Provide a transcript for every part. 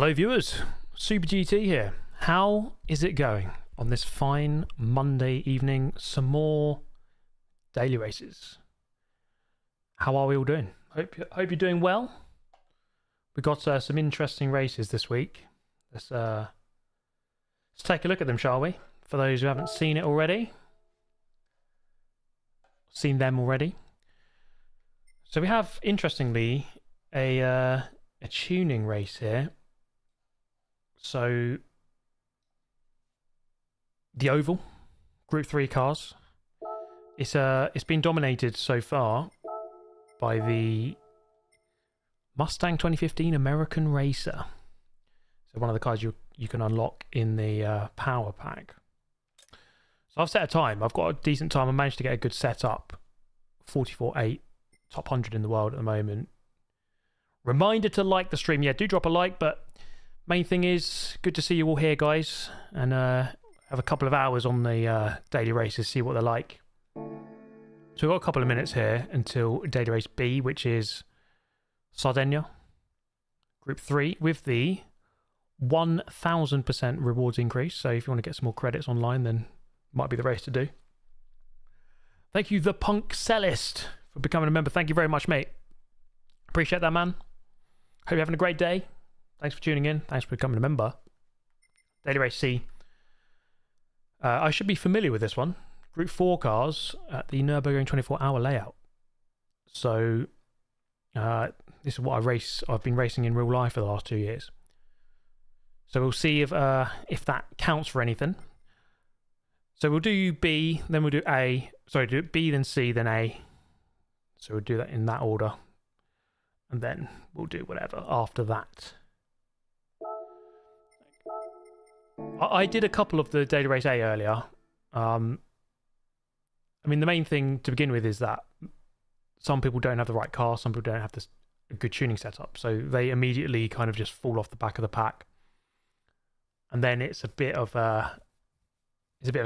Hello viewers, Super GT here. How is it going on this fine Monday evening? Some more daily races. How are we all doing? Hope you're doing well. We got some interesting races this week. Let's take a look at them, shall we? For those who haven't seen it already. Seen them already. So we have, interestingly, a tuning race here. So the oval Group 3 cars. It's been dominated so far by the Mustang 2015 American Racer. So one of the cars you can unlock in the power pack. So I've set a time. I've got a decent time. I managed to get a good setup. 44.8, top 100 in the world at the moment. Reminder to like the stream. Yeah, do drop a like, but main thing is, good to see you all here, guys, and have a couple of hours on the daily races, see what they're like. So we've got a couple of minutes here until daily race B, which is Sardegna, Group 3, with the 1,000% rewards increase. So if you want to get some more credits online, then might be the race to do. Thank you, The Punk Cellist, for becoming a member. Thank you very much, mate. Appreciate that, man. Hope you're having a great day. Thanks for tuning in. Thanks for becoming a member. Daily Race C. I should be familiar with this one. Group 4 cars at the Nurburgring 24-hour layout. So this is what I've been racing in real life for the last 2 years. So we'll see if that counts for anything. So we'll do B, then we'll do A. Sorry, do B, then C, then A. So we'll do that in that order. And then we'll do whatever after that. I did a couple of the Daily Race A earlier. I mean, the main thing to begin with is that some people don't have the right car, some people don't have a good tuning setup, so they immediately kind of just fall off the back of the pack, and then it's a bit of a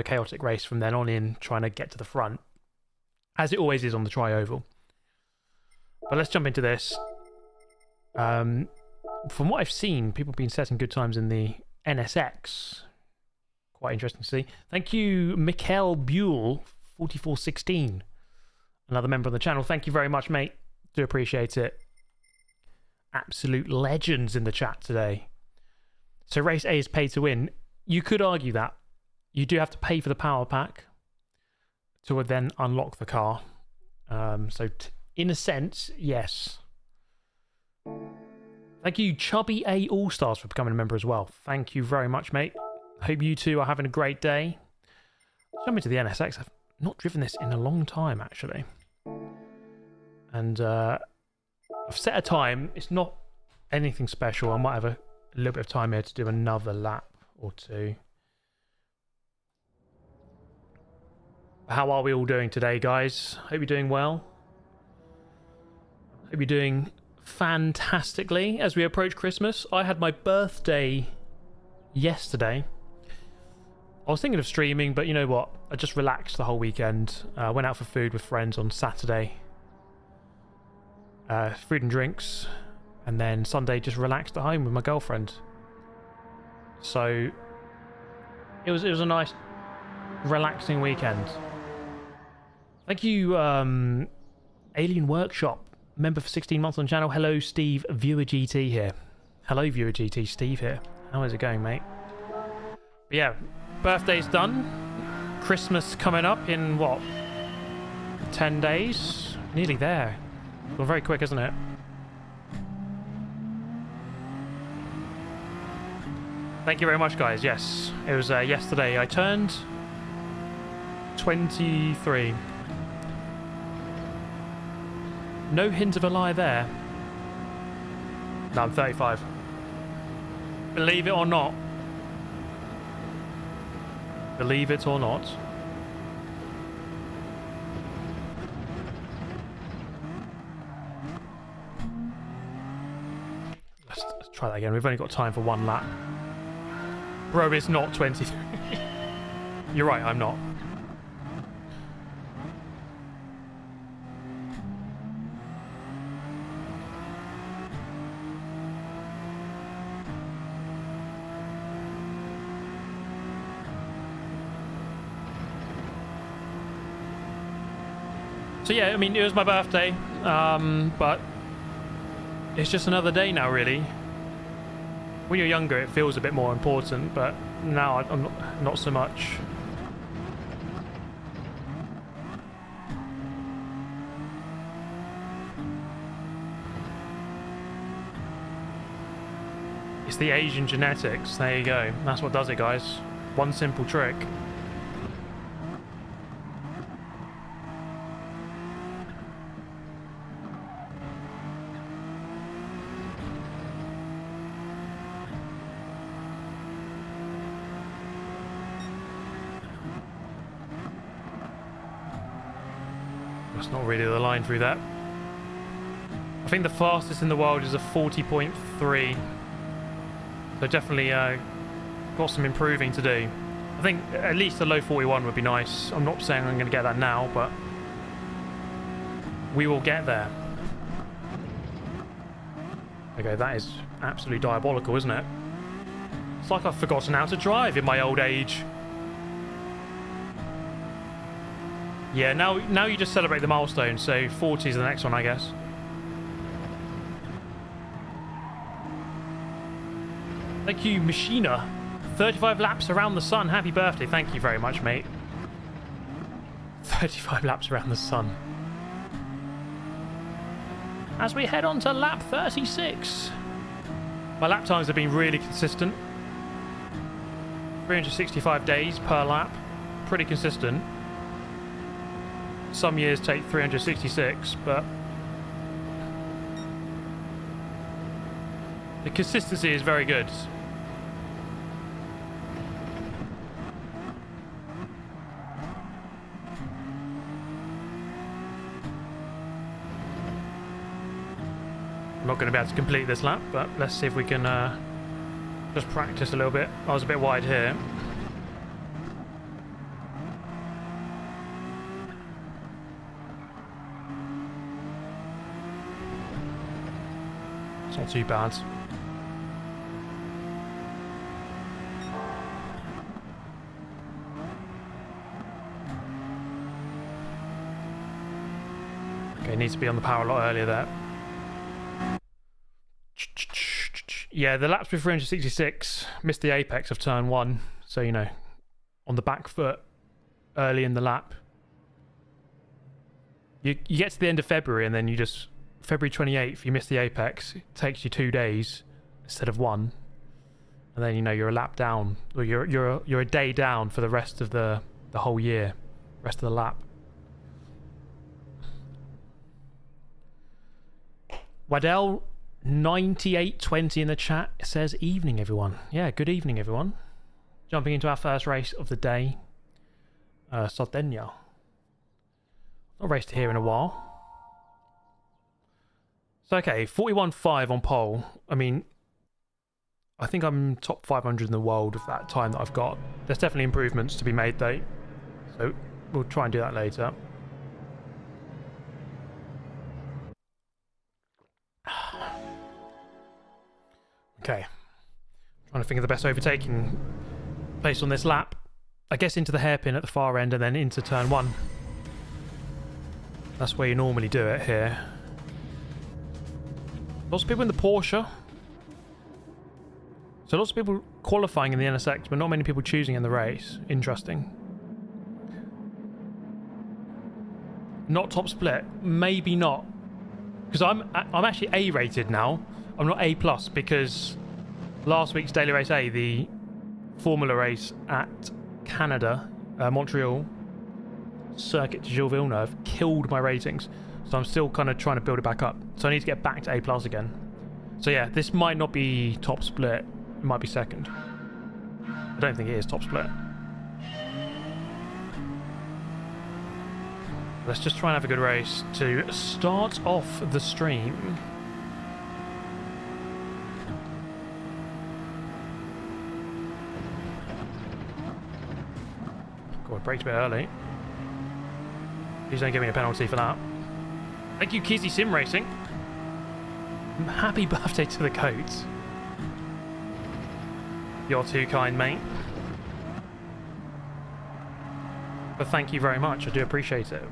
chaotic race from then on in, trying to get to the front, as it always is on the tri-oval. But let's jump into this. From what I've seen, people have been setting good times in the NSX. Quite interesting to see. Thank you, Mikhail Buell, 4416. Another member of the channel. Thank you very much, mate. Do appreciate it. Absolute legends in the chat today. So race A is pay to win. You could argue that. You do have to pay for the power pack to then unlock the car. So in a sense, yes. Thank you, Chubby A All-Stars, for becoming a member as well. Thank you very much, mate. Hope you two are having a great day. Jump into the NSX. I've not driven this in a long time, actually. And I've set a time. It's not anything special. I might have a little bit of time here to do another lap or two. How are we all doing today, guys? Hope you're doing well. Hope you're doing fantastically as we approach Christmas. I had my birthday yesterday. I was thinking of streaming, but you know what? I just relaxed the whole weekend. Went out for food with friends on Saturday. Food and drinks. And then Sunday just relaxed at home with my girlfriend. So it was a nice relaxing weekend. Thank you, Alien Workshop, member for 16 months on the channel. Hello, Steve, Viewer GT here. Hello, Viewer GT, Steve here. How is it going, mate? But yeah, birthday's done. Christmas coming up in, what, 10 days? Nearly there. Well, very quick, isn't it? Thank you very much, guys. Yes, it was yesterday. I turned 23. No hint of a lie there. No, I'm 35. Believe it or not. Believe it or not. Let's try that again. We've only got time for one lap. Bro, it's not 23. You're right, I'm not. So yeah, I mean, it was my birthday, but it's just another day now, really. When you're younger, it feels a bit more important, but now I'm not so much. It's the Asian genetics. There you go. That's what does it, guys. One simple trick. That's not really the line through that. I think the fastest in the world is a 40.3. So definitely got some improving to do. I think at least a low 41 would be nice. I'm not saying I'm going to get that now, but we will get there. Okay, that is absolutely diabolical, isn't it? It's like I've forgotten how to drive in my old age. Yeah, now you just celebrate the milestone, so 40 is the next one, I guess. Thank you, Machina. 35 laps around the sun. Happy birthday. Thank you very much, mate. 35 laps around the sun. As we head on to lap 36. My lap times have been really consistent. 365 days per lap. Pretty consistent. Some years take 366, but the consistency is very good. I'm not going to be able to complete this lap, but let's see if we can just practice a little bit. I was a bit wide here. It's not too bad. Okay, needs to be on the power a lot earlier there. Yeah, the laps with 366 missed the apex of turn 1, so you know, on the back foot early in the lap. You get to the end of February and then you just February 28th you miss the apex. It takes you 2 days instead of 1, and then you know you're a lap down, or you're a day down for the rest of the whole year, rest of the lap. Waddell 9820 in the chat says evening everyone. Yeah, good evening everyone. Jumping into our first race of the day. Sardegna. Not raced here in a while. So okay, 41.5 on pole. I mean, I think I'm top 500 in the world with that time that I've got. There's definitely improvements to be made though, so we'll try and do that later. Okay, trying to think of the best overtaking place on this lap. I guess into the hairpin at the far end and then into turn 1. That's where you normally do it here. Lots of people in the Porsche. So lots of people qualifying in the NSX, but not many people choosing in the race. Interesting. Not top split. Maybe not. Because I'm actually A rated now. I'm not A plus because last week's Daily Race A, the Formula race at Canada, Montreal, Circuit de Gilles Villeneuve, killed my ratings. So I'm still kind of trying to build it back up. So I need to get back to A plus again. So yeah, this might not be top split. It might be second. I don't think it is top split. Let's just try and have a good race to start off the stream. God, braked a bit early. Please don't give me a penalty for that. Thank you, Kizzy Sim Racing. Happy birthday to the coat. You're too kind, mate. But thank you very much. I do appreciate it.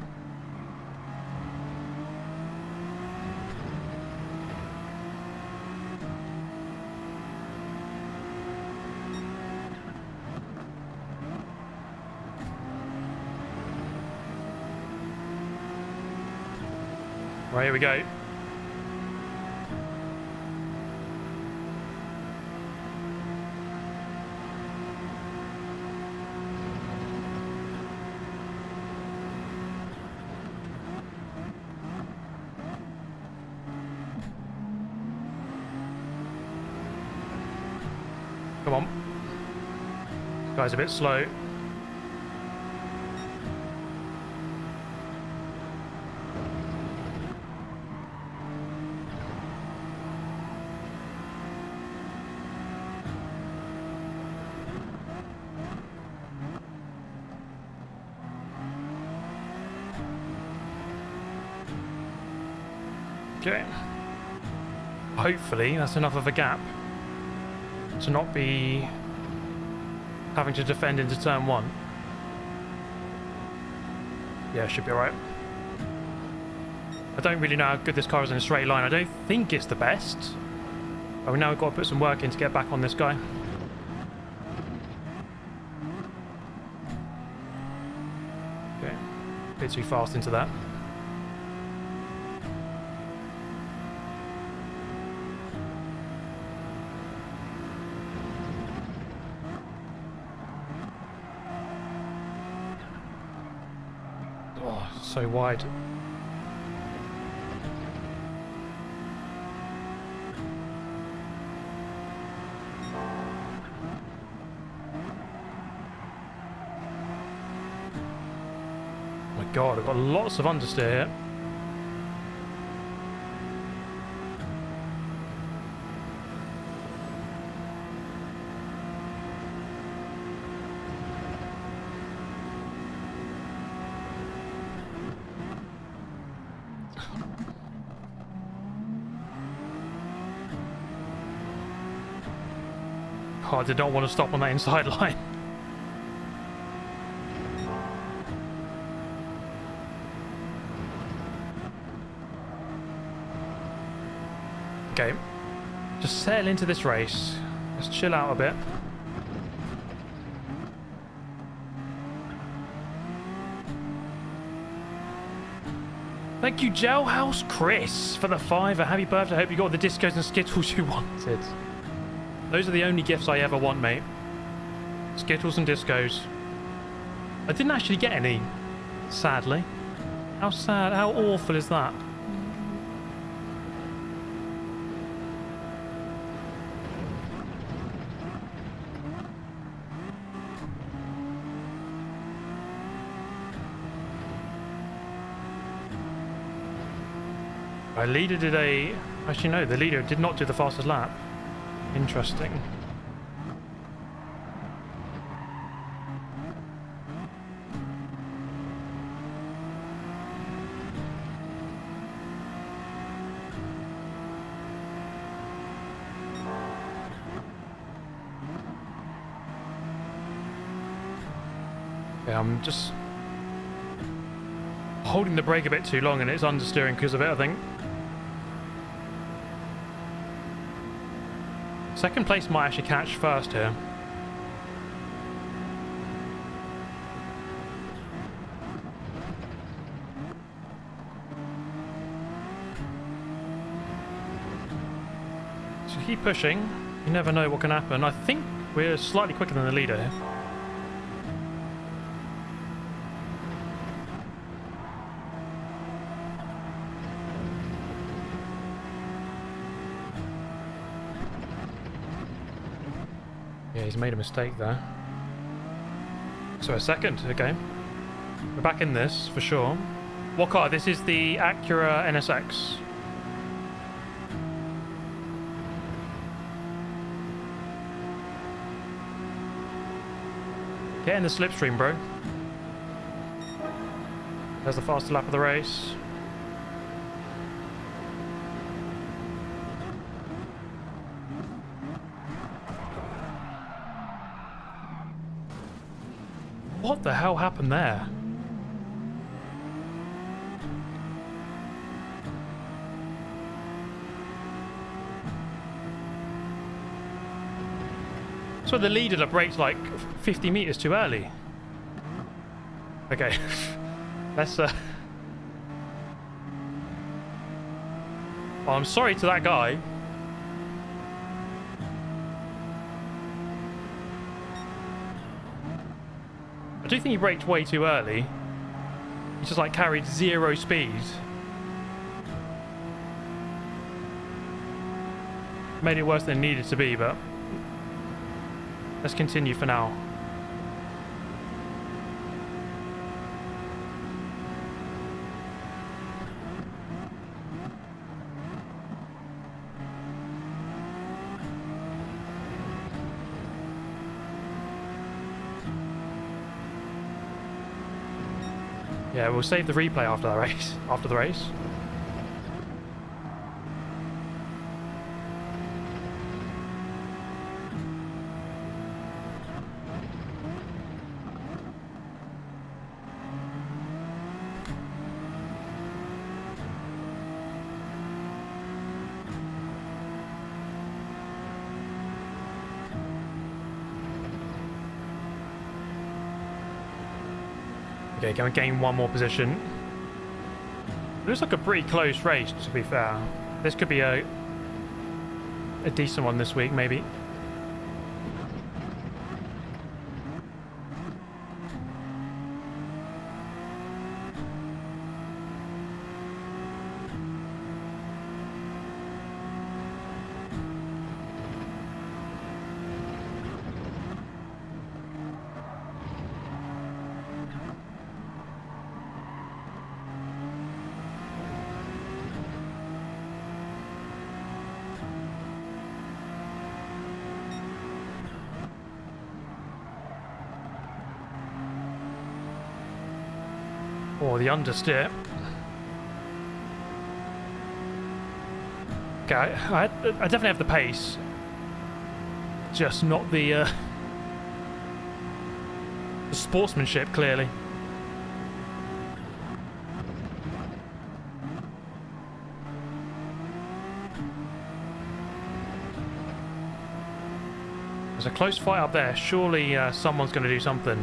Right, here we go. Come on. This guy's a bit slow. Okay. Hopefully that's enough of a gap to not be having to defend into turn 1. Yeah, should be alright. I don't really know how good this car is in a straight line. I don't think it's the best. But now we've got to put some work in to get back on this guy. Okay. A bit too fast into that. So wide. Oh my god, I've got lots of understeer here. Oh, I did not want to stop on that inside line. Okay, just settle into this race. Let's chill out a bit. Thank you, Jailhouse Chris, for the $5. Happy birthday. I hope you got the discos and Skittles you wanted. Those are the only gifts I ever want, mate. Skittles and discos. I didn't actually get any, sadly. How sad, how awful is that? Our leader did a... Actually, no, the leader did not do the fastest lap. Interesting. Yeah, I'm just holding the brake a bit too long and it's understeering because of it, I think. Second place might actually catch first here. So keep pushing. You never know what can happen. I think we're slightly quicker than the leader here. Yeah, he's made a mistake there. So a second, okay. We're back in this, for sure. What car? This is the Acura NSX. Get in the slipstream, bro. There's the fastest lap of the race. What the hell happened there? So the leader braked like 50 meters too early. Okay, let's Oh, I'm sorry to that guy. I do think he braked way too early. He just like carried 0 speed. Made it worse than it needed to be, but let's continue for now. Yeah, we'll save the replay after the race. After the race. Okay, going to gain 1 more position. It looks like a pretty close race, to be fair. This could be a decent one this week, maybe. Or the understeer. Okay, I definitely have the pace. Just not the sportsmanship, clearly. There's a close fight up there. Surely someone's going to do something.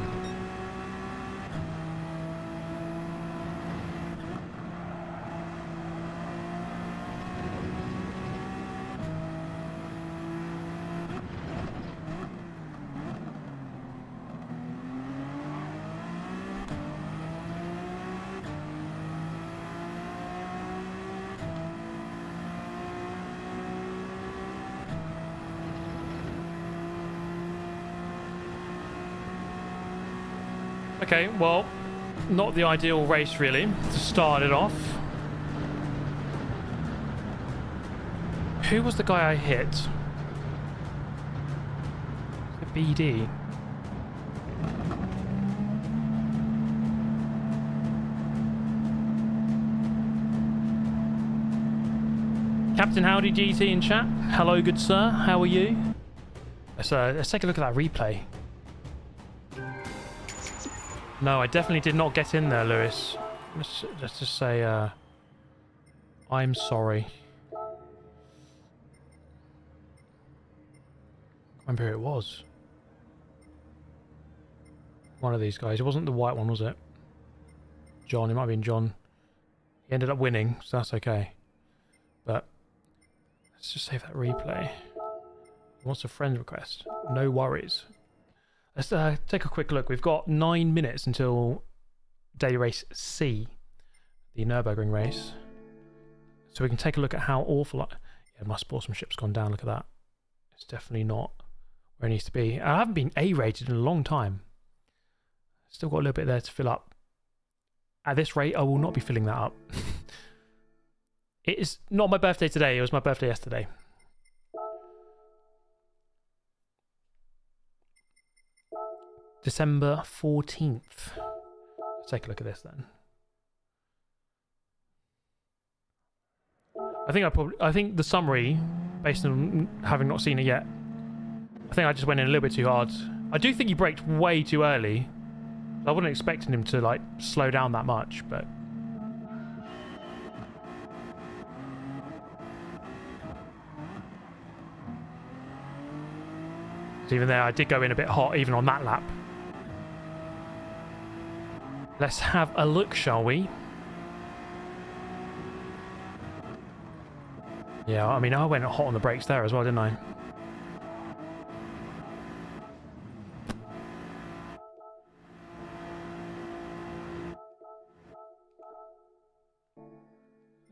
Okay, well, not the ideal race really to start it off. Who was the guy I hit? The BD. Captain Howdy GT in chat. Hello, good sir. How are you? Let's take a look at that replay. No, I definitely did not get in there, Lewis. Let's just say, I'm sorry. I remember who it was. One of these guys. It wasn't the white one, was it? John. It might have been John. He ended up winning, so that's okay. But let's just save that replay. What's a friend request? No worries. Let's take a quick look. We've got 9 minutes until day race C, the Nurburgring race. So we can take a look at how awful... Yeah, my sportsmanship's gone down. Look at that. It's definitely not where it needs to be. I haven't been A-rated in a long time. Still got a little bit there to fill up. At this rate, I will not be filling that up. It is not my birthday today. It was my birthday yesterday. December 14th. Let's take a look at this then. I think the summary, based on having not seen it yet, I think I just went in a little bit too hard. I do think he braked way too early. I wasn't expecting him to like slow down that much, but even there I did go in a bit hot even on that lap. Let's have a look, shall we? Yeah, I mean, I went hot on the brakes there as well, didn't I?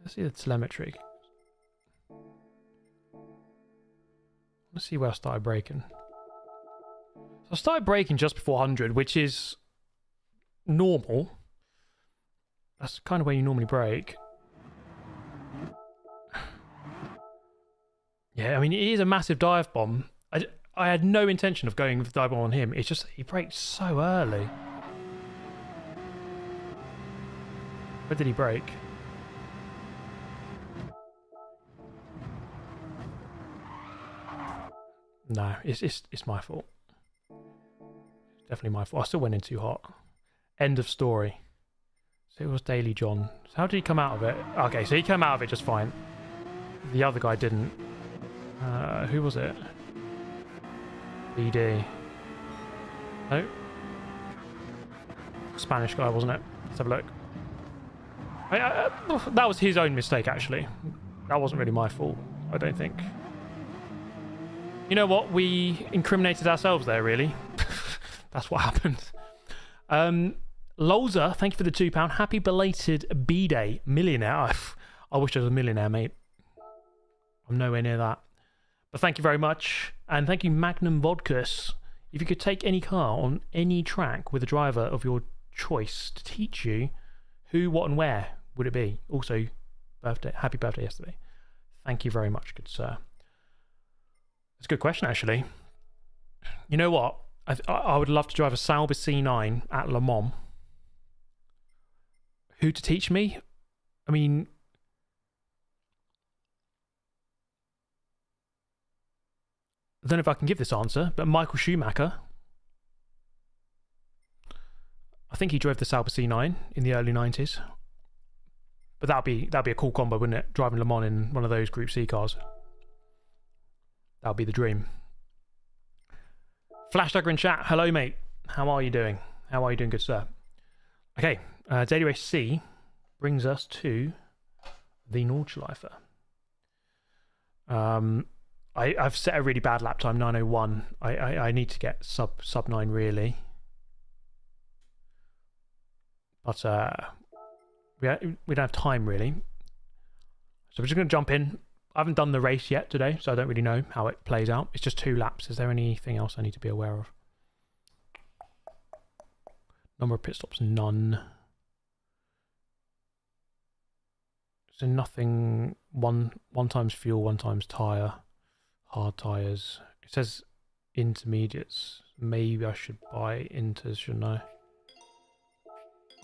Let's see the telemetry. Let's see where I started braking. So I started braking just before 100, which is normal. That's kind of where you normally brake. Yeah, I mean, it is a massive dive bomb. I had no intention of going with the dive bomb on him. It's just he braked so early. Where did he brake? No, it's my fault. It's definitely my fault. I still went in too hot. End of story. So it was Daily John. So how did he come out of it? Okay, so he came out of it just fine. The other guy didn't. Who was it? BD. No? Spanish guy, wasn't it? Let's have a look. That was his own mistake, actually. That wasn't really my fault, I don't think. You know what? We incriminated ourselves there, really. That's what happened. Lolza, thank you for the £2. Happy belated B-Day. Millionaire. I wish I was a millionaire, mate. I'm nowhere near that. But thank you very much. And thank you, Magnum Vodkas. If you could take any car on any track with a driver of your choice to teach you who, what, and where would it be? Also, happy birthday yesterday. Thank you very much, good sir. That's a good question, actually. You know what? I would love to drive a Sauber C9 at Le Mans. Who to teach me? I mean, I don't know if I can give this answer, but Michael Schumacher. I think he drove the Sauber C9 in the early 90s. But that'd be a cool combo, wouldn't it? Driving Le Mans in one of those Group C cars. That would be the dream. Flash Dagger in chat. Hello, mate. How are you doing? How are you doing, good sir? Okay, Daily Race C brings us to the Nordschleife. I've set a really bad lap time, 9:01. I need to get sub 9 really. But we don't have time really. So we're just going to jump in. I haven't done the race yet today, so I don't really know how it plays out. It's just 2 laps. Is there anything else I need to be aware of? Number of pit stops, none. So nothing. One times fuel, 1 times tyre. Hard tyres. It says intermediates. Maybe I should buy inters, shouldn't I?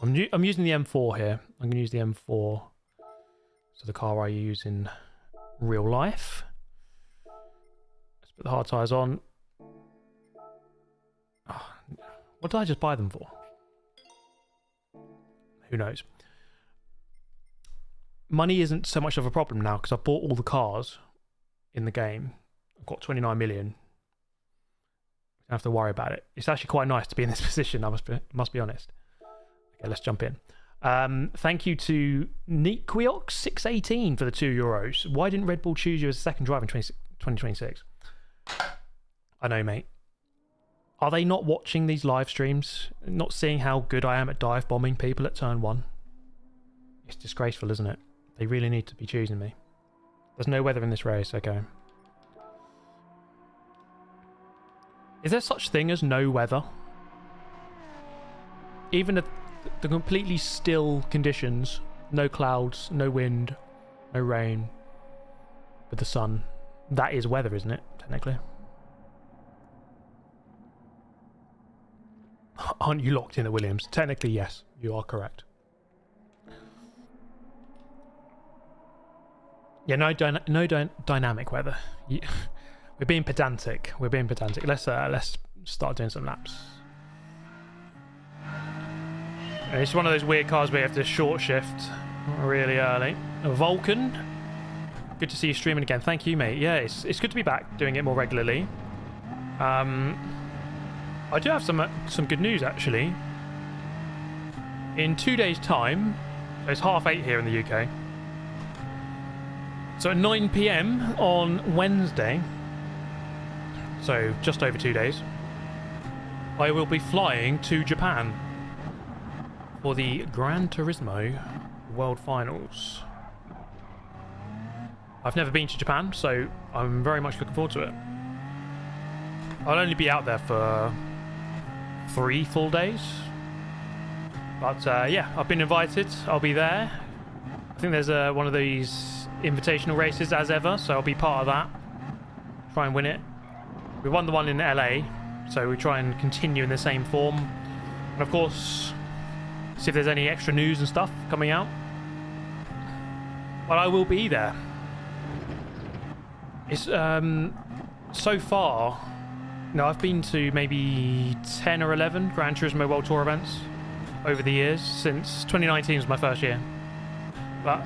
I'm using the M4 here. I'm going to use the M4. So the car I use in real life. Let's put the hard tyres on. Oh, what did I just buy them for? Who knows? Money isn't so much of a problem now because I've bought all the cars in the game. I've got 29 million. Don't have to worry about it. It's actually quite nice to be in this position, I must be honest. Okay, let's jump in. Thank you to Nequiox618 for the €2. Why didn't Red Bull choose you as a second driver in 2026? I know, mate. Are they not watching these live streams? Not seeing how good I am at dive bombing people at turn 1? It's disgraceful, isn't it? They really need to be choosing me. There's no weather in this race, okay. Is there such thing as no weather? Even the completely still conditions, no clouds, no wind, no rain, with the sun. That is weather, isn't it, technically? Aren't you locked in at Williams? Technically, yes, you are correct. Yeah, no dynamic weather. We're being pedantic. We're being pedantic. Let's start doing some laps. It's one of those weird cars where you have to short shift really early. Vulcan, good to see you streaming again. Thank you, mate. Yeah, it's good to be back doing it more regularly. I do have some good news actually. In 2 days' time, so it's 8:30 here in the UK. So at 9 p.m. on Wednesday, so just over 2 days, I will be flying to Japan for the Gran Turismo World Finals. I've never been to Japan, so I'm very much looking forward to it. I'll only be out there for 3 full days. But yeah, I've been invited. I'll be there. I think there's one of these invitational races as ever, so I'll be part of that. Try and win it. We won the one in LA, so we try and continue in the same form. And of course, see if there's any extra news and stuff coming out. But I will be there. It's so far, no, I've been to maybe 10 or 11 Gran Turismo World Tour events over the years, since 2019 was my first year. But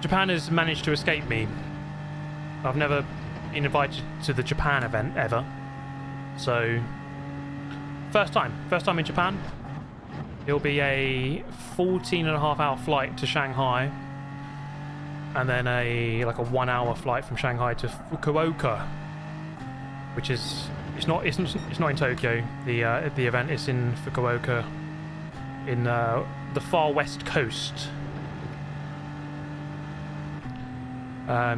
Japan has managed to escape me. I've never been invited to the Japan event ever. So, first time in Japan. It'll be a 14.5-hour flight to Shanghai, and then like a 1-hour flight from Shanghai to Fukuoka, which is it's not in Tokyo. The event is in Fukuoka, in the far west coast.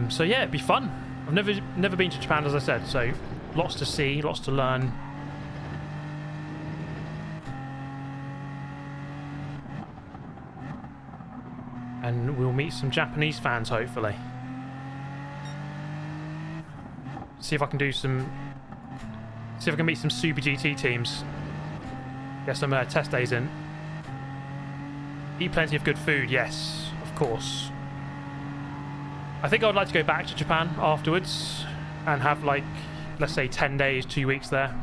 So yeah, it'd be fun. I've never been to Japan, as I said, so lots to see, lots to learn. And we'll meet some Japanese fans, hopefully. See if I can meet some Super GT teams. Get some test days in. Eat plenty of good food, yes, of course. I think I would like to go back to Japan afterwards and have, like, let's say 10 days, 2 weeks there,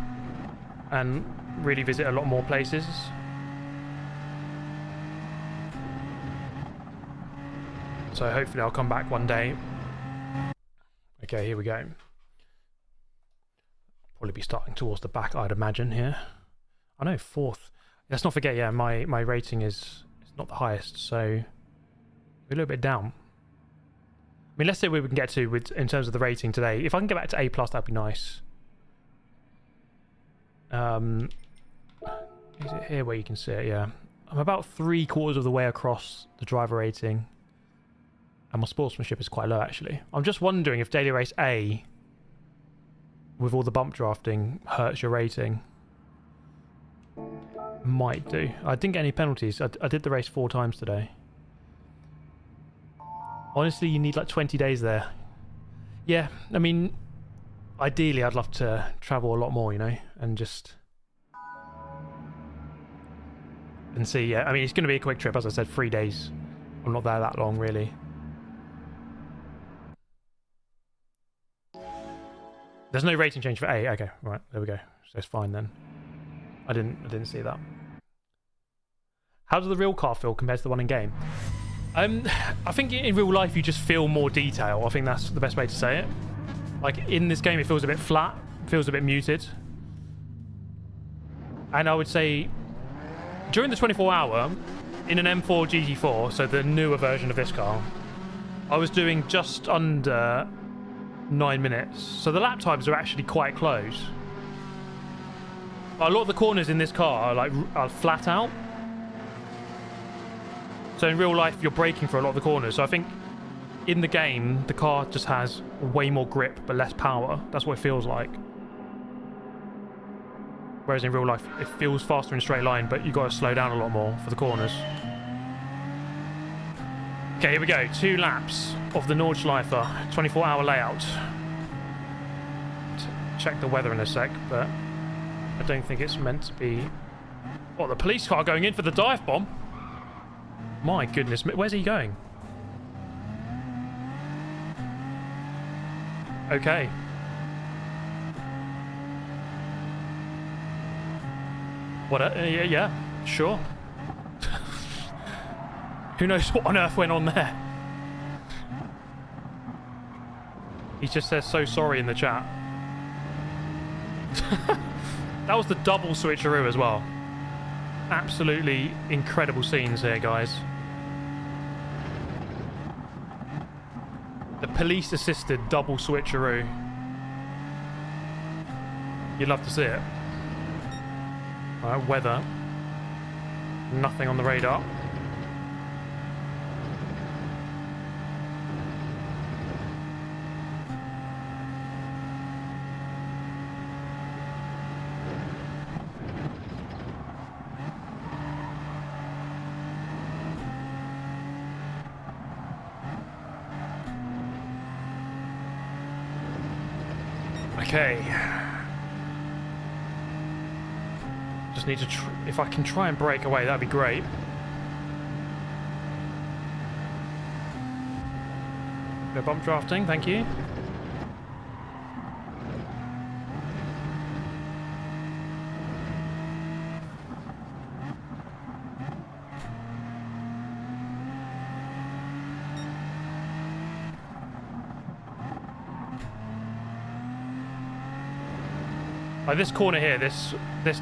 and really visit a lot more places. So hopefully I'll come back one day. Okay, here we go. Probably be starting towards the back, I'd imagine, here. I know, 4th. Let's not forget, yeah, my rating is not the highest, so we're a little bit down. I mean, let's see where we can get to in terms of the rating today. If I can get back to A+, that'd be nice. Is it here where you can see it? Yeah. I'm about 3/4 of the way across the driver rating. And my sportsmanship is quite low, actually. I'm just wondering if Daily Race A, with all the bump drafting, hurts your rating. Might do. I didn't get any penalties. I did the race 4 times today. Honestly, you need like 20 days there. Yeah, I mean, ideally I'd love to travel a lot more, you know, and just... and see, yeah. I mean, it's going to be a quick trip, as I said, 3 days. I'm not there that long, really. There's no rating change for A. Okay, right, there we go. So it's fine then. I didn't see that. How does the real car feel compared to the one in game? I think in real life you just feel more detail. I think that's the best way to say it. Like in this game, it feels a bit flat, feels a bit muted. And I would say during the 24-hour in an M4 GT4, so the newer version of this car, I was doing just under 9 minutes. So the lap times are actually quite close. But a lot of the corners in this car are flat out. So in real life, you're braking for a lot of the corners. So I think in the game, the car just has way more grip but less power. That's what it feels like. Whereas in real life, it feels faster in a straight line, but you've got to slow down a lot more for the corners. Okay, here we go. 2 laps of the Nordschleife 24-hour layout. Check the weather in a sec, but I don't think it's meant to be... What, the police car going in for the dive bomb? My goodness, where's he going? Okay. What? Yeah, sure. Who knows what on earth went on there? He just says so sorry in the chat. That was the double switcheroo as well. Absolutely incredible scenes here, guys. police assisted double switcheroo. You'd love to see it. Alright, weather. Nothing on the radar. Okay. Just need to if I can try and break away, that'd be great. Go bump drafting, thank you. Like this corner here, this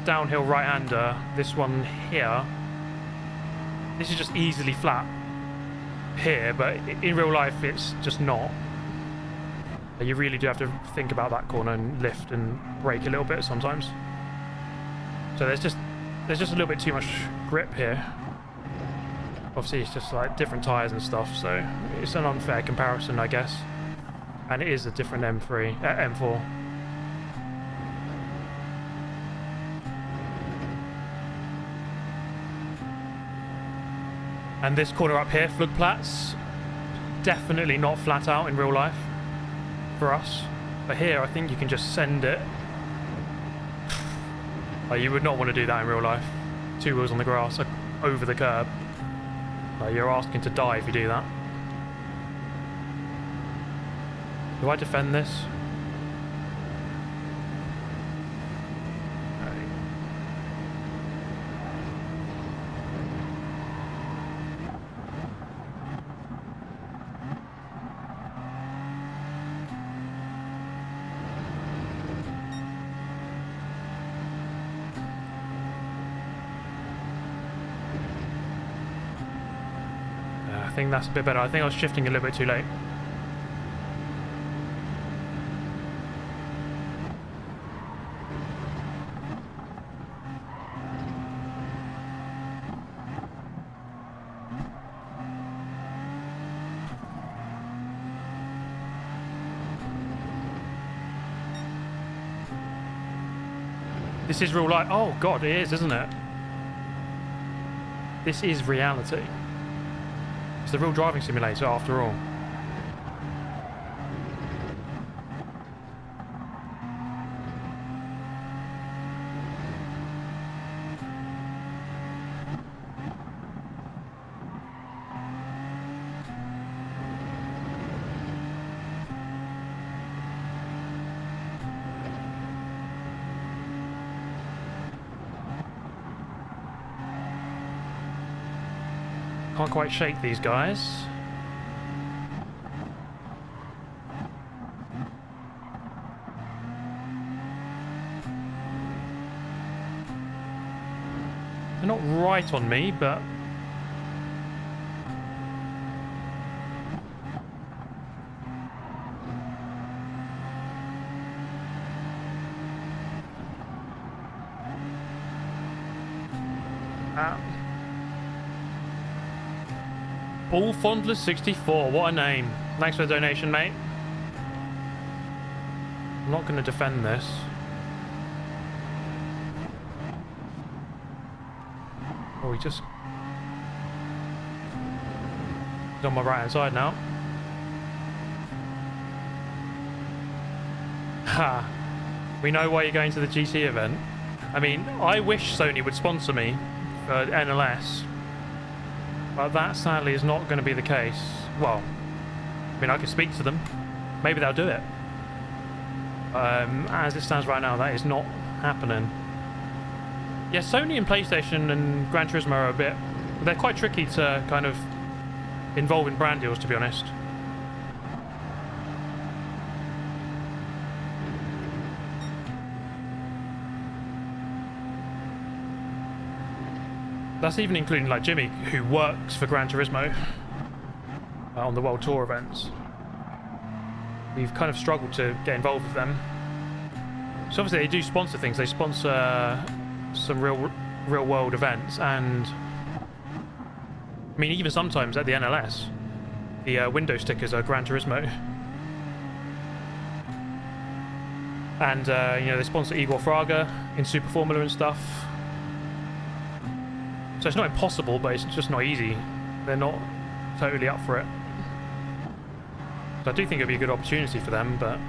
downhill right-hander, this one here, this is just easily flat here, but in real life it's just not. You really do have to think about that corner and lift and brake a little bit sometimes. So there's just a little bit too much grip here. Obviously it's just like different tyres and stuff, so it's an unfair comparison, I guess. And it is a different M4. And this corner up here, Flugplatz, definitely not flat out in real life for us. But here, I think you can just send it. You would not want to do that in real life. Two wheels on the grass, over the curb. You're asking to die if you do that. Do I defend this? I think that's a bit better. I think I was shifting a little bit too late. This is real life. Oh god, it is, isn't it? This is reality. It's the real driving simulator after all. Can't quite shake these guys. They're not right on me, but Ball Fondler 64, what a name. Thanks for the donation, mate. I'm not going to defend this. Oh, he's on my right hand side now. Ha! We know why you're going to the GT event. I mean, I wish Sony would sponsor me for NLS. But that sadly is not going to be the case. Well, I mean, I could speak to them. Maybe they'll do it. As it stands right now, that is not happening. Yeah, Sony and PlayStation and Gran Turismo are a bit... They're quite tricky to kind of involve in brand deals, to be honest. That's even including like Jimmy, who works for Gran Turismo on the World Tour events. we've kind of struggled to get involved with them. So obviously they do sponsor things. They sponsor some real world events, and I mean even sometimes at the NLS, the window stickers are Gran Turismo, and you know, they sponsor Igor Fraga in Super Formula and stuff. So it's not impossible, but it's just not easy. They're not totally up for it. So I do think it'd be a good opportunity for them, but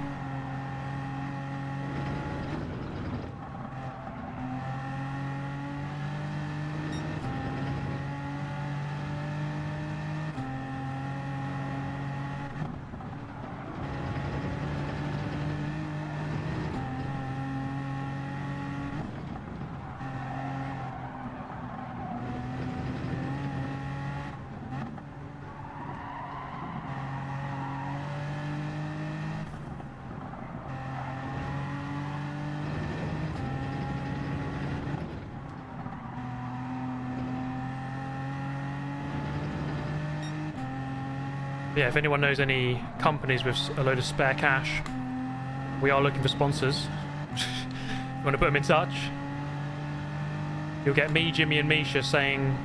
yeah, if anyone knows any companies with a load of spare cash, we are looking for sponsors. If you want to put them in touch, you'll get me, Jimmy and Misha saying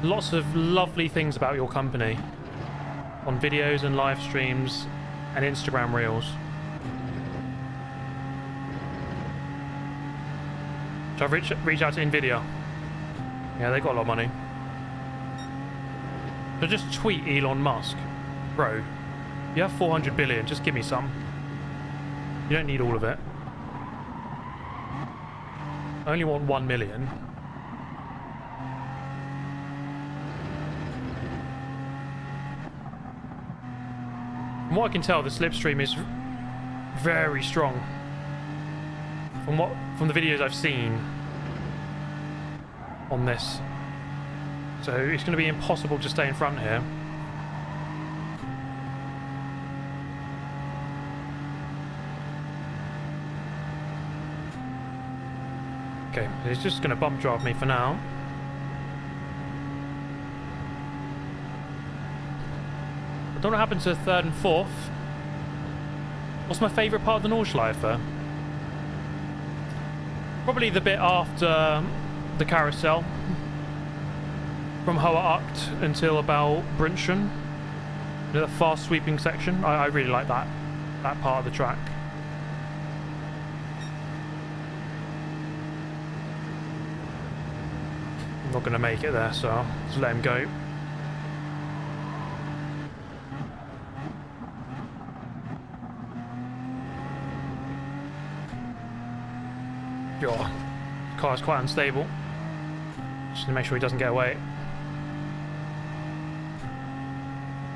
lots of lovely things about your company on videos and live streams and Instagram reels. So I've reached out to Nvidia. Yeah, they got a lot of money. So just tweet Elon Musk, bro, you have 400 billion, just give me some. You don't need all of it. I only want 1 million. From what I can tell, the slipstream is very strong. From the videos I've seen on this. So it's going to be impossible to stay in front here. Okay, it's just going to bump drive me for now. I don't know what happened to third and fourth. What's my favourite part of the Nordschleife? Probably the bit after the carousel. From Hohe Acht until about Brunchen. You know, that fast sweeping section. I really like that part of the track. I'm not going to make it there, so I'll just let him go. The car's quite unstable. Just to make sure he doesn't get away.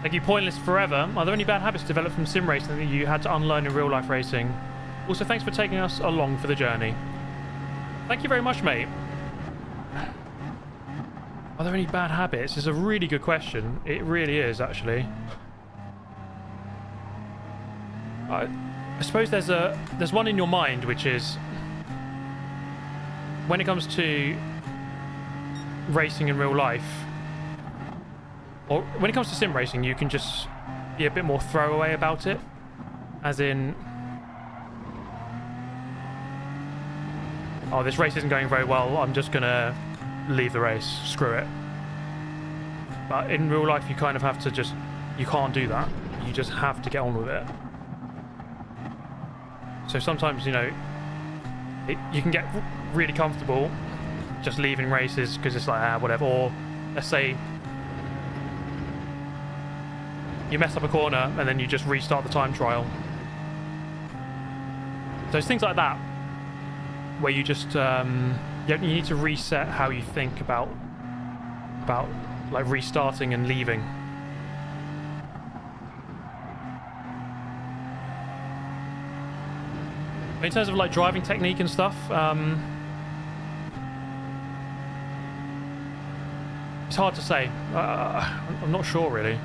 Thank you, Pointless Forever. Are there any bad habits developed from sim racing that you had to unlearn in real life racing? Also, thanks for taking us along for the journey. Thank you very much, mate. Are there any bad habits? It's a really good question. It really is, actually. I suppose there's one in your mind, which is when it comes to racing in real life, or when it comes to sim racing, you can just be a bit more throwaway about it. As in, oh, this race isn't going very well, I'm just gonna leave the race, screw it. But in real life, you kind of have to just, you can't do that. You just have to get on with it. So sometimes, you know, you can get really comfortable just leaving races because it's like, whatever. Or let's say you mess up a corner and then you just restart the time trial. So it's things like that where you just you need to reset how you think about like restarting and leaving. In terms of like driving technique and stuff, it's hard to say. I'm not sure really.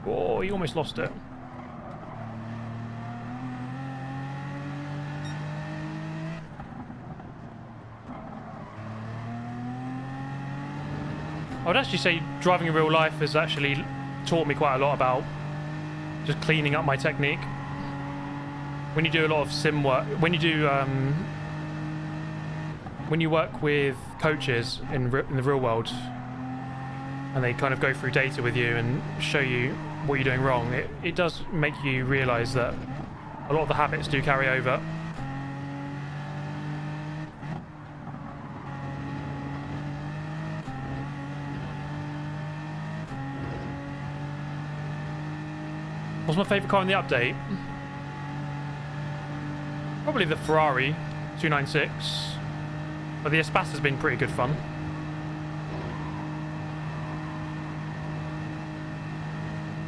Oh, you almost lost it. I would actually say driving in real life has actually taught me quite a lot about just cleaning up my technique. When you do a lot of sim work, when you do, when you work with coaches in the real world, and they kind of go through data with you and show you what you're doing wrong, it does make you realise that a lot of the habits do carry over. What's my favourite car in the update? Probably the Ferrari 296. But the Espacer's been pretty good fun.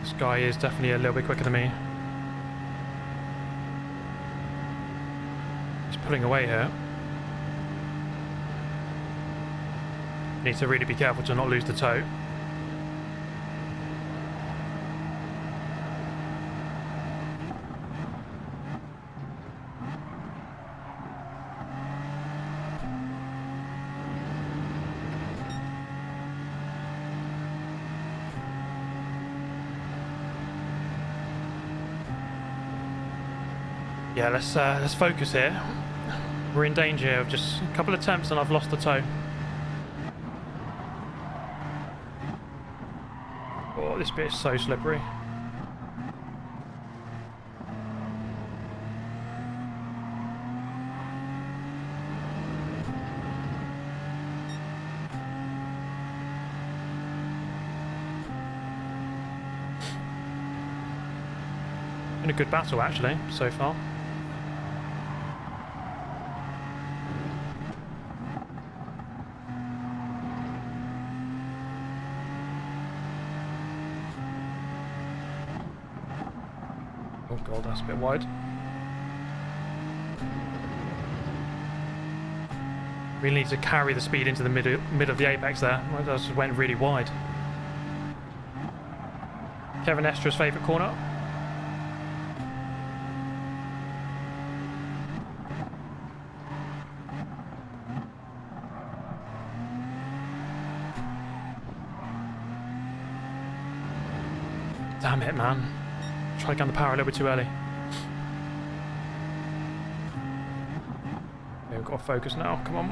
This guy is definitely a little bit quicker than me. He's pulling away here. Need to really be careful to not lose the toe. Yeah, let's focus here. We're in danger of just a couple of attempts and I've lost the toe. Oh, this bit is so slippery. Been a good battle actually so far. Oh god, that's a bit wide. Really need to carry the speed into the mid of the apex there. That just went really wide. Kevin Estra's favourite corner. Damn it, man. Try to get the power a little bit too early. Yeah, we've got to focus now. Come on.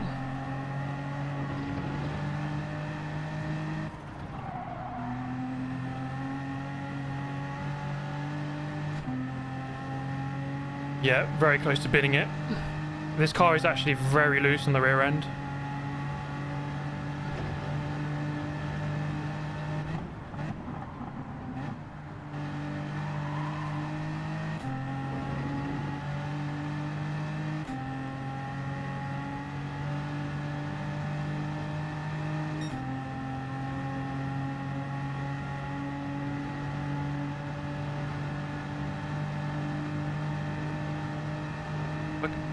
Yeah, very close to bidding it. This car is actually very loose on the rear end.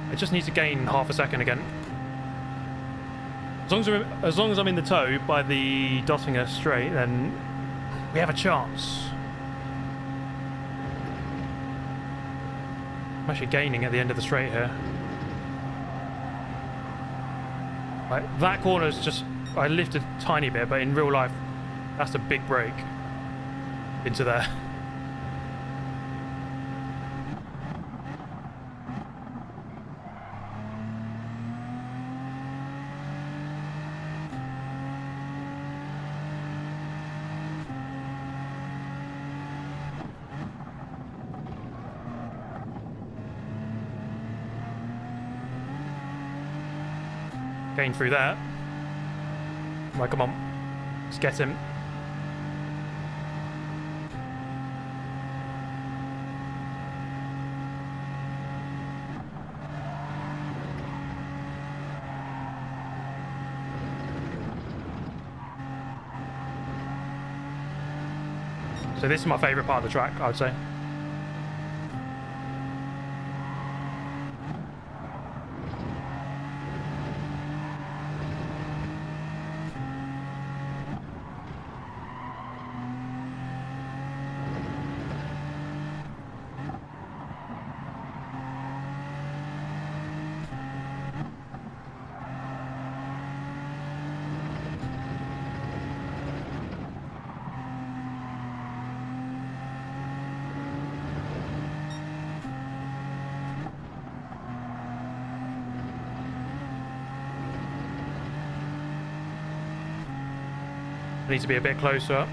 I just need to gain half a second again. As long as I'm in the toe by the Dottinger straight, then we have a chance. I'm actually gaining at the end of the straight here. Like, that corner's just... I lifted a tiny bit, but in real life, that's a big break into there. Gain through that. Right, come on. Let's get him. So this is my favourite part of the track, I would say. I need to be a bit closer.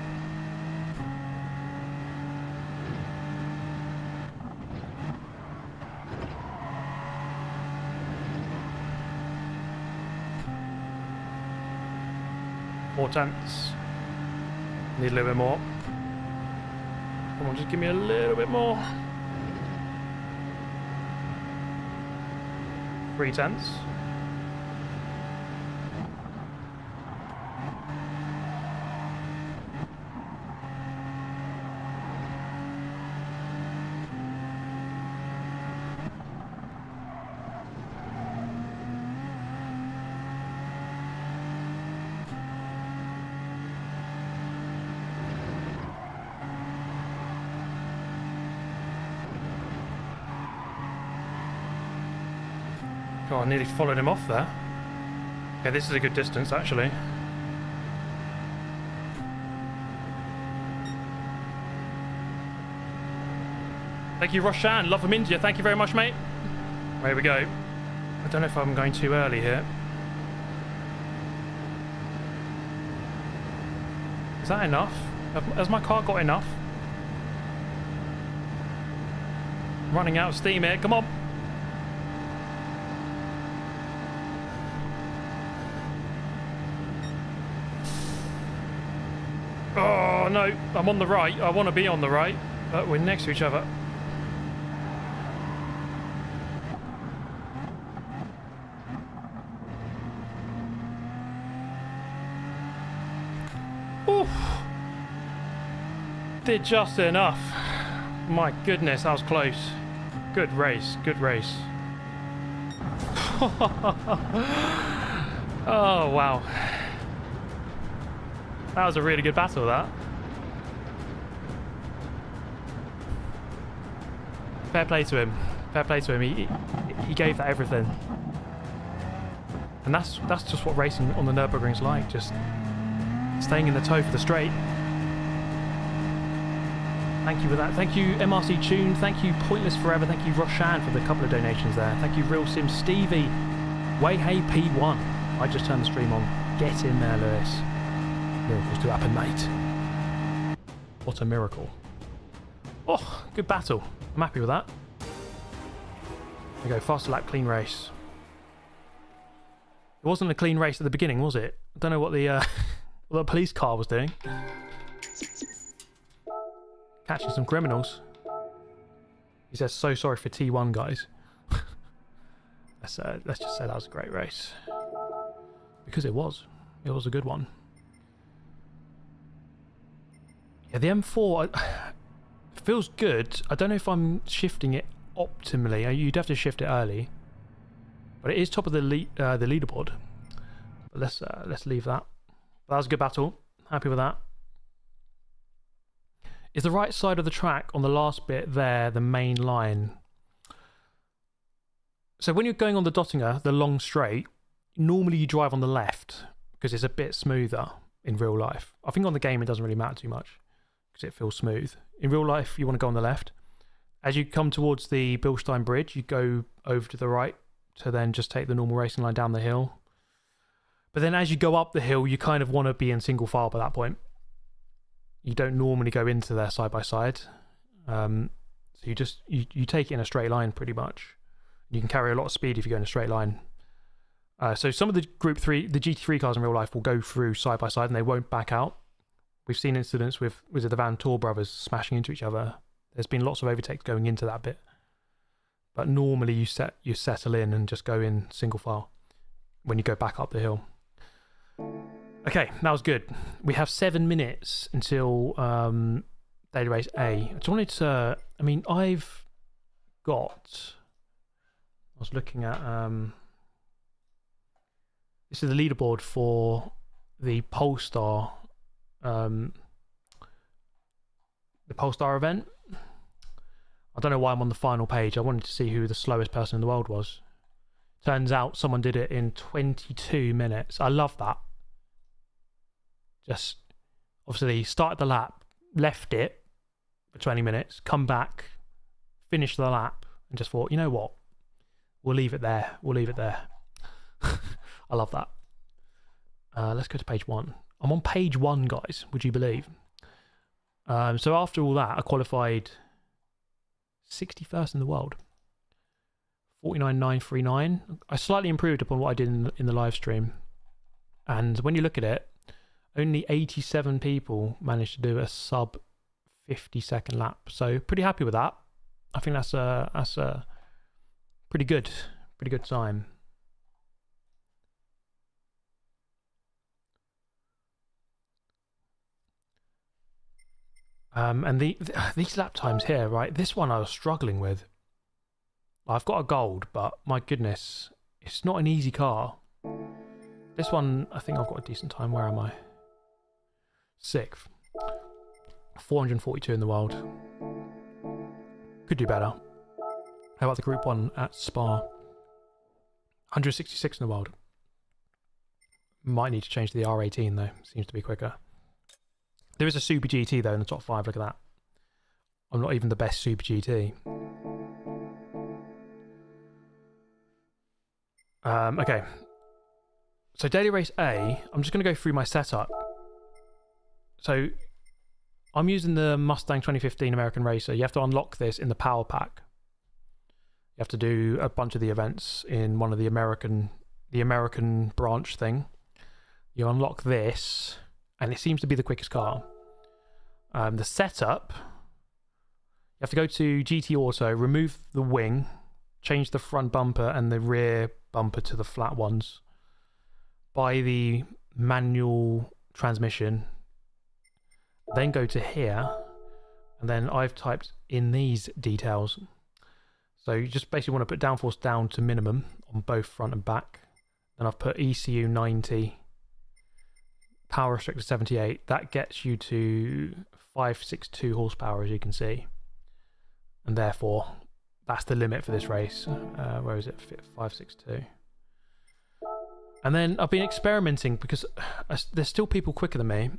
Four tenths. Need a little bit more. Come on, just give me a little bit more. 3 tenths. Oh, I nearly followed him off there. Okay, this is a good distance, actually. Thank you, Roshan. Love from India. Thank you very much, mate. There we go. I don't know if I'm going too early here. Is that enough? Has my car got enough? I'm running out of steam here. Come on. Oh, no. I'm on the right. I want to be on the right. But we're next to each other. Oof. Did just enough. My goodness, that was close. Good race. Good race. Oh, wow. That was a really good battle, that. Fair play to him. Fair play to him. He gave that everything. And that's just what racing on the Nurburgring's like. Just staying in the toe for the straight. Thank you for that. Thank you, MRC Tune. Thank you, Pointless Forever. Thank you, Roshan, for the couple of donations there. Thank you, Real Sim Stevie. Wayhey P1. I just turned the stream on. Get in there, Lewis. Miracles do happen, mate. What a miracle. Oh, good battle. I'm happy with that. There we go, faster lap, clean race. It wasn't a clean race at the beginning, was it? I don't know what the police car was doing. Catching some criminals. He says, so sorry for T1, guys. Let's just say that was a great race. Because it was. It was a good one. Yeah, the M4 feels good. I don't know if I'm shifting it optimally. You'd have to shift it early. But it is top of the leaderboard. But let's leave that. That was a good battle. Happy with that. Is the right side of the track on the last bit there the main line? So when you're going on the Dottinger, the long straight, normally you drive on the left because it's a bit smoother in real life. I think on the game it doesn't really matter too much because it feels smooth. In real life, you want to go on the left. As you come towards the Bilstein Bridge, you go over to the right to then just take the normal racing line down the hill. But then as you go up the hill, you kind of want to be in single file by that point. You don't normally go into there side by side. So you take it in a straight line pretty much. You can carry a lot of speed if you go in a straight line. So some of the Group 3, the GT3 cars in real life will go through side by side and they won't back out. We've seen incidents with the Van Tour brothers smashing into each other. There's been lots of overtakes going into that bit. But normally you settle in and just go in single file when you go back up the hill. Okay, that was good. We have 7 minutes until Daily Race A. I just wanted to... I mean, I've got... I was looking at... this is the leaderboard for the Polestar... the Polestar event. I don't know why I'm on the final page. I wanted to see who the slowest person in the world was. Turns out someone did it in 22 minutes. I love that. Just obviously started the lap, left it for 20 minutes, come back, finished the lap, and just thought, you know what? We'll leave it there. We'll leave it there. I love that. Let's go to page 1. I'm on page 1, guys, would you believe? So after all that, I qualified 61st in the world. 49.939. I slightly improved upon what I did in the live stream. And when you look at it, only 87 people managed to do a sub 50-second lap. So pretty happy with that. I think that's a pretty good time. And these lap times here, right? This one I was struggling with. I've got a gold, but my goodness, it's not an easy car. This one, I think I've got a decent time. Where am I? 6th. 442 in the world. Could do better. How about the Group 1 at Spa? 166 in the world. Might need to change to the R18 though. Seems to be quicker. There is a Super GT though in the top 5. Look at that. I'm not even the best Super GT. Okay. So Daily Race A, I'm just going to go through my setup. So I'm using the Mustang 2015 American Racer. You have to unlock this in the Power Pack. You have to do a bunch of the events in one of the American branch thing. You unlock this, and it seems to be the quickest car. The setup, you have to go to GT Auto, remove the wing, change the front bumper and the rear bumper to the flat ones, buy the manual transmission, then go to here, and then I've typed in these details. So you just basically want to put downforce down to minimum on both front and back. Then I've put ECU 90, power restrictor 78. That gets you to 562 horsepower, as you can see, and therefore that's the limit for this race. Where is it? 562. And then I've been experimenting because there's still people quicker than me,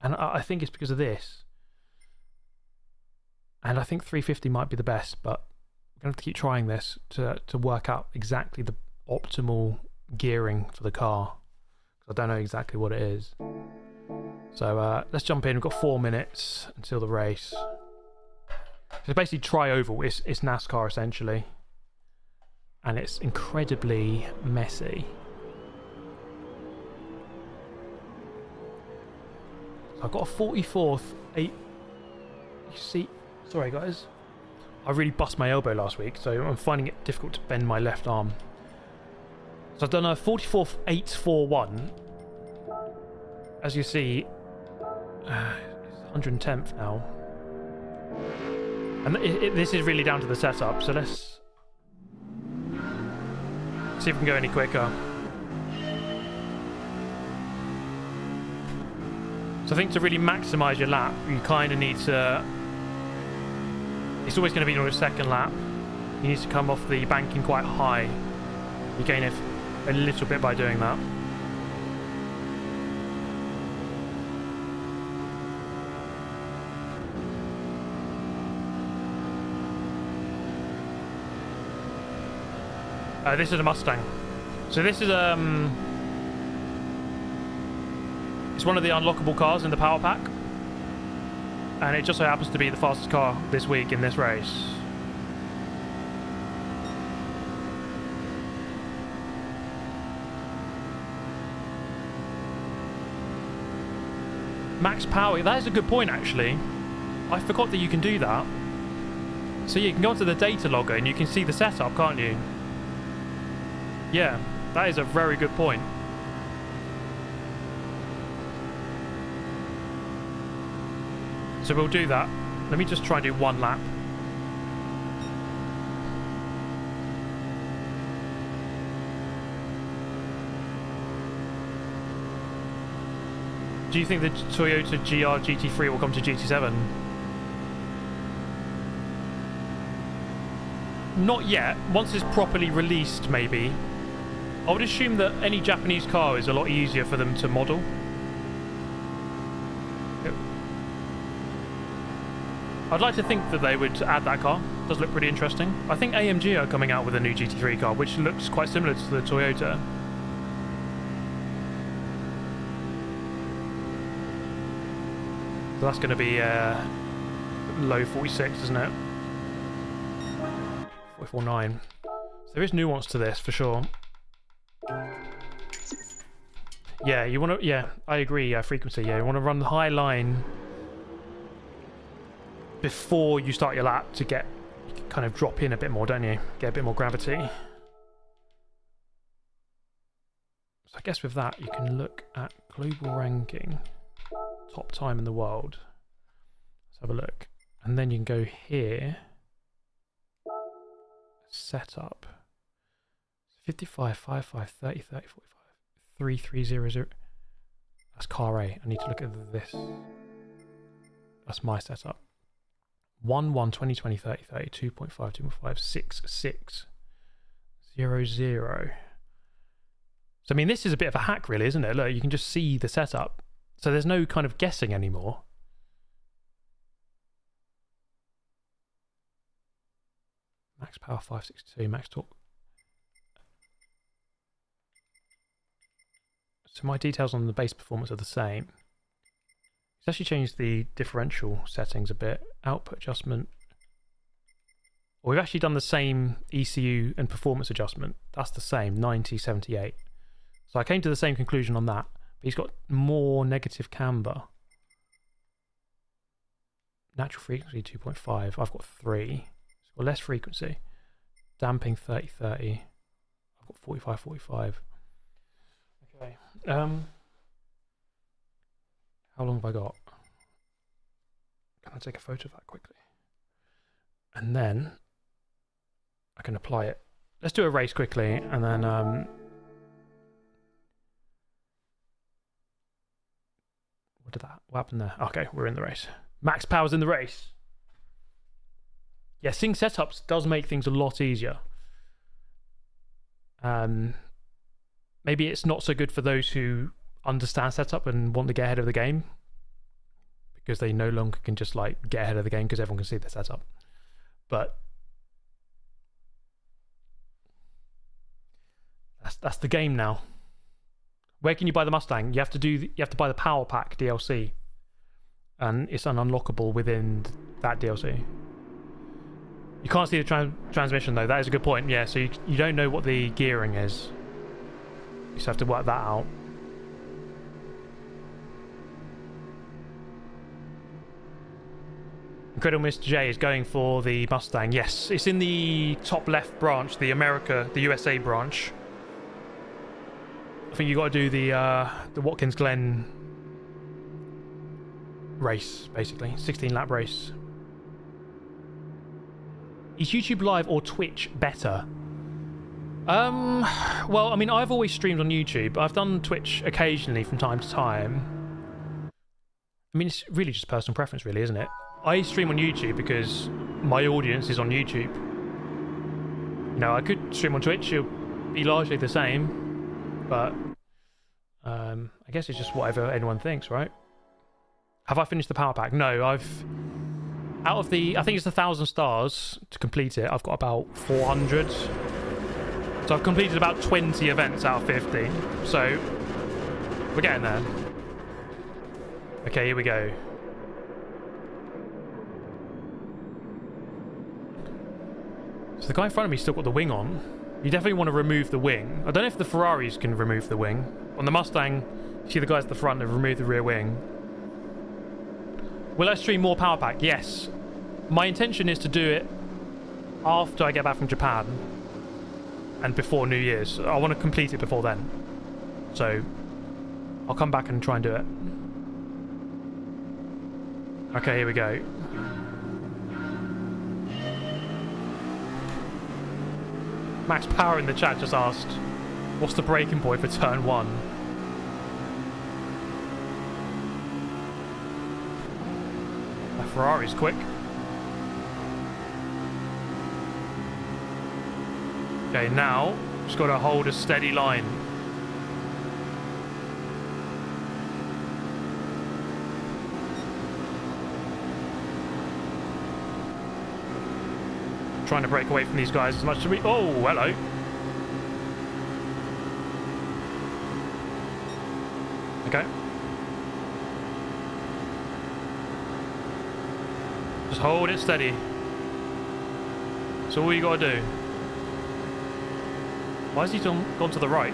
and I think it's because of this. And I think 350 might be the best, but we're going to have to keep trying this to work out exactly the optimal gearing for the car. I don't know exactly what it is. So let's jump in. We've got 4 minutes until the race. So basically tri-oval. It's NASCAR essentially, and it's incredibly messy. So I've got a 44th 8. You see, sorry guys, I really bust my elbow last week, so I'm finding it difficult to bend my left arm. So I've done a 44th 841. As you see, it's 110th now. And this is really down to the setup, so let's see if we can go any quicker. So I think to really maximise your lap, you kind of need to... It's always going to be on your second lap. You need to come off the banking quite high. You gain it a little bit by doing that. This is a Mustang. So this is it's one of the unlockable cars in the Power Pack, and it just so happens to be the fastest car this week in this race. Max power, that is a good point actually. I forgot that you can do that. So you can go onto the data logger and you can see the setup, can't you? Yeah, that is a very good point. So we'll do that. Let me just try and do one lap. Do you think the Toyota GR GT3 will come to GT7? Not yet. Once it's properly released, maybe. I would assume that any Japanese car is a lot easier for them to model. I'd like to think that they would add that car. It does look pretty interesting. I think AMG are coming out with a new GT3 car, which looks quite similar to the Toyota. So that's going to be low 46, isn't it? 44.9. So there is nuance to this for sure. Yeah, you want to. Yeah, I agree. Frequency. Yeah, you want to run the high line before you start your lap to get kind of drop in a bit more, don't you? Get a bit more gravity. So I guess with that, you can look at global ranking, top time in the world. Let's have a look, and then you can go here. Setup. 55, 55, 30, 30, 45, 3300. That's car A. I need to look at this. That's my setup. 1, 1, 20, 20, 30, 30, 2.5, 2.5, 6, 6, 0, 0. So, I mean, this is a bit of a hack, really, isn't it? Look, you can just see the setup. So there's no kind of guessing anymore. Max power 562, max torque. So my details on the base performance are the same. It's actually changed the differential settings a bit. Output adjustment. Well, we've actually done the same ECU and performance adjustment. That's the same, 90, 78. So I came to the same conclusion on that. But he's got more negative camber. Natural frequency 2.5. I've got 3. So got less frequency. Damping 30, 30. I've got 45, 45. Okay. How long have I got? Can I take a photo of that quickly? And then I can apply it. Let's do a race quickly, and then what happened there? Okay, we're in the race. Max power's in the race. Yeah, sync setups does make things a lot easier. Maybe it's not so good for those who understand setup and want to get ahead of the game, because they no longer can just like get ahead of the game because everyone can see the setup. But that's the game now. Where can you buy the Mustang? You have to buy the Power Pack DLC, and it's unlockable within that DLC. You can't see the transmission though. That is a good point. Yeah, so you don't know what the gearing is. You just have to work that out. Incredible Mr. J is going for the Mustang. Yes, it's in the top left branch, the USA branch. I think you got to do the Watkins Glen race, basically 16-lap race. Is YouTube Live or Twitch better? Well, I mean, I've always streamed on YouTube. I've done Twitch occasionally from time to time. I mean, it's really just personal preference, really, isn't it? I stream on YouTube because my audience is on YouTube. You know, I could stream on Twitch, it'll be largely the same, but I guess it's just whatever anyone thinks, right? Have I finished the Power Pack? No, I think it's 1,000 stars to complete it. I've got about 400. So I've completed about 20 events out of 50. So we're getting there. Okay, here we go. So the guy in front of me still got the wing on. You definitely want to remove the wing. I don't know if the Ferraris can remove the wing. On the Mustang, you see the guys at the front have removed the rear wing. Will I stream more Power Pack? Yes. My intention is to do it after I get back from Japan and before New Year's. I want to complete it before then. So I'll come back and try and do it. Okay, here we go. Max Power in the chat just asked, what's the breaking point for turn 1? That Ferrari's quick. Okay, now just got to hold a steady line. Trying to break away from these guys as much as we... Oh, hello. Okay. Just hold it steady. That's all you gotta do. Why has he gone to the right?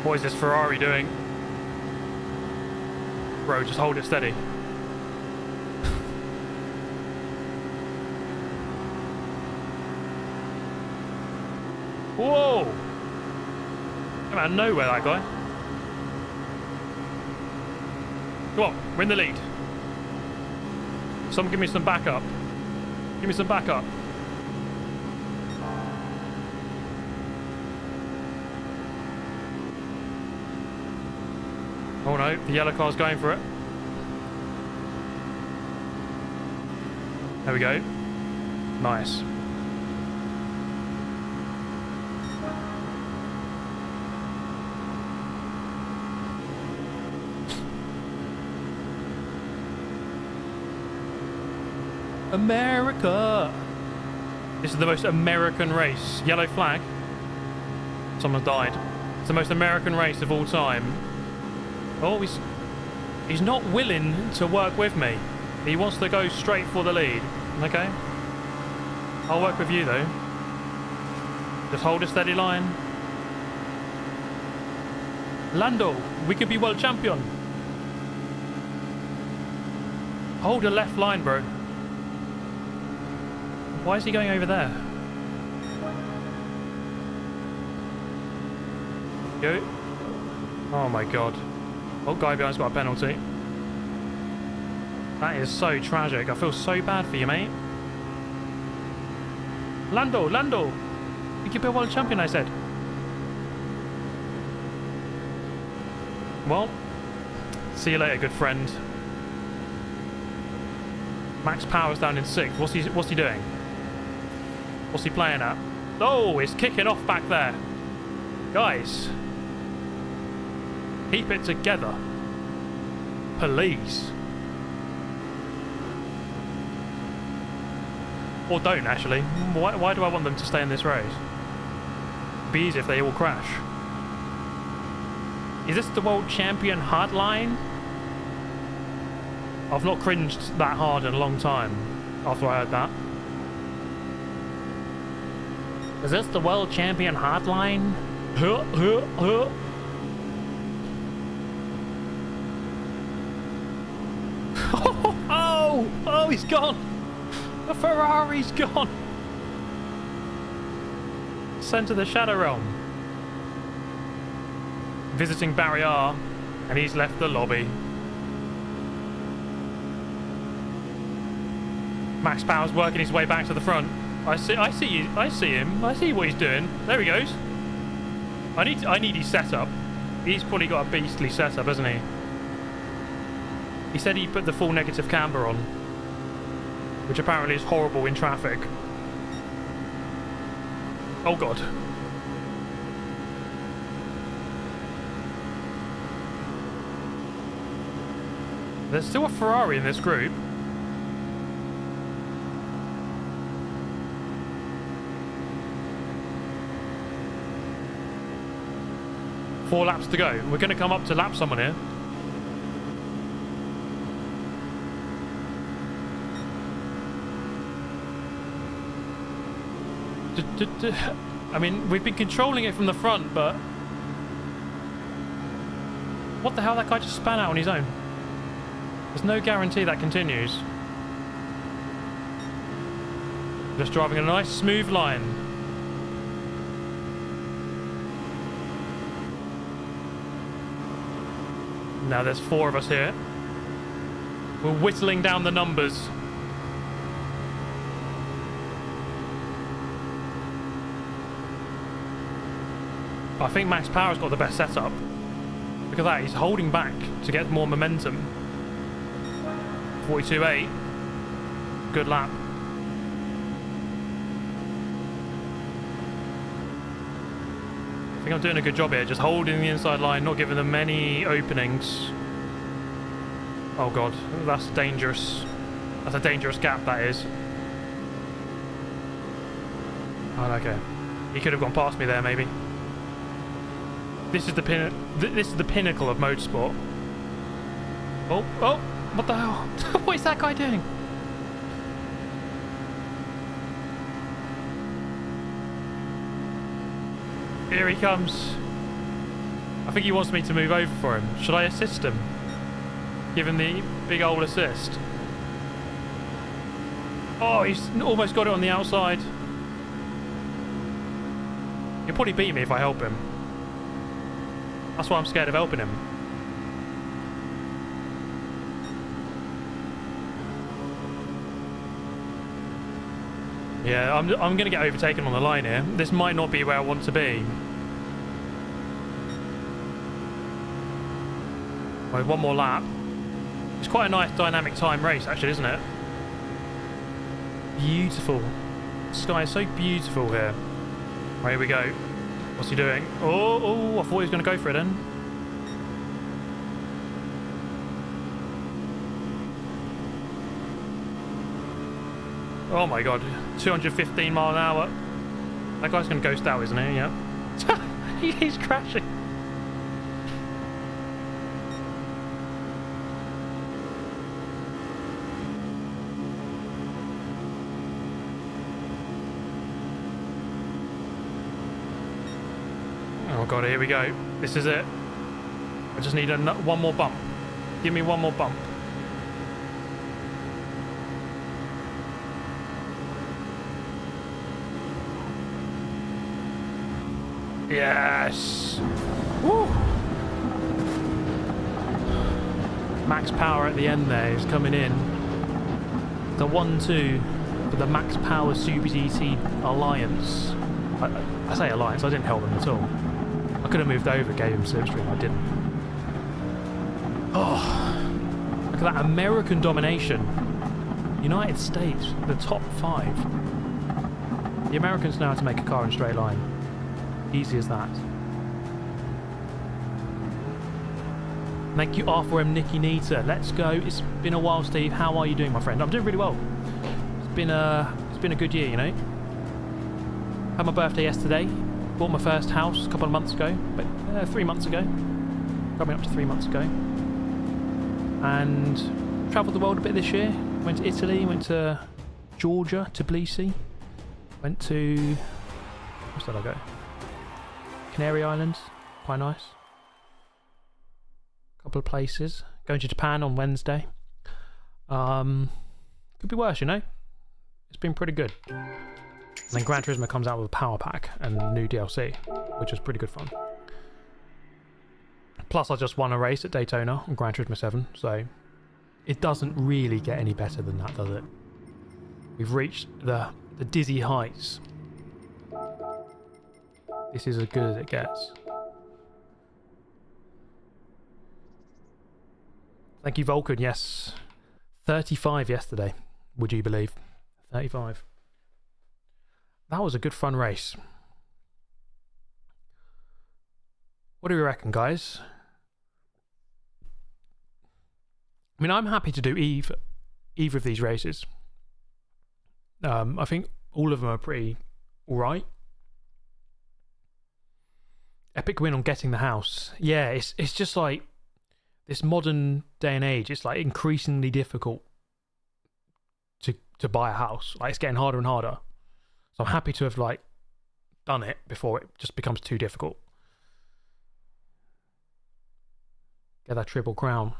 What is this Ferrari doing? Bro, just hold it steady. Whoa! Came out of nowhere, that guy. Come on, we're in the lead. Someone give me some backup. Give me some backup. Oh no, the yellow car's going for it. There we go. Nice. America! This is the most American race. Yellow flag. Someone died. It's the most American race of all time. Oh, he's not willing to work with me. He wants to go straight for the lead. Okay. I'll work with you though. Just hold a steady line. Lando, we could be world champion. Hold a left line, bro. Why is he going over there? Go. Oh my god. Oh, guy behind's got a penalty. That is so tragic. I feel so bad for you, mate. Lando, Lando! You could be a world champion, I said. Well, see you later, good friend. Max Power's down in 6th. What's he doing? What's he playing at? Oh, it's kicking off back there. Guys. Keep it together. Please. Or don't, actually. Why do I want them to stay in this race? It'd be easy if they all crash. Is this the world champion hardline? I've not cringed that hard in a long time after I heard that. Is this the world champion hardline? Oh, he's gone. The Ferrari's gone. Sent to the Shadow Realm. Visiting Barrier, and he's left the lobby. Max Power's working his way back to the front. I see him. I see what he's doing. There he goes. I need his setup. He's probably got a beastly setup, hasn't he? He said he put the full negative camber on, which apparently is horrible in traffic. Oh god. There's still a Ferrari in this group. Four laps to go. We're going to come up to lap someone here. I mean, we've been controlling it from the front, but what the hell? That guy just span out on his own. There's no guarantee that continues. Just driving a nice smooth line. Now there's 4 of us here. We're whittling down the numbers. I think Max Power's got the best setup. Look at that, he's holding back to get more momentum. 42.8. Good lap. I think I'm doing a good job here, just holding the inside line, not giving them any openings. Oh god, that's dangerous. That's a dangerous gap, that is. Oh, okay. He could have gone past me there, maybe. This is the pinnacle of motorsport. Oh, oh, what the hell? What is that guy doing? Here he comes. I think he wants me to move over for him. Should I assist him? Give him the big old assist. Oh, he's almost got it on the outside. He'll probably beat me if I help him. That's why I'm scared of helping him. Yeah, I'm going to get overtaken on the line here. This might not be where I want to be. Right, one more lap. It's quite a nice dynamic time race, actually, isn't it? Beautiful. The sky is so beautiful here. Right, here we go. What's he doing? Oh, I thought he was going to go for it then. Oh my god, 215 mile an hour. That guy's going to ghost out, isn't he? Yeah. He's crashing. Oh god, here we go. This is it. I just need one more bump. Give me one more bump. Yes! Woo! Max power at the end there is coming in. The 1-2 for the Max Power Super GT Alliance. I say Alliance, I didn't help them at all. I could have moved over, gave him slipstream, I didn't. Oh, look at that American domination. United States, the top 5. The Americans know how to make a car in a straight line. Easy as that. Thank you, R4M Nicky Nita. Let's go. It's been a while, Steve. How are you doing, my friend? I'm doing really well. It's been a good year, you know. Had my birthday yesterday. Bought my first house a couple of months ago, but 3 months ago. Coming up to 3 months ago. And travelled the world a bit this year. Went to Italy, went to Georgia, Tbilisi. Went to... where did I go? Canary Islands, quite nice. Couple of places. Going to Japan on Wednesday. Could be worse, you know. It's been pretty good. And then Gran Turismo comes out with a power pack and new DLC, which is pretty good fun. Plus, I just won a race at Daytona on Gran Turismo 7, so it doesn't really get any better than that, does it? We've reached the dizzy heights. This is as good as it gets. Thank you, Vulcan. Yes. 35 yesterday. Would you believe? 35. That was a good fun race. What do we reckon, guys? I mean, I'm happy to do either of these races. I think all of them are pretty alright. Epic win on getting the house. Yeah, it's just like this modern day and age. It's like increasingly difficult to buy a house. Like, it's getting harder and harder. So I'm happy to have like done it before it just becomes too difficult. Get that triple crown.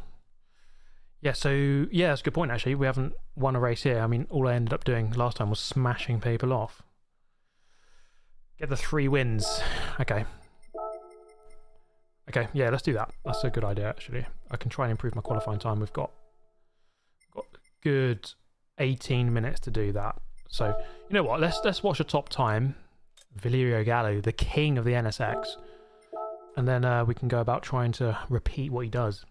Yeah, so yeah, that's a good point actually. We haven't won a race here. I mean, all I ended up doing last time was smashing people off. Get the 3 wins. Okay. Okay, yeah, let's do that. That's a good idea, actually. I can try and improve my qualifying time. We've got good 18 minutes to do that. So, you know what? Let's watch a top time. Valerio Gallo, the king of the NSX. And then we can go about trying to repeat what he does.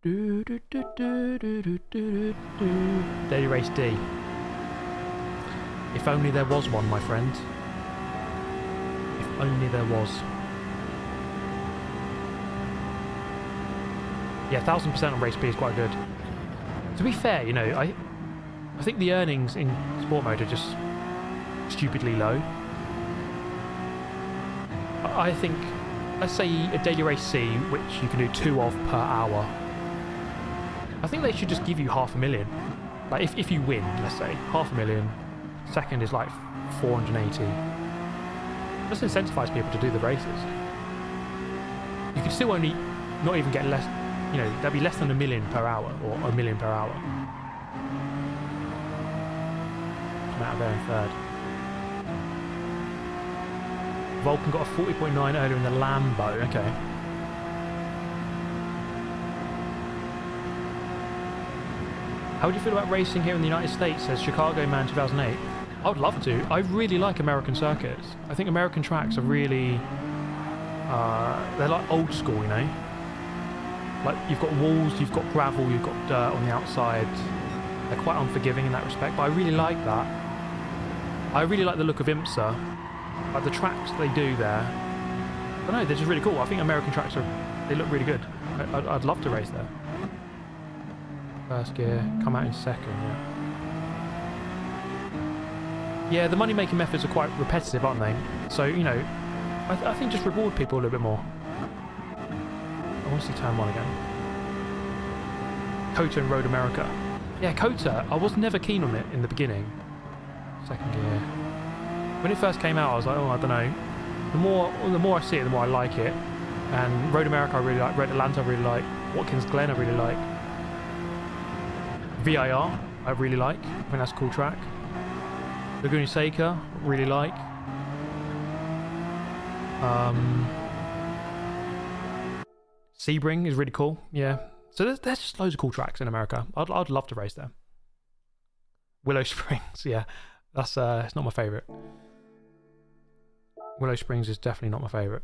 Daily Race D. If only there was one, my friend. If only there was. Yeah, 1000% on Race B is quite good. To be fair, you know, I think the earnings in Sport Mode are just stupidly low. I think let's say a daily race C, which you can do 2 of per hour. I think they should just give you 500,000. Like if you win, let's say 500,000, second is like 480. Just incentivize people to do the races. You could still only not even get less, you know, there'll be less than 1 million per hour or 1 million per hour. Come out of there in third. Vulcan got a 40.9 earlier in the Lambo. Okay. How would you feel about racing here in the United States, says Chicago Man 2008? I would love to. I really like American circuits. I think American tracks are really... they're like old school, you know? Like, you've got walls, you've got gravel, you've got dirt on the outside. They're quite unforgiving in that respect, but I really like that. I really like the look of IMSA. Like, the tracks they do there. I don't know, they're just really cool. I think American tracks they look really good. I'd love to race there. First gear, come out in second, yeah. Yeah, the money-making methods are quite repetitive, aren't they? So, you know, I think just reward people a little bit more. I want to see turn 1 again. COTA and Road America. Yeah, COTA, I was never keen on it in the beginning. Second gear. When it first came out, I was like, oh, I don't know. The more I see it, the more I like it. And Road America I really like, Red Atlanta I really like, Watkins Glen I really like. VIR I really like, I think that's a cool track. Laguna Seca, really like. Sebring is really cool, yeah. So there's just loads of cool tracks in America. I'd love to race there. Willow Springs, yeah. That's it's not my favourite. Willow Springs is definitely not my favourite.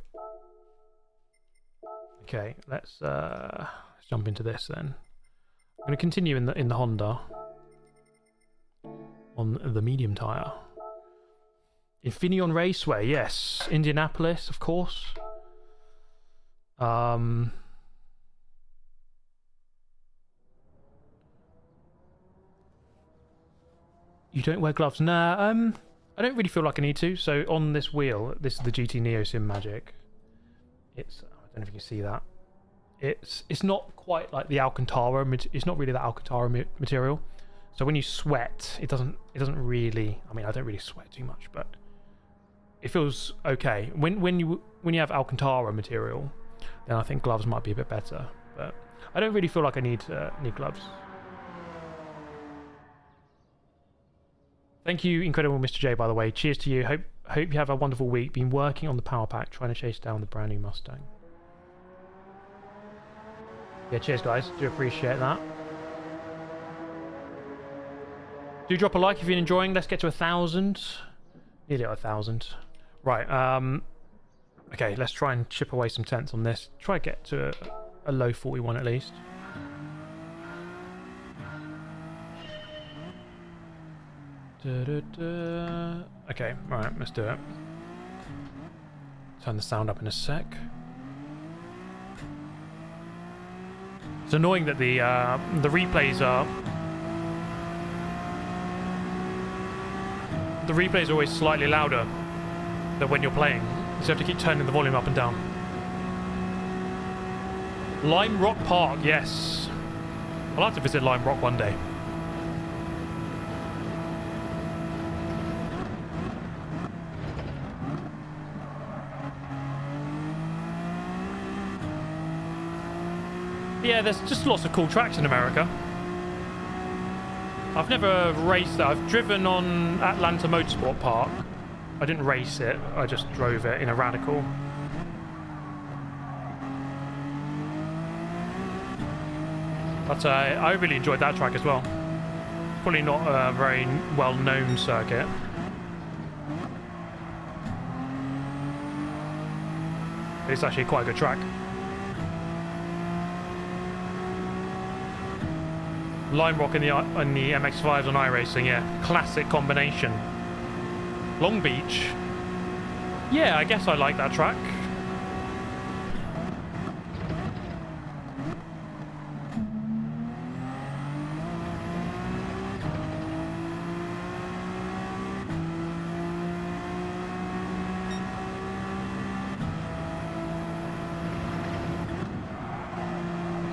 Okay, let's jump into this then. I'm going to continue in the Honda on the medium tyre. Infineon Raceway, yes. Indianapolis, of course. You don't wear gloves? Nah, I don't really feel like I need to. So on this wheel, this is the GT Neo Simagic. It's, I don't know if you can see that. It's not quite like the Alcantara. It's not really that Alcantara material. So when you sweat, it doesn't really. I mean, I don't really sweat too much, but it feels okay. When you have Alcantara material, then I think gloves might be a bit better. But I don't really feel like I need gloves. Thank you, Incredible Mr. J, by the way. Cheers to you. Hope you have a wonderful week. Been working on the power pack, trying to chase down the brand new Mustang. Yeah, cheers, guys. Do appreciate that. Do drop a like if you're enjoying. Let's get to 1,000. Nearly at 1,000. Right. Okay, let's try and chip away some tenths on this. Try to get to a low 41 at least. Okay, right, let's do it. Turn the sound up in a sec. It's annoying that the replays are always slightly louder than when you're playing, so you have to keep turning the volume up and down. Lime Rock Park, yes. I'd like to visit Lime Rock one day. Yeah, there's just lots of cool tracks in America. I've never raced that. I've driven on Atlanta Motorsport Park. I didn't race it, I just drove it in a Radical. But I really enjoyed that track as well. Probably not a very well-known circuit. But it's actually quite a good track. Lime Rock in the MX-5s on iRacing, yeah. Classic combination. Long Beach. Yeah, I guess I like that track.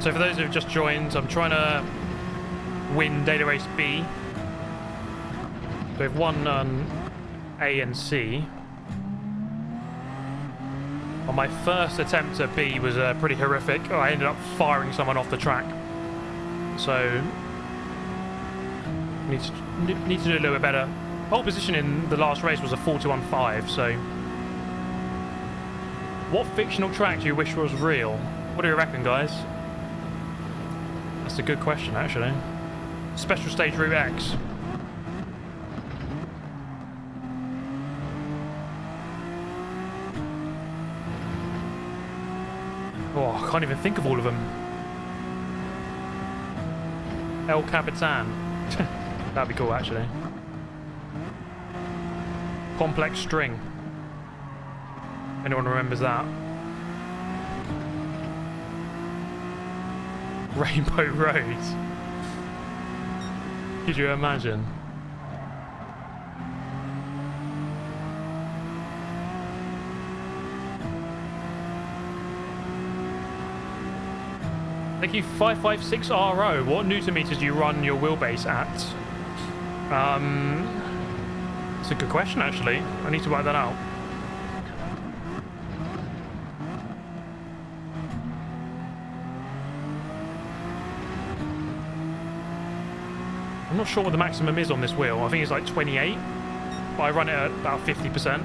So for those who have just joined, I'm trying to win Data Race B. So we've won A and C. On my first attempt at B was pretty horrific. I ended up firing someone off the track. So need to do a little bit better. Pole position in the last race was a 41.5, so what fictional track do you wish was real? What do you reckon, guys? That's a good question, actually. Special Stage Route X. Oh, I can't even think of all of them. El Capitan. That'd be cool, actually. Complex String. Anyone remembers that? Rainbow Road. Could you imagine? Thank you, 556RO. What newton meters do you run your wheelbase at? It's a good question, actually. I need to work that out. I'm not sure what the maximum is on this wheel. I think it's like 28, but I run it at about 50%.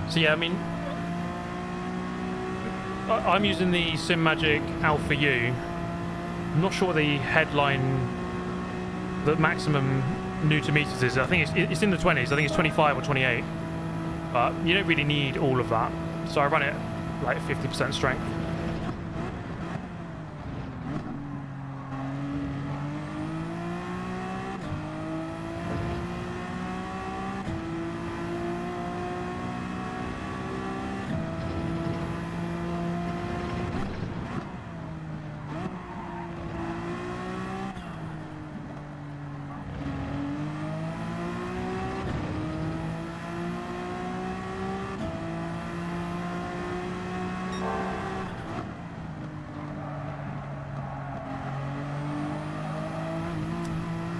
So yeah, I mean, I'm using the Simagic Alpha U. I'm not sure what the headline, the maximum newton meters is. I think it's in the 20s. I think it's 25 or 28. But you don't really need all of that. So I run it like 50% strength.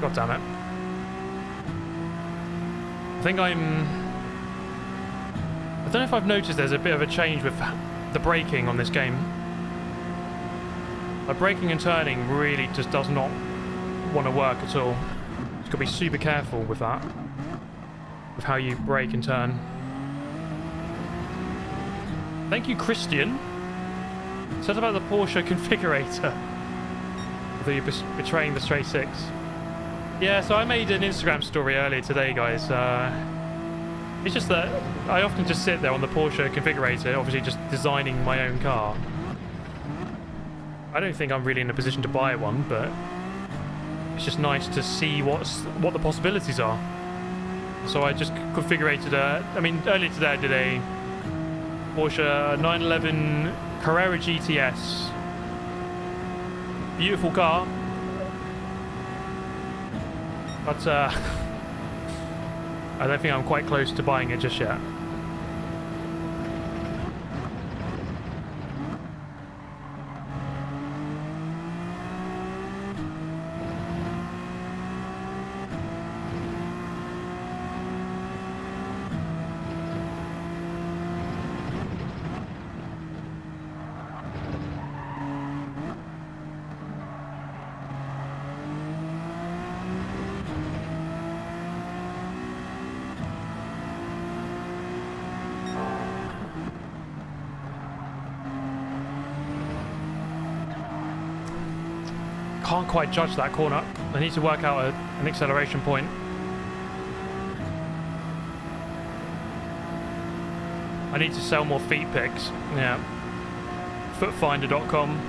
God damn it. I don't know if I've noticed there's a bit of a change with the braking on this game. Like, braking and turning really just does not want to work at all. You've got to be super careful with that. With how you brake and turn. Thank you, Christian. Said about the Porsche configurator. Although you're betraying the straight six. Yeah, so I made an Instagram story earlier today, guys. It's just that I often just sit there on the Porsche configurator, obviously just designing my own car. I don't think I'm really in a position to buy one, but it's just nice to see what the possibilities are. So I just configurated I mean, earlier today I did a Porsche 911 Carrera GTS. Beautiful car. But I don't think I'm quite close to buying it just yet. Can't quite judge that corner. I need to work out an acceleration point. I need to sell more feet pics. Yeah. Footfinder.com.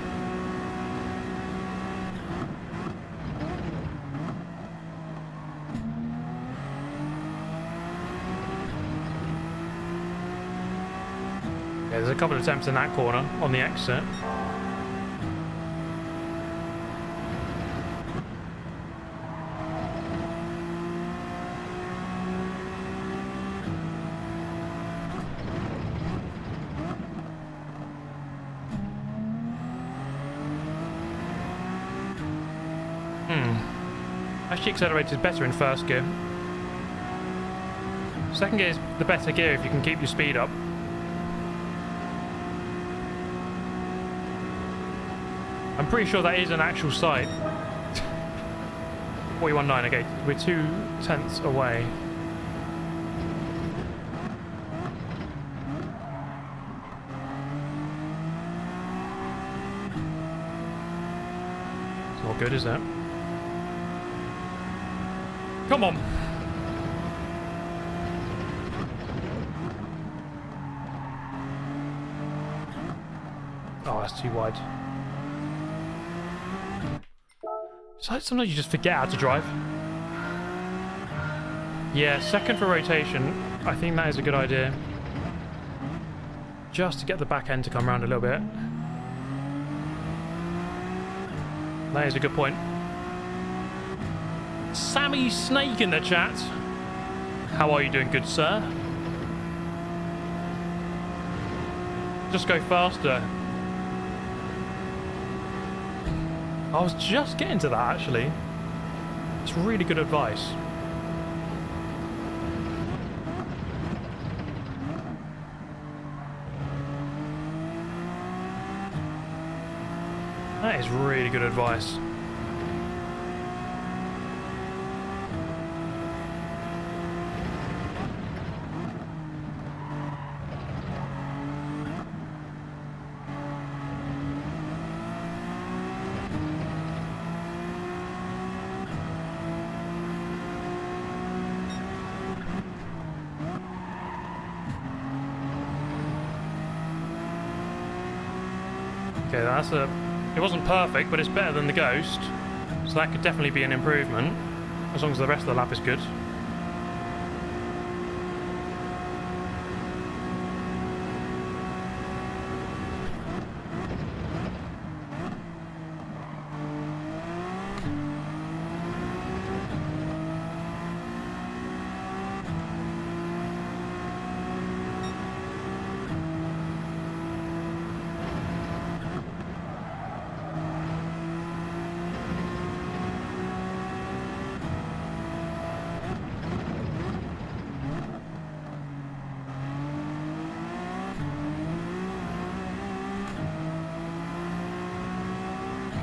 Yeah, there's a couple of attempts in that corner on the exit. Actually accelerated better in first gear. Second gear is the better gear if you can keep your speed up. I'm pretty sure that is an actual site. 41.9, okay, we're 2/10 away. It's not good, is it? Come on. Oh, that's too wide. So sometimes you just forget how to drive. Yeah, second for rotation. I think that is a good idea. Just to get the back end to come around a little bit. That is a good point. Sammy Snake in the chat. How are you doing, good sir? Just go faster. I was just getting to that, actually. It's really good advice. That is really good advice. Okay, that's a... It wasn't perfect, but it's better than the Ghost. So that could definitely be an improvement, as long as the rest of the lap is good.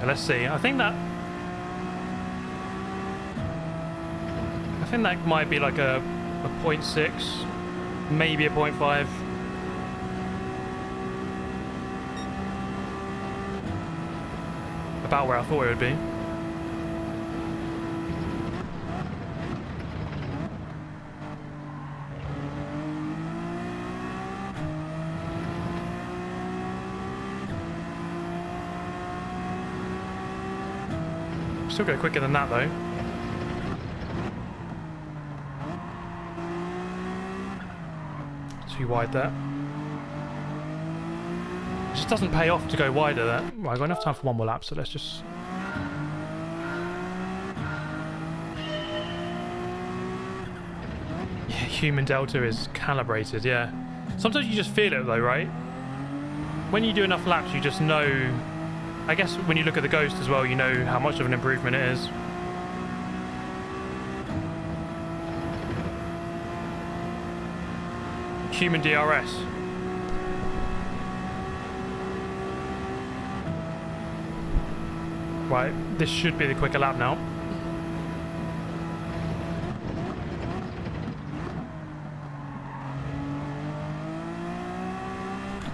Let's see. I think that might be like a 0.6, maybe a 0.5. About where I thought it would be. Still go quicker than that though. Too wide there. It just doesn't pay off to go wider there. Right, I've got enough time for one more lap, so let's just... Yeah, human delta is calibrated, yeah. Sometimes you just feel it though, right? When you do enough laps, you just know... I guess when you look at the Ghost as well, you know how much of an improvement it is. Human DRS. Right, this should be the quicker lap now.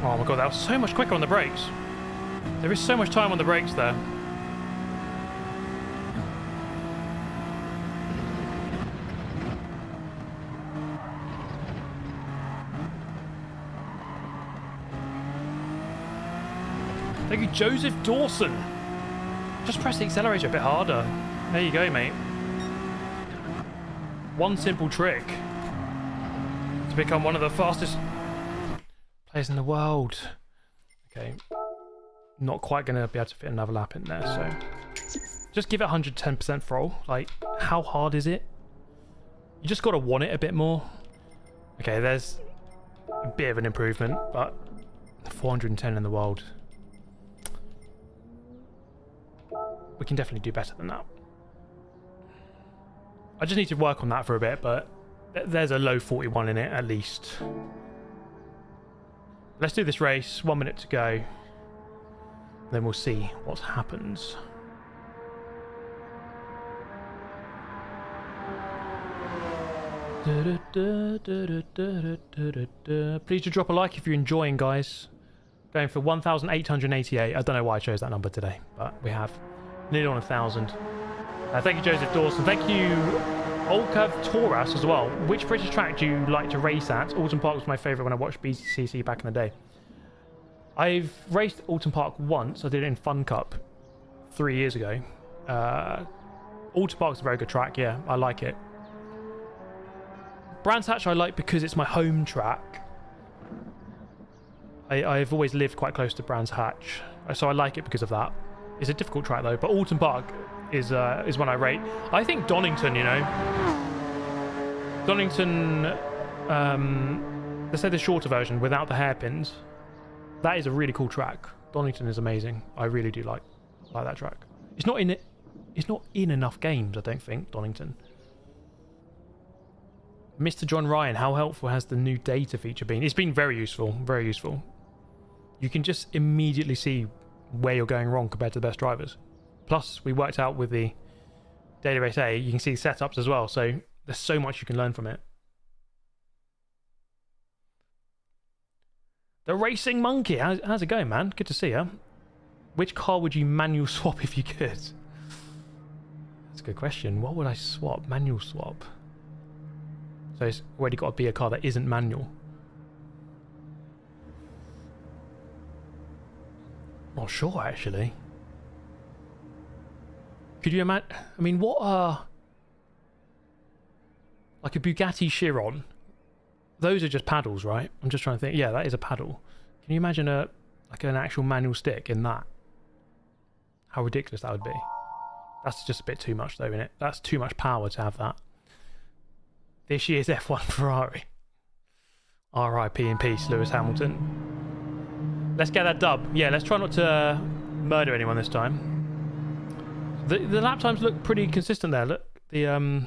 Oh my god, that was so much quicker on the brakes. There is so much time on the brakes there. Thank you, Joseph Dawson. Just press the accelerator a bit harder. There you go, mate. One simple trick to become one of the fastest Players in the world. Okay. Not quite going to be able to fit another lap in there, so... Just give it 110% throttle. Like, how hard is it? You just got to want it a bit more. Okay, there's a bit of an improvement, but 410 in the world. We can definitely do better than that. I just need to work on that for a bit, but there's a low 41 in it at least. Let's do this race. 1 minute to go. Then we'll see what happens. Please do drop a like if you're enjoying, guys. Going for 1,888. I don't know why I chose that number today, but we have nearly on 1,000. Thank you, Joseph Dawson. Thank you, Olkav Toras as well. Which British track do you like to race at? Alton Park was my favourite when I watched BCC back in the day. I've raced Alton Park once. I did it in Fun Cup 3 years ago. Alton Park's a very good track. Yeah, I like it. Brands Hatch I like because it's my home track. I've always lived quite close to Brands Hatch, so I like it because of that. It's a difficult track though, but Alton Park is one I rate. I think Donington, you know, Donington, let's say the shorter version without the hairpins. That is a really cool track. Donington is amazing. I really do like that track. It's not in enough games, I don't think, Donington. Mr. John Ryan, how helpful has the new data feature been? It's been very useful, very useful. You can just immediately see where you're going wrong compared to the best drivers. Plus, we worked out with the Data Race A, you can see setups as well, so there's so much you can learn from it. The Racing Monkey, how's it going, man? Good to see you. Which car would you manual swap if you could? That's a good question. What would I swap? Manual swap. So it's already got to be a car that isn't manual. Not sure, actually. Could you imagine? I mean, what are... Like a Bugatti Chiron. Those are just paddles, right? I'm just trying to think. Yeah, that is a paddle. Can you imagine like an actual manual stick in that? How ridiculous that would be. That's just a bit too much, though, isn't it? That's too much power to have that. This year's F1 Ferrari. R.I.P. in peace, Lewis Hamilton. Let's get that dub. Yeah, let's try not to murder anyone this time. The lap times look pretty consistent there. Look, the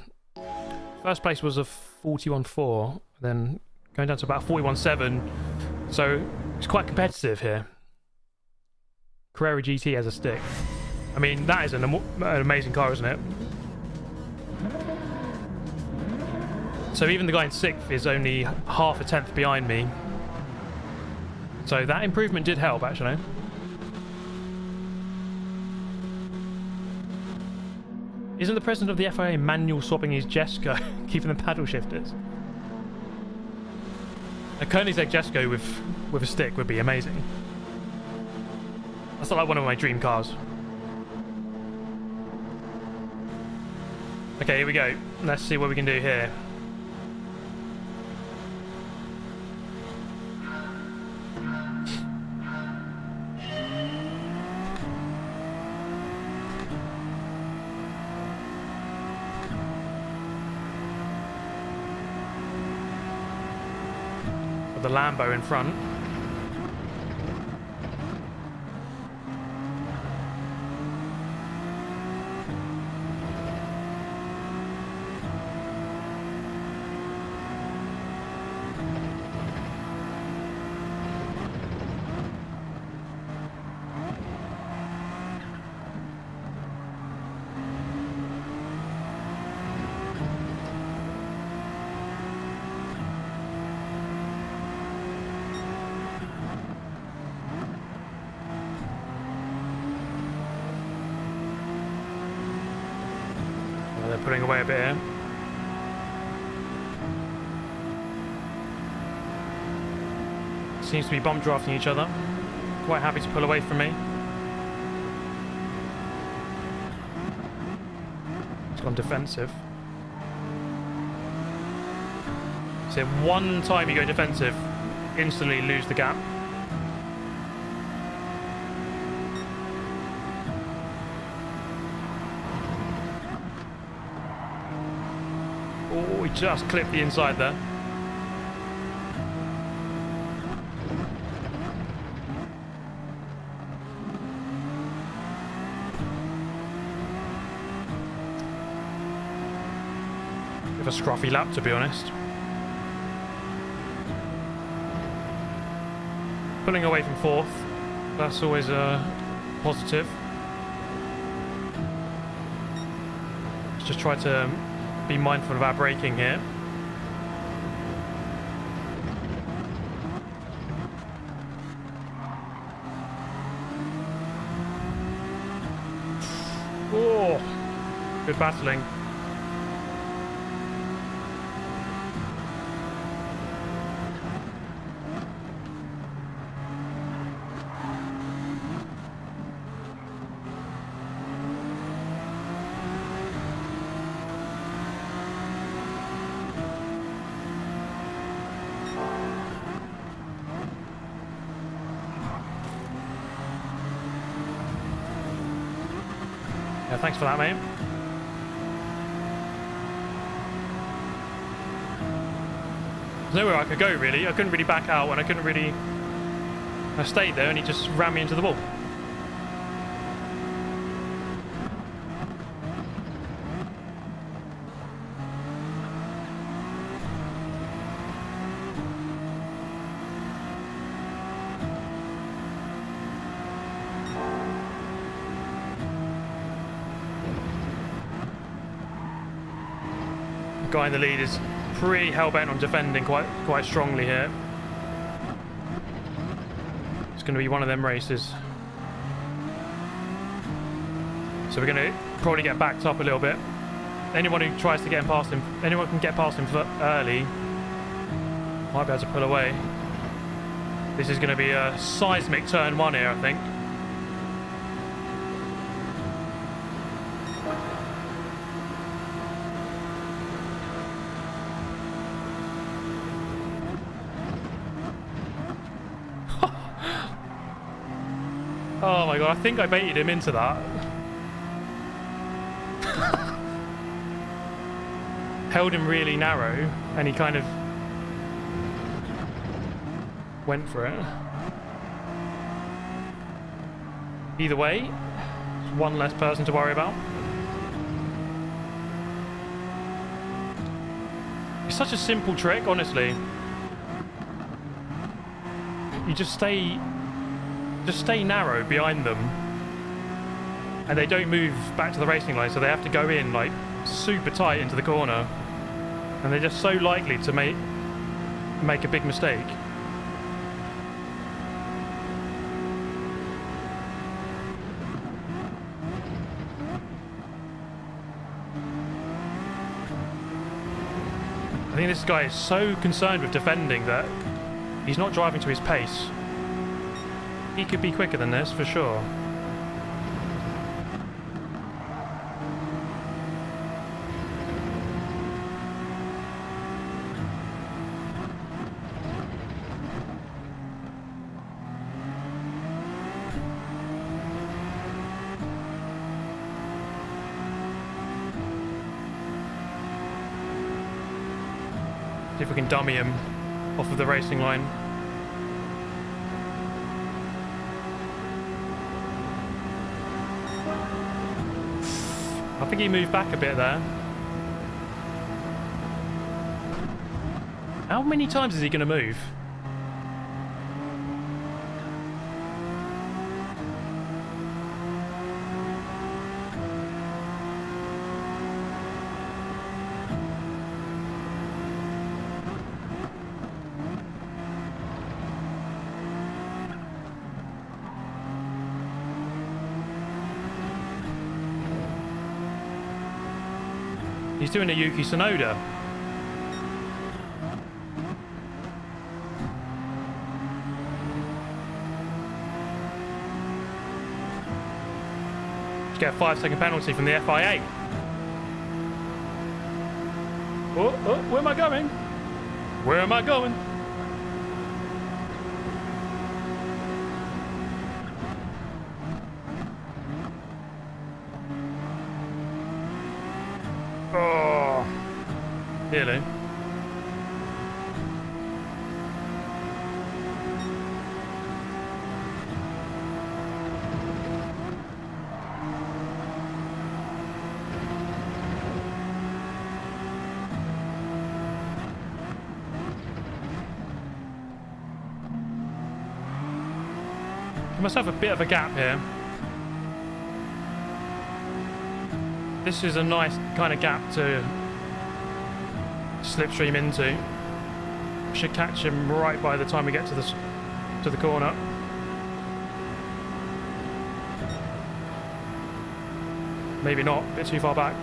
first place was a 41.4, then going down to about 41.7. So it's quite competitive here. Carrera GT has a stick. I mean, that is an amazing car, isn't it? So even the guy in 6th is only half a tenth behind me. So that improvement did help, actually. Isn't the president of the FIA manual swapping his Jesco, keeping the paddle shifters? A Koenigsegg Jesco with a stick would be amazing. That's like one of my dream cars. Okay, here we go. Let's see what we can do here. The Lambo in front. Putting away a bit here. Seems to be bump drafting each other. Quite happy to pull away from me. It's gone defensive. So one time you go defensive, instantly lose the gap. Oh, we just clipped the inside there. Bit of a scruffy lap, to be honest. Pulling away from fourth, that's always a positive. Let's just try to be mindful of our braking here. Oh, good battling. Yeah, thanks for that, mate. There's nowhere I could go, really. I couldn't really back out, and I couldn't really... I stayed there, and he just ran me into the wall. Guy in the lead is pretty hell-bent on defending quite strongly here. It's going to be one of them races. So we're going to probably get backed up a little bit. Anyone who tries to get past him, anyone can get past him early, might be able to pull away. This is going to be a seismic turn one here, I think. Oh my god, I think I baited him into that. Held him really narrow, and he kind of went for it. Either way, it's one less person to worry about. It's such a simple trick, honestly. You just stay narrow behind them, and they don't move back to the racing line, so they have to go in like super tight into the corner, and they're just so likely to make a big mistake. I think this guy is so concerned with defending that he's not driving to his pace. He could be quicker than this, for sure. See if we can dummy him off of the racing line. I think he moved back a bit there. How many times is he going to move? He's doing a Yuki Tsunoda. Just get a 5-second penalty from the FIA. Oh, where am I going? Where am I going? really. Give myself a bit of a gap here. This is a nice kind of gap to slipstream into. Should catch him right by the time we get to the corner. Maybe not, a bit too far back.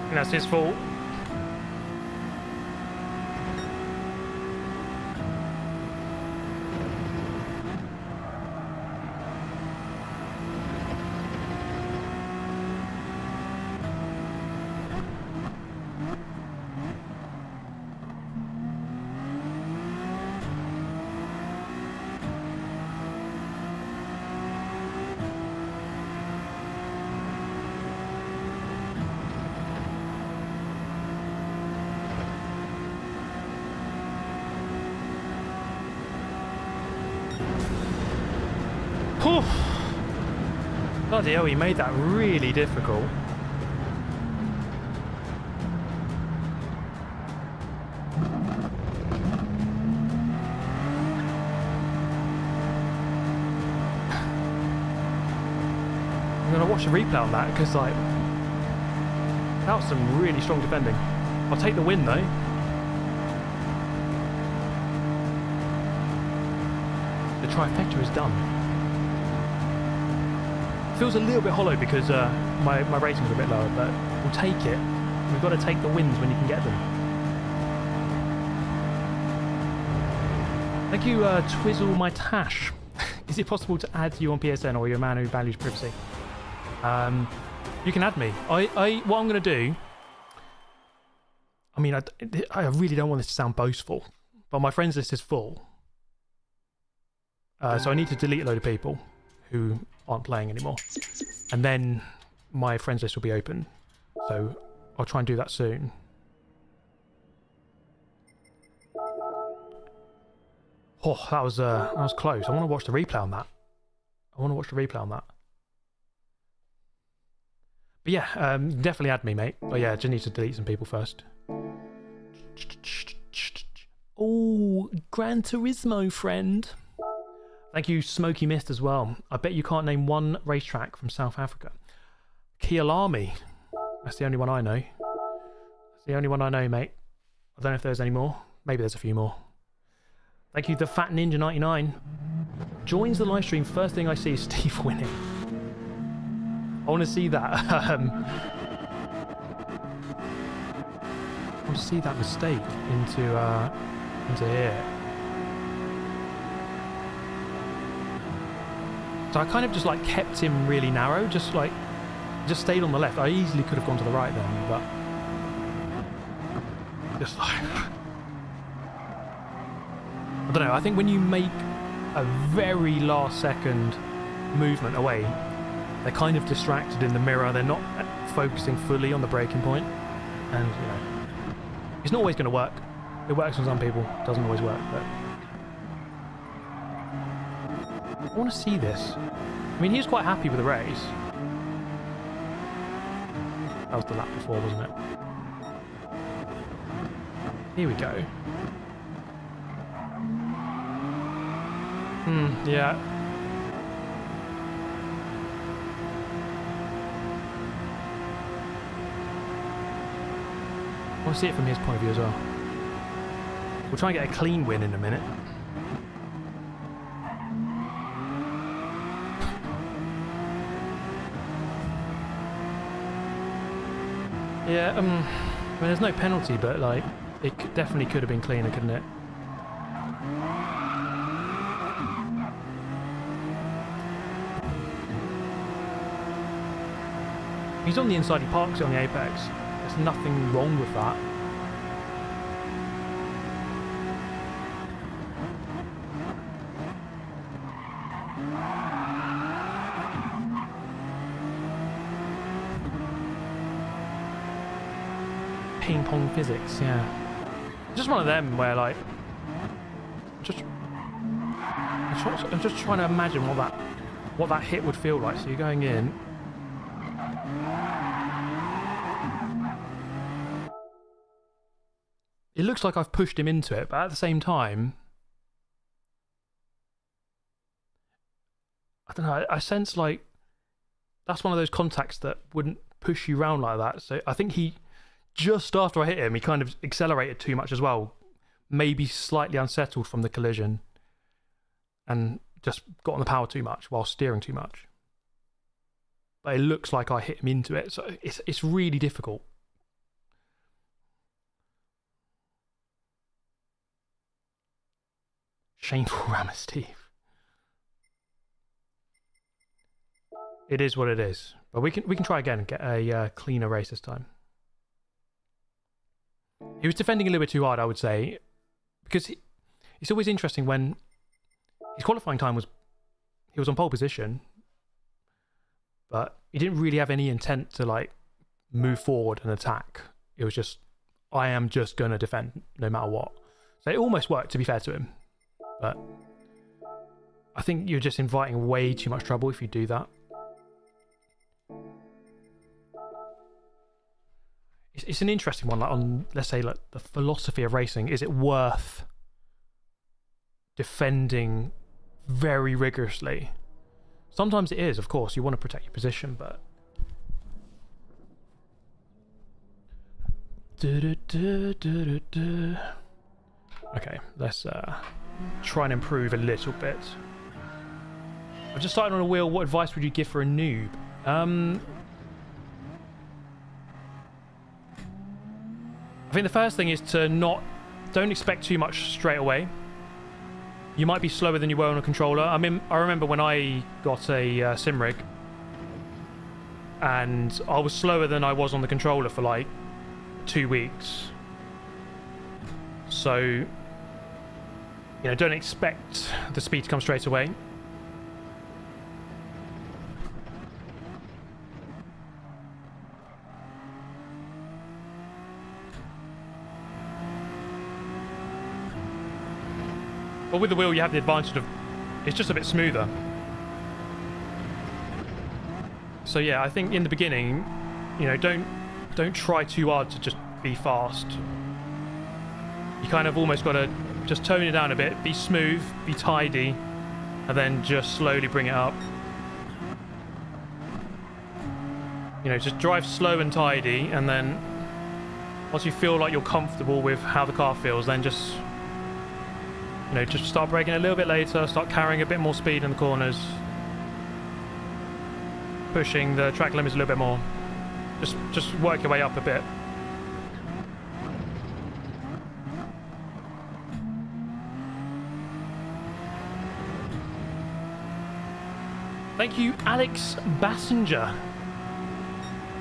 And that's his fault. Whew. Bloody hell, he made that really difficult. I'm gonna watch the replay on that because, like, that was some really strong defending. I'll take the win though. The trifecta is done. Feels a little bit hollow because my ratings are a bit lower, but we'll take it. We've got to take the wins when you can get them. Thank you, Twizzle My Tash. Is it possible to add you on PSN, or are you a man who values privacy? You can add me. What I'm going to do, I mean, I really don't want this to sound boastful, but my friends list is full. So I need to delete a load of people who aren't playing anymore, and then my friends list will be open, so I'll try and do that soon. Oh, that was close. I want to watch the replay on that. But yeah, definitely add me, mate. But yeah, just need to delete some people first. Oh, Gran Turismo friend. Thank you, Smoky Mist, as well. I bet you can't name one racetrack from South Africa. Kialami. That's the only one I know. That's the only one I know, mate. I don't know if there's any more. Maybe there's a few more. Thank you, the Fat Ninja 99. Joins the live stream. First thing I see is Steve winning. I want to see that. I want to see that mistake into here. So I kind of just like kept him really narrow, just stayed on the left. I easily could have gone to the right then, but just like, I don't know, I think when you make a very last second movement away, they're kind of distracted in the mirror, they're not focusing fully on the braking point, and you know, it's not always going to work. It works on some people, it doesn't always work, but I want to see this. I mean, he was quite happy with the race. That was the lap before, wasn't it? Here we go. Yeah. I want to see it from his point of view as well. We'll try and get a clean win in a minute. Yeah, I mean, there's no penalty, but like, it definitely could have been cleaner, couldn't it? He's on the inside, he parks it on the apex. There's nothing wrong with that. Ping pong physics, yeah. Just one of them where like, I'm just trying to imagine what that hit would feel like. So you're going in. It looks like I've pushed him into it, but at the same time, I don't know, I sense like that's one of those contacts that wouldn't push you around like that. So I think he, just after I hit him, he kind of accelerated too much as well. Maybe slightly unsettled from the collision and just got on the power too much while steering too much. But it looks like I hit him into it, so it's really difficult. Shameful rammer Steve. It is what it is, but we can try again and get a cleaner race this time. He was defending a little bit too hard, I would say, because it's always interesting when his qualifying time was, he was on pole position, but he didn't really have any intent to like move forward and attack. It was just, I am just going to defend no matter what. So it almost worked, to be fair to him. But I think you're just inviting way too much trouble if you do that. It's an interesting one, like on, let's say, like the philosophy of racing. Is it worth defending very rigorously? Sometimes it is, of course. You want to protect your position, but okay, let's try and improve a little bit. I've just started on a wheel. What advice would you give for a noob? I think the first thing is to don't expect too much straight away. You might be slower than you were on a controller. I mean, I remember when I got a sim rig, and I was slower than I was on the controller for like 2 weeks. So, you know, don't expect the speed to come straight away. But with the wheel, you have the advantage of it's just a bit smoother. So yeah, I think in the beginning, you know, don't try too hard to just be fast. You kind of almost got to just tone it down a bit, be smooth, be tidy, and then just slowly bring it up. You know, just drive slow and tidy, and then once you feel like you're comfortable with how the car feels, then just, you know, just start braking a little bit later, start carrying a bit more speed in the corners, pushing the track limits a little bit more. Just work your way up a bit. Thank you, Alex Bassinger.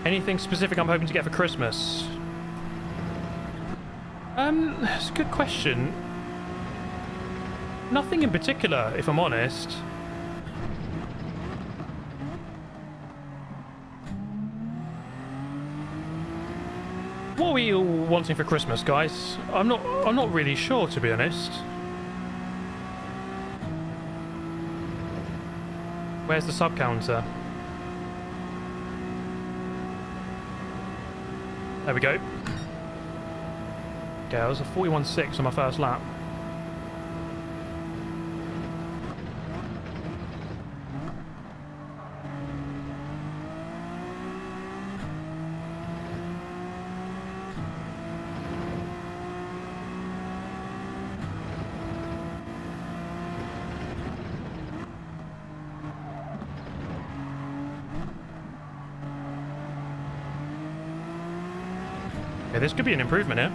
Anything specific I'm hoping to get for Christmas? That's a good question. Nothing in particular, if I'm honest. What are we all wanting for Christmas, guys? I'm not really sure, to be honest. Where's the sub counter? There we go. Okay, that was a 41.6 on my first lap. Yeah, this could be an improvement here.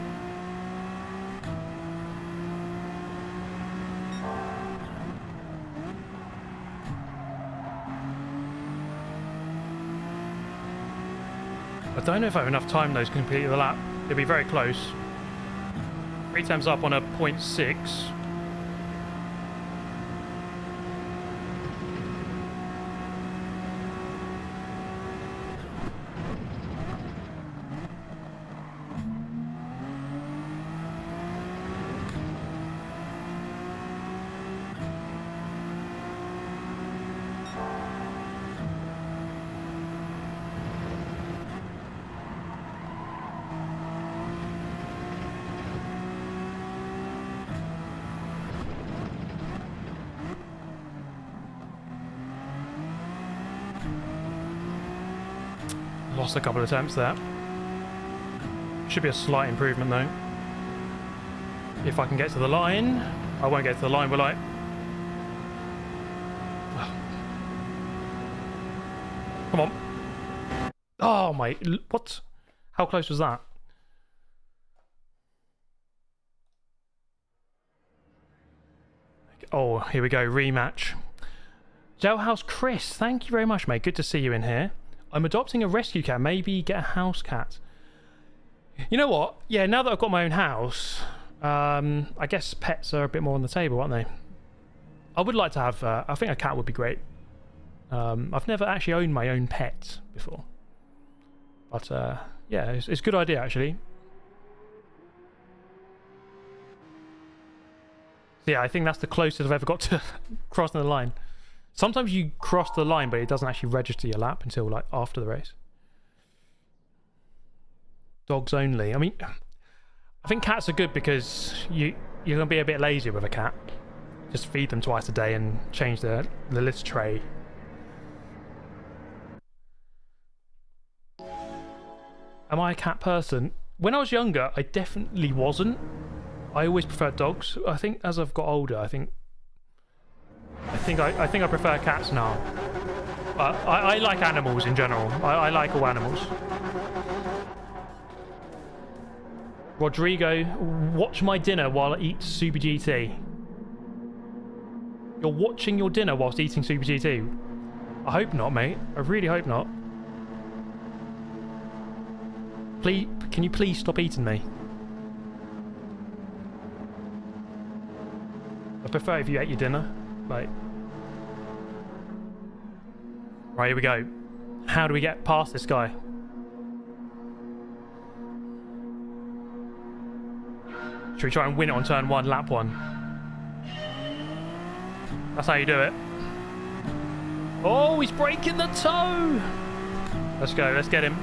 I don't know if I have enough time though to complete the lap. It'll be very close. 3 times up on a 0.6. Lost a couple of attempts there. Should be a slight improvement though. If I can get to the line. I won't get to the line, will I? Come on. Oh my... What? How close was that? Oh, here we go. Rematch. Jailhouse Chris, thank you very much, mate. Good to see you in here. I'm adopting a rescue cat. Maybe get a house cat. You know what? Yeah, now that I've got my own house, I guess pets are a bit more on the table, aren't they? I would like to have... I think a cat would be great. I've never actually owned my own pet before. But, yeah, it's a good idea, actually. So, yeah, I think that's the closest I've ever got to crossing the line. Sometimes you cross the line, but it doesn't actually register your lap until like after the race. Dogs only. I mean, I think cats are good because you're gonna be a bit lazy with a cat. Just feed them twice a day and change the litter tray. Am I a cat person? When I was younger, I definitely wasn't. I always preferred dogs. I think as I've got older, I think I prefer cats now. I like animals in general. I like all animals. Rodrigo, watch my dinner while I eat Super GT. You're watching your dinner whilst eating Super GT? I hope not, mate. I really hope not. Please, can you please stop eating me? I prefer if you ate your dinner. Like, right, here we go. How do we get past this guy? Should we try and win it on turn 1, lap 1? That's how you do it. Oh, he's breaking the toe! Let's go, let's get him.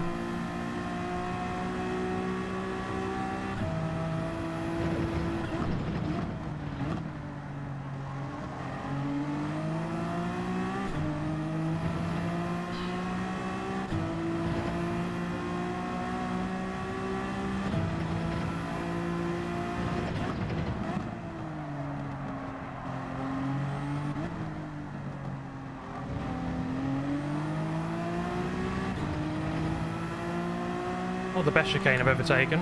Not the best chicane I've ever taken.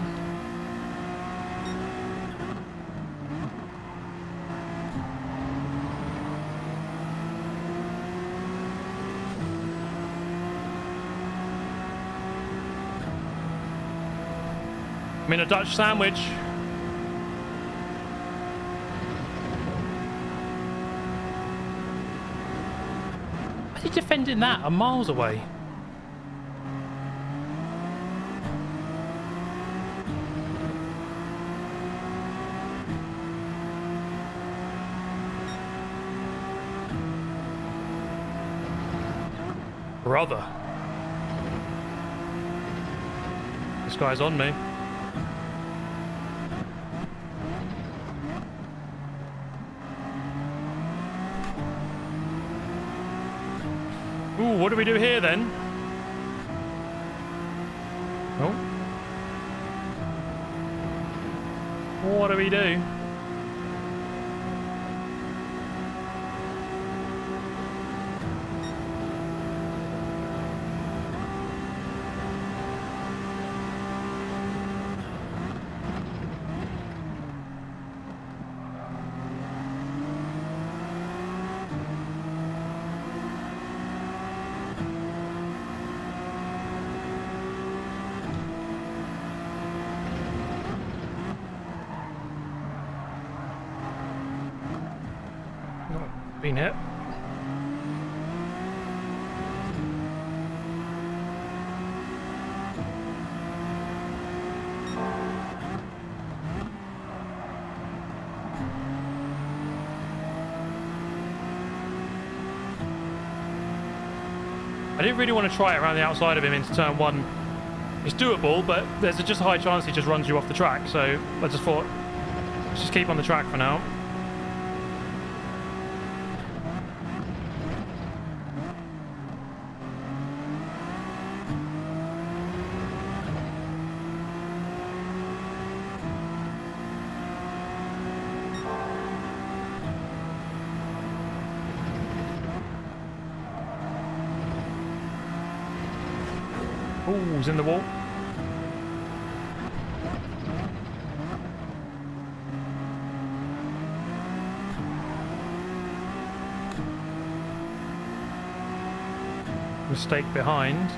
I'm in a Dutch sandwich. Why are you defending that? I'm miles away. Brother. guy's on me. Ooh, what do we do here then? Oh. What do we do? Been hit. I didn't really want to try it around the outside of him into turn one. It's doable, but there's just a high chance he just runs you off the track, so I just thought, let's just keep on the track for now. Ooh, he's in the wall. Mistake behind.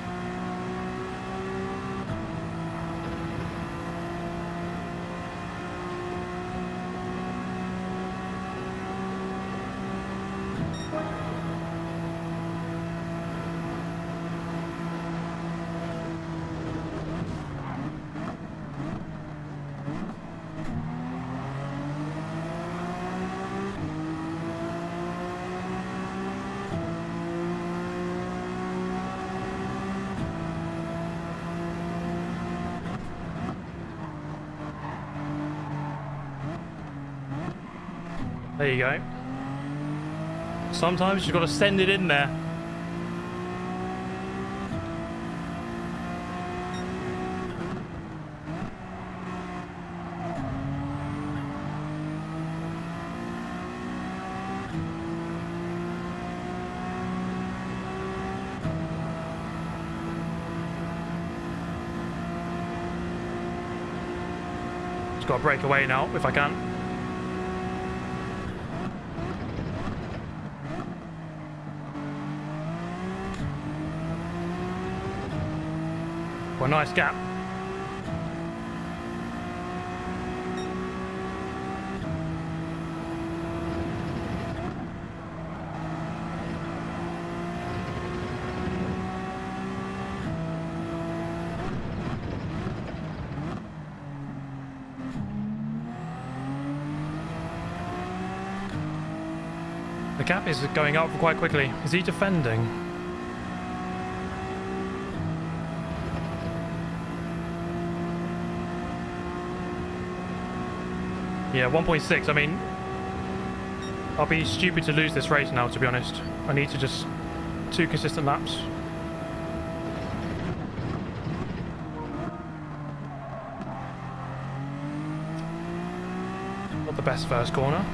There you go. Sometimes you've got to send it in there. Just got to break away now if I can. Well, nice gap. The gap is going up quite quickly. Is he defending? Yeah, 1.6. I mean, I'll be stupid to lose this race now, to be honest. I need to just 2 consistent laps. Not the best first corner.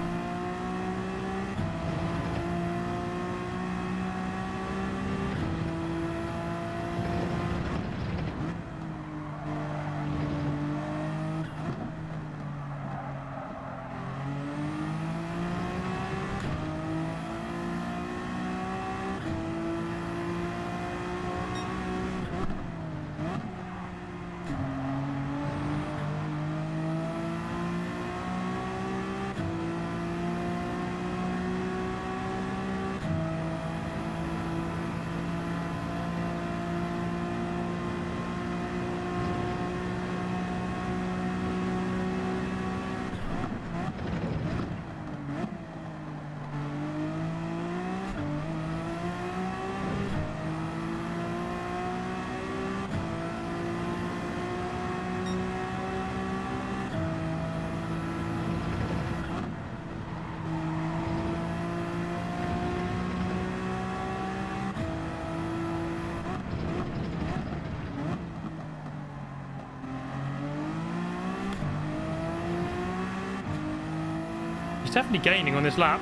He's definitely gaining on this lap,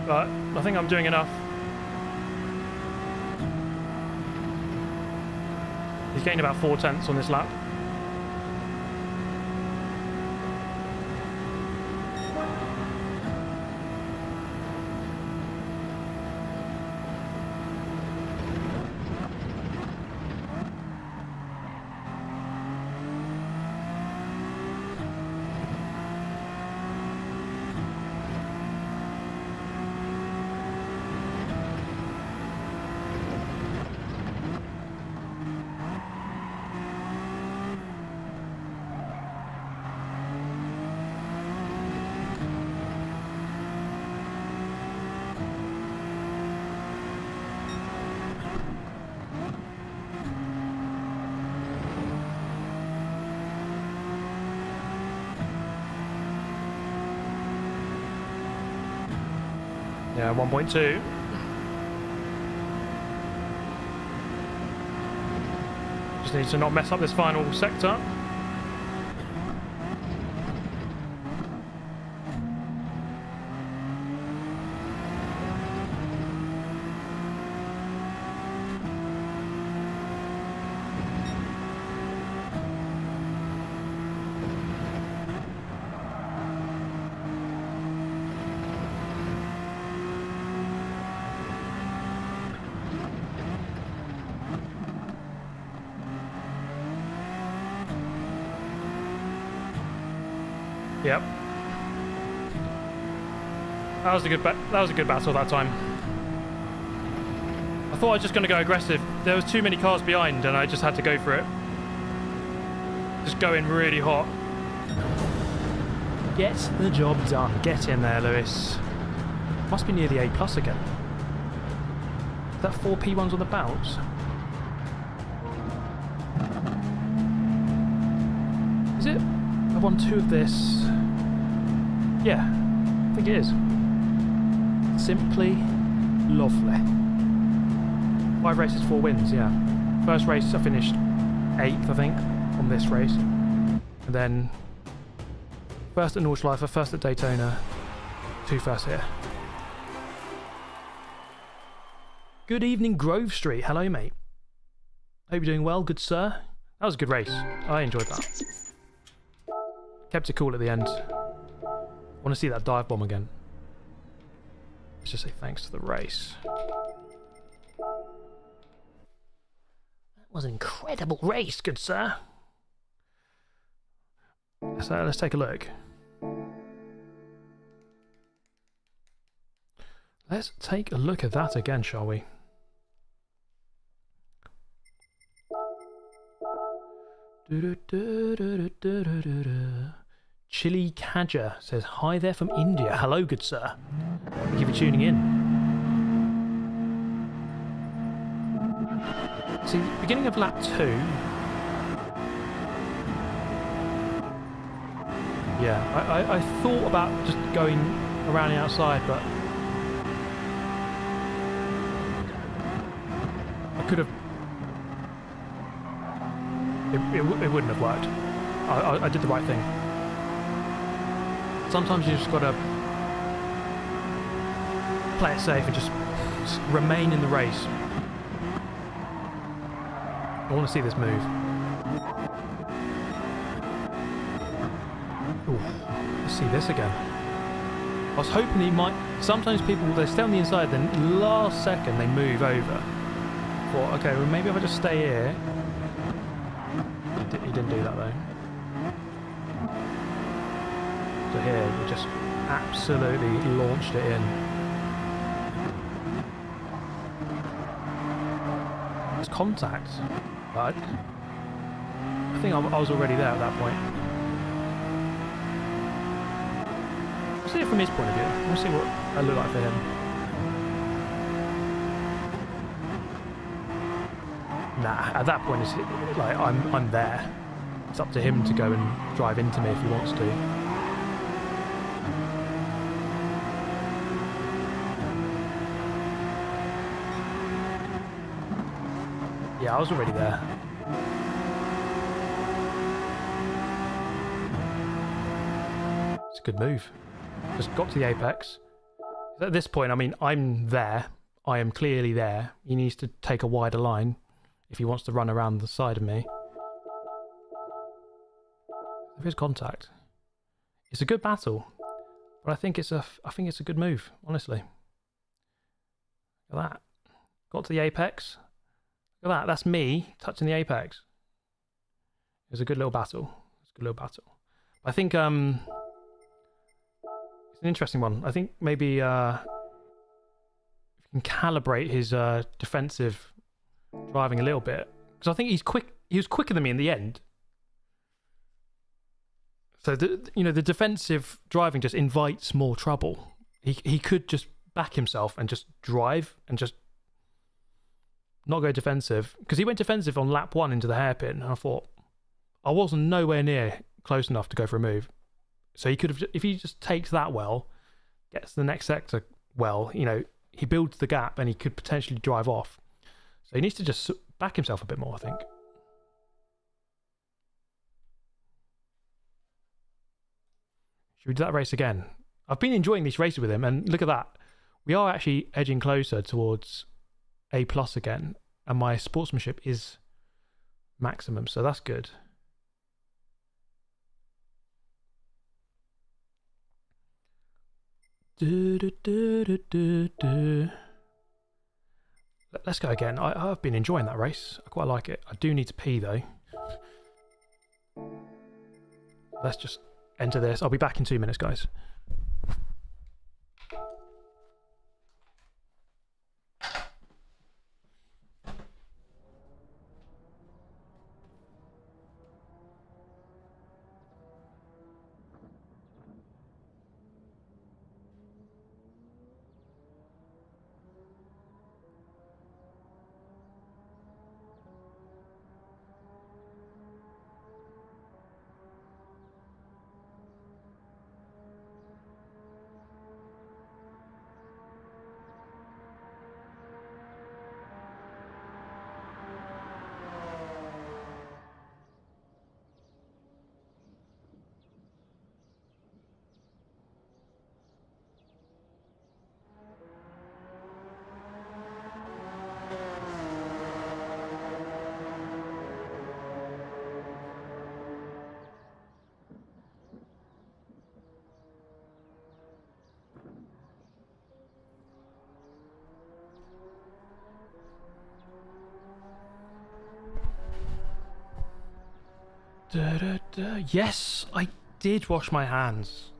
but I think I'm doing enough. He's gained about 4/10 on this lap. Yeah, 1.2. Just need to not mess up this final sector. Yep. That was a good battle that time. I thought I was just going to go aggressive. There was too many cars behind and I just had to go for it. Just go in really hot. Get the job done. Get in there, Lewis. Must be near the A+ again. Is that 4 P1s on the bounce? Is it? I've won 2 of this. Yeah, I think it is. Simply lovely. 5 races, 4 wins, yeah. First race I finished 8th, I think, on this race. And then first at Nordschleife, first at Daytona, 2 first here. Good evening, Grove Street. Hello, mate. Hope you're doing well, good sir. That was a good race. I enjoyed that. Kept it cool at the end. I want to see that dive bomb again. Let's just say thanks to the race. That was an incredible race, good sir. So let's take a look. Let's take a look at that again, shall we? Chili Kaja says, hi there from India. Hello, good sir. Thank you for tuning in. See, beginning of lap 2. Yeah, I thought about just going around the outside, but I could have... It wouldn't have worked. I did the right thing. Sometimes you just gotta play it safe and just remain in the race. I want to see this move. Ooh, let's see this again. I was hoping he might... Sometimes people, they stay on the inside, then last second they move over. Thought, okay, well maybe if I just stay here. He didn't do that though. So here, we just absolutely launched it in. It's contact, but I think I was already there at that point. Let's see it from his point of view. We'll see what I look like for him. Nah, at that point, it's like I'm there. It's up to him to go and drive into me if he wants to. Yeah, I was already there. It's a good move. Just got to the apex. At this point, I mean, I'm there. I am clearly there. He needs to take a wider line if he wants to run around the side of me. There is contact. It's a good battle, but I think it's a good move, honestly. Look at that. Got to the apex. Look at that. That's me touching the apex. It was a good little battle. It's a good little battle. I think it's an interesting one. I think maybe if you can calibrate his defensive driving a little bit, because I think he's quick. He was quicker than me in the end. So the defensive driving just invites more trouble. He could just back himself and just drive and just not go defensive, because he went defensive on lap 1 into the hairpin, and I thought I wasn't nowhere near close enough to go for a move. So he could have, if he just takes that well, gets the next sector well, he builds the gap and he could potentially drive off. So he needs to just back himself a bit more, I think. Should we do that race again? I've been enjoying these races with him, and look at that. We are actually edging closer towards A+ again, and my sportsmanship is maximum, so that's good. Let's go again. I've been enjoying that race. I quite like it. I do need to pee though. Let's just enter this. I'll be back in 2 minutes, guys. Yes, I did wash my hands.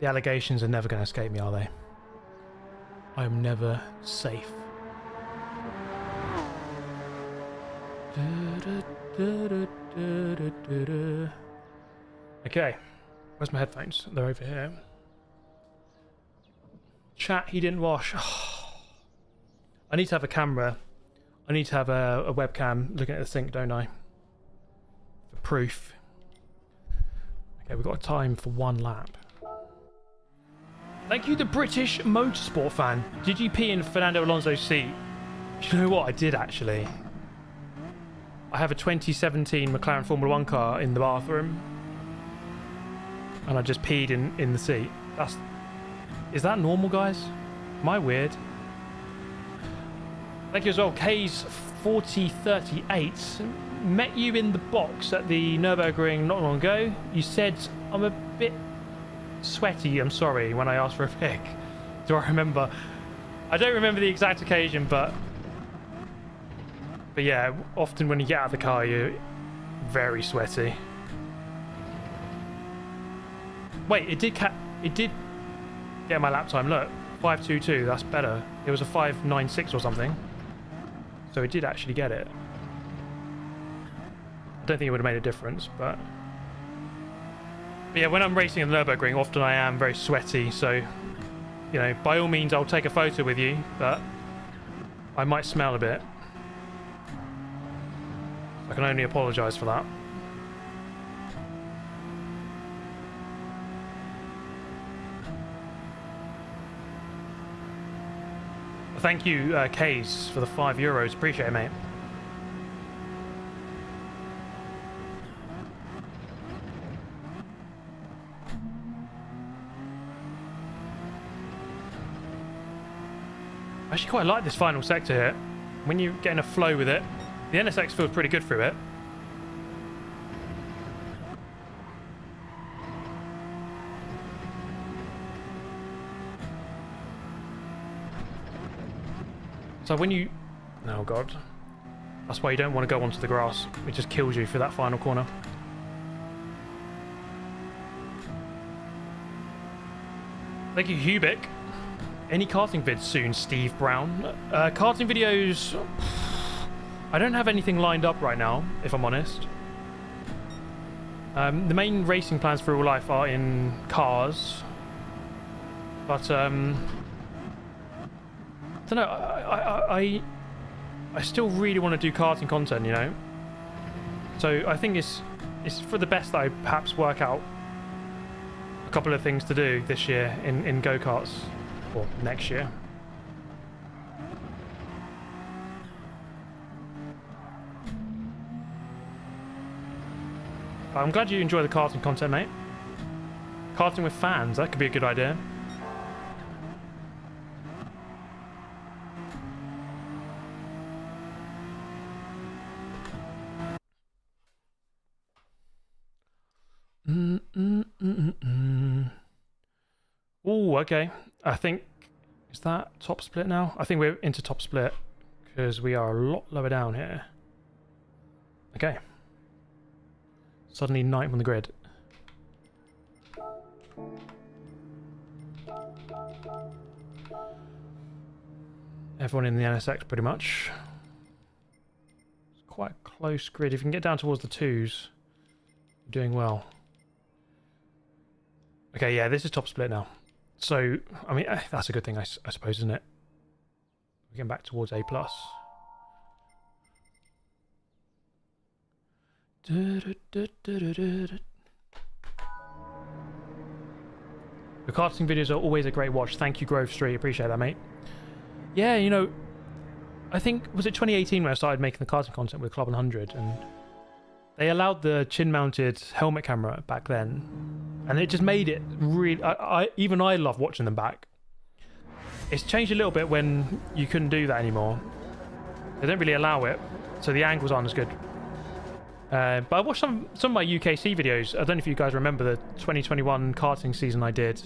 The allegations are never going to escape me, are they? I am never safe. Okay, where's my headphones? They're over here. Chat, he didn't wash. I need to have a camera. I need to have a webcam looking at the sink, don't I? For proof. Okay, we've got time for 1 lap. Thank you, the British motorsport fan. Did you pee in Fernando Alonso's seat? You know what? I did, actually. I have a 2017 McLaren Formula 1 car in the bathroom. And I just peed in the seat. Is that normal, guys? Am I weird? Thank you as well. K's 4038. Met you in the box at the Nurburgring not long ago. You said I'm a bit sweaty, I'm sorry, when I asked for a pic. Do I remember? I don't remember the exact occasion, but yeah, often when you get out of the car, you're very sweaty. Wait, it did get my lap time. Look, 5:22. That's better. It was a 5:96 or something, so it did actually get it. I don't think it would have made a difference, but yeah, when I'm racing in the Nurburgring, often I am very sweaty, so, you know, by all means, I'll take a photo with you, but I might smell a bit. I can only apologise for that. Thank you, Kays, for the €5. Appreciate it, mate. I actually quite like this final sector here. When you're getting a flow with it, the NSX feels pretty good through it. So when you... Oh god. That's why you don't want to go onto the grass. It just kills you for that final corner. Thank you, Hubic. Any karting vids soon, Steve Brown? Karting videos... I don't have anything lined up right now, if I'm honest. The main racing plans for real life are in cars. But, I don't know, I still really want to do karting content, you know? So I think it's for the best that I perhaps work out a couple of things to do this year in go-karts, or next year. I'm glad you enjoy the karting content, mate. Karting with fans, that could be a good idea. Oh, okay. I think... Is that top split now? I think we're into top split because we are a lot lower down here. Okay. Suddenly ninth on the grid. Everyone in the NSX pretty much. It's quite a close grid. If you can get down towards the twos, you're doing well. Okay, yeah, this is top split now. So, I mean, that's a good thing, I suppose, isn't it? We're getting back towards A+. The karting videos are always a great watch. Thank you, Grove Street. Appreciate that, mate. Yeah, you know, I think, was it 2018 when I started making the karting content with Club 100, and they allowed the chin-mounted helmet camera back then, and it just made it really... even I love watching them back. It's changed a little bit when you couldn't do that anymore. They don't really allow it, so the angles aren't as good. But I watched some of my UKC videos. I don't know if you guys remember the 2021 karting season I did.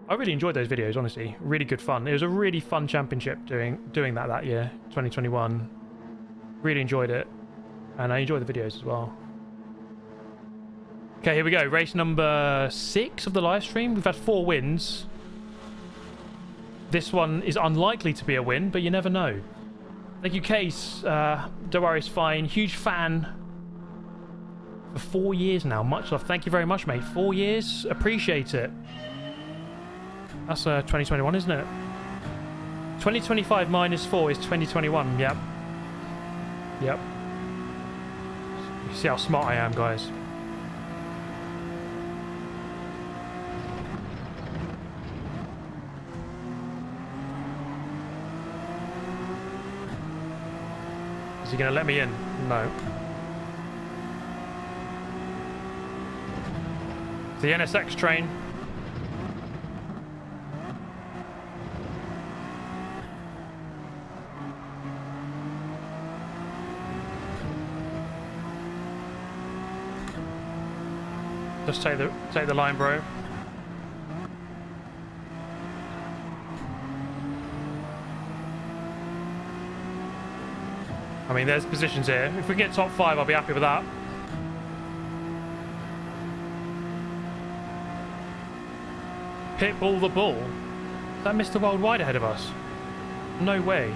I really enjoyed those videos, honestly. Really good fun. It was a really fun championship doing that year, 2021. Really enjoyed it. And I enjoy the videos as well. Okay, here we go. Race number 6 of the live stream. We've had 4 wins. This one is unlikely to be a win, but you never know. Thank you, Case. Don't worry, it's fine. Huge fan for 4 years now. Much love. Thank you very much, mate. 4 years. Appreciate it. That's 2021, isn't it? 2025 minus 4 is 2021. Yep. Yep. You see how smart I am, guys. Is he going to let me in? No. The NSX train. Just take the line, bro. I mean, there's positions here. If we get top 5, I'll be happy with that. Pitbull the Bull. Is that Mr. Worldwide ahead of us? No way.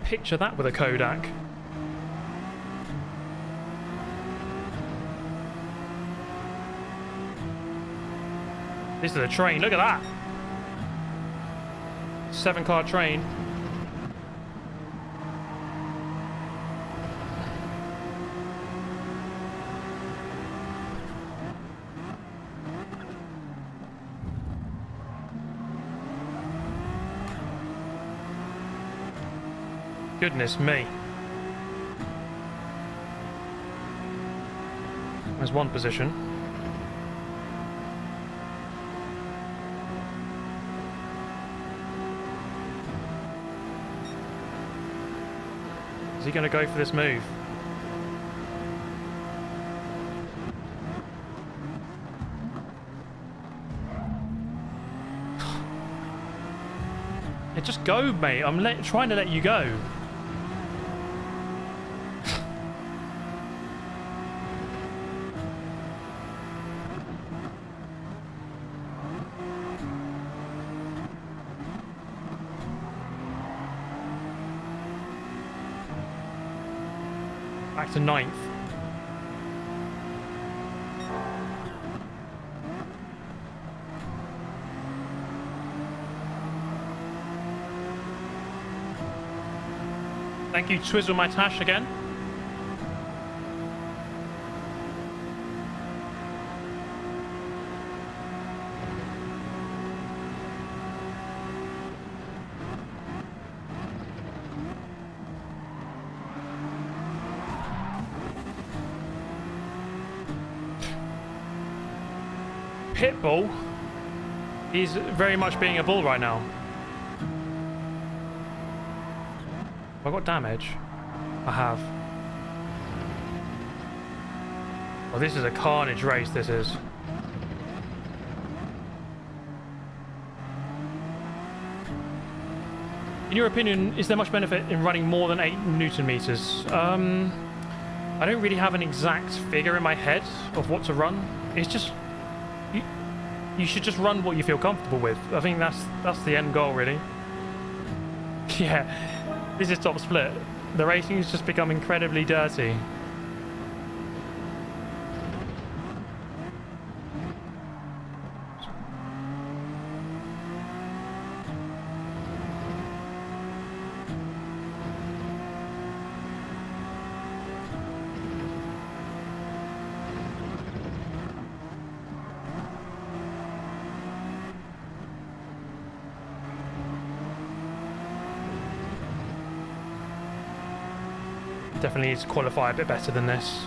Picture that with a Kodak. This is a train. Look at that. 7-car train. Goodness me. There's one position. Is he going to go for this move? Yeah, just go, mate. I'm trying to let you go. Back to 9th. Thank you, Twizzle My Tash, again. Pitbull is very much being a bull right now. Have I got damage? I have. Well, this is a carnage race, this is. In your opinion, is there much benefit in running more than 8 Newton meters? I don't really have an exact figure in my head of what to run. It's just... You should just run what you feel comfortable with. I think that's the end goal, really. Yeah, this is top split. The racing has just become incredibly dirty. Definitely needs to qualify a bit better than this.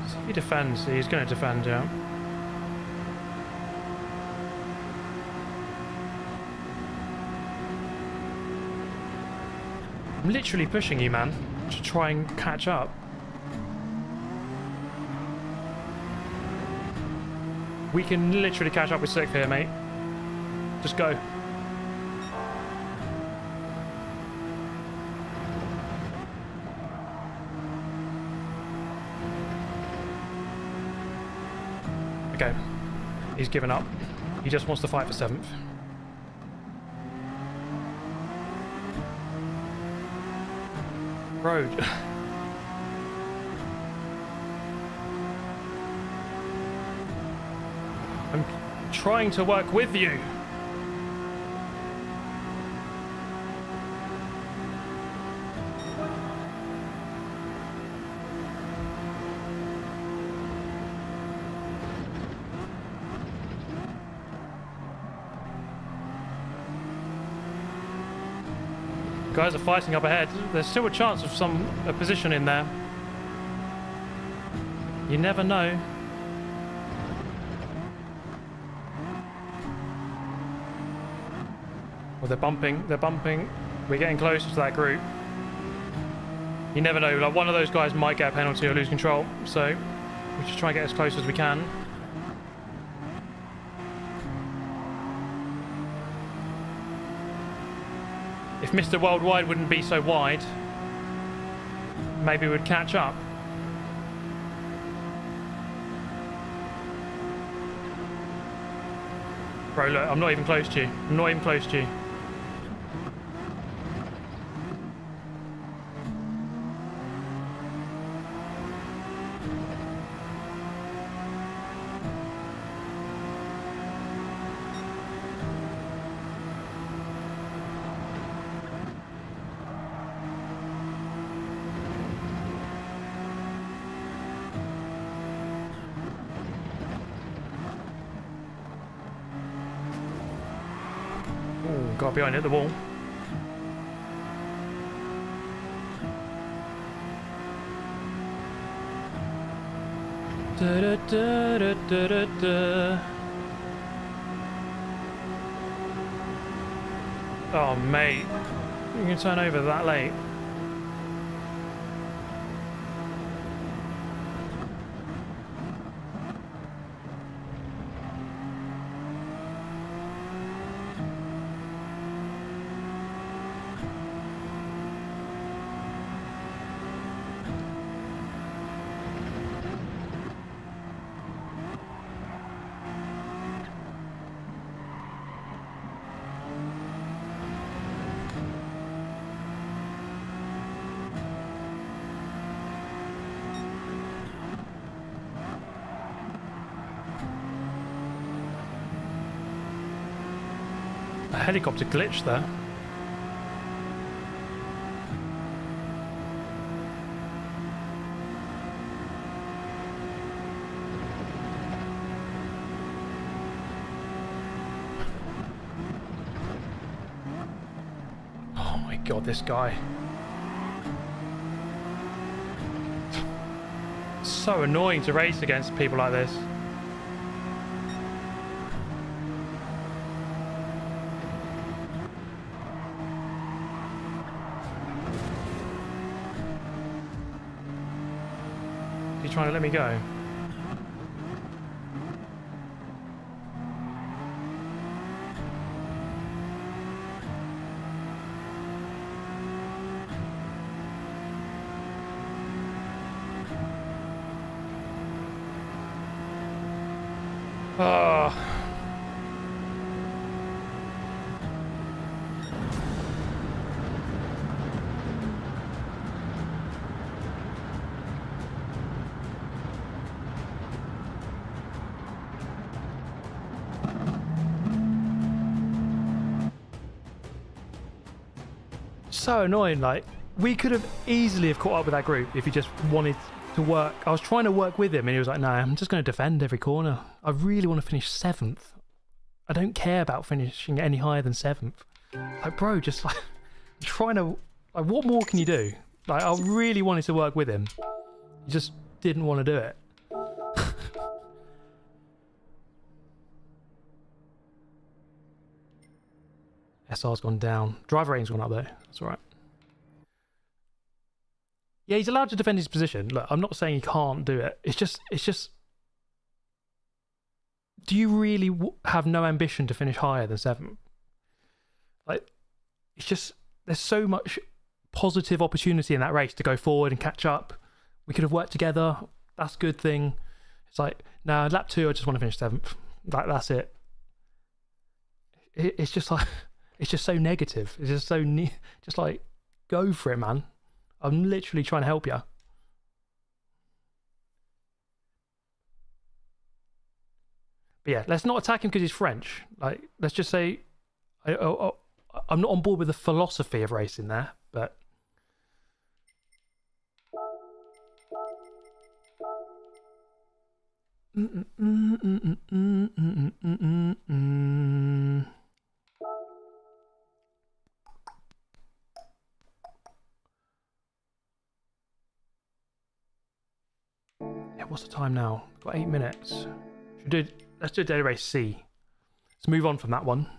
So if he defends, he's going to defend, yeah. I'm literally pushing you, man, to try and catch up. We can literally catch up with 6th here, mate. Just go. Okay. He's given up. He just wants to fight for 7th. Road. I'm trying to work with you. Guys are fighting up ahead. There's still a chance of a position in there. You never know. Well, they're bumping. We're getting closer to that group. You never know, like one of those guys might get a penalty or lose control, so we just try and get as close as we can. If Mr. Worldwide wouldn't be so wide, maybe we'd catch up. Bro, look, I'm not even close to you. I'm not even close to you. Got behind it, the wall. Da, da, da, da, da, da, da. Oh, mate. You can turn over that late. A helicopter glitch there. Oh my god, this guy. So annoying to race against people like this. You trying to let me go? Oh. So annoying. Like, we could have easily have caught up with that group if he just wanted to work. I was trying to work with him and he was like, no, I'm just going to defend every corner. I really want to finish 7th. I don't care about finishing any higher than 7th. Like, bro, just like trying to, like, what more can you do? Like, I really wanted to work with him. He just didn't want to do it. SR's gone down. Driver rating's gone up though. That's all right. Yeah, he's allowed to defend his position. Look, I'm not saying he can't do it. It's just. Do you really have no ambition to finish higher than 7th? Like, it's just, there's so much positive opportunity in that race to go forward and catch up. We could have worked together. That's a good thing. It's like, no, lap 2, I just want to finish 7th. Like, that's it. It's just like, it's just so negative. It's just so, just like, go for it, man. I'm literally trying to help you. But yeah, let's not attack him because he's French. Like, let's just say, I'm not on board with the philosophy of racing there, but. Yeah, what's the time now? Got 8 minutes. Let's do a daily race C. Let's move on from that one.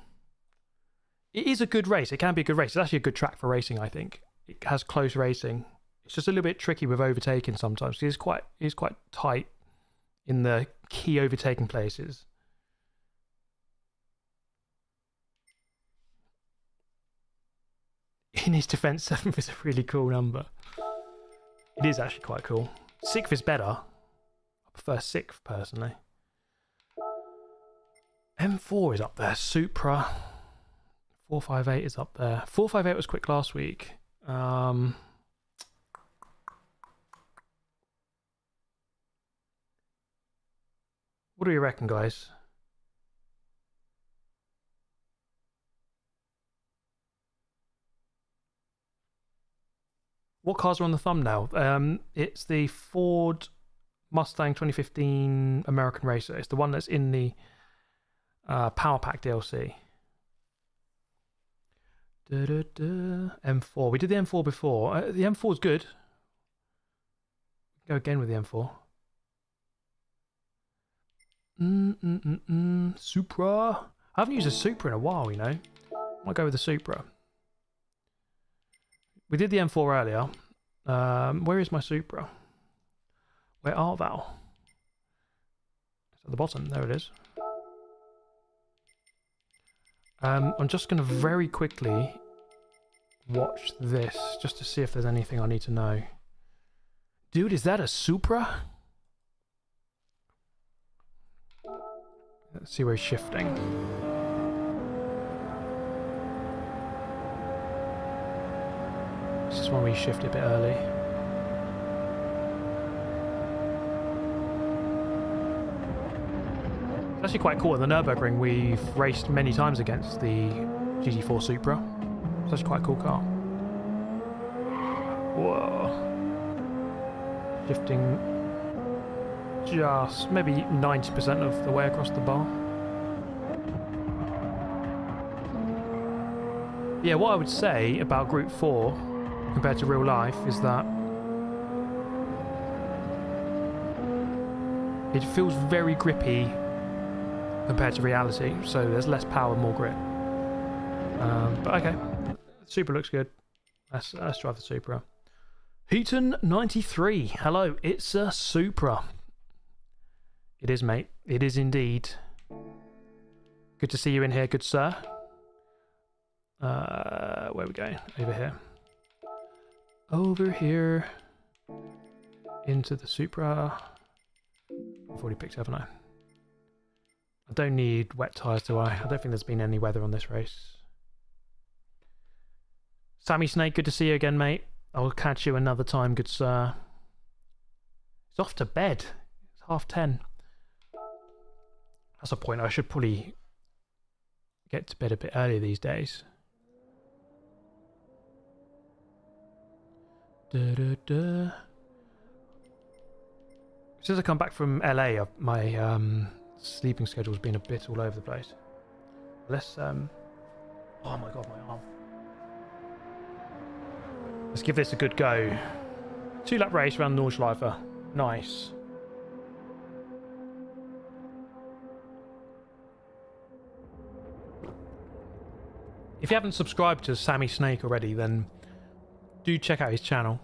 It is a good race. It can be a good race. It's actually a good track for racing, I think. It has close racing. It's just a little bit tricky with overtaking sometimes. It's quite tight in the key overtaking places. In his defense, 7th is a really cool number. It is actually quite cool. 6th is better. I prefer 6th personally. M4 is up there. Supra. 458 is up there. 458 was quick last week. What do you reckon, guys? What cars are on the thumbnail? It's the Ford Mustang 2015 American Racer. It's the one that's in the Power Pack DLC. M4. We did the M4 before. The M4 is good. Go again with the M4. Supra. I haven't used a Supra in a while, you know. Might go with the Supra. We did the M4 earlier. Where is my Supra? Where art thou? It's at the bottom. There it is. I'm just going to very quickly watch this just to see if there's anything I need to know. Dude, is that a Supra? Let's see where he's shifting. This is when we shift a bit early. It's actually quite cool. In the Nurburgring, we've raced many times against the GT4 Supra. It's actually quite a cool car. Whoa. Shifting just maybe 90% of the way across the bar. Yeah, what I would say about Group 4 compared to real life is that it feels very grippy compared to reality, so there's less power, more grip. But okay, Supra looks good. Let's drive the Supra. Heaton 93. Hello, it's a Supra. It is, mate. It is indeed. Good to see you in here, good sir. Where are we going? Over here. Over here. Into the Supra. I've already picked it up, haven't I? I don't need wet tyres, do I? I don't think there's been any weather on this race. Sammy Snake, good to see you again, mate. I'll catch you another time, good sir. He's off to bed. It's 10:30. That's a point. I should probably get to bed a bit earlier these days. Since I come back from LA, my sleeping schedule's been a bit all over the place. Let's oh my god, my arm. Let's give this a good go. 2-lap race around Nordschleife. Nice. If you haven't subscribed to Sammy Snake already, then do check out his channel.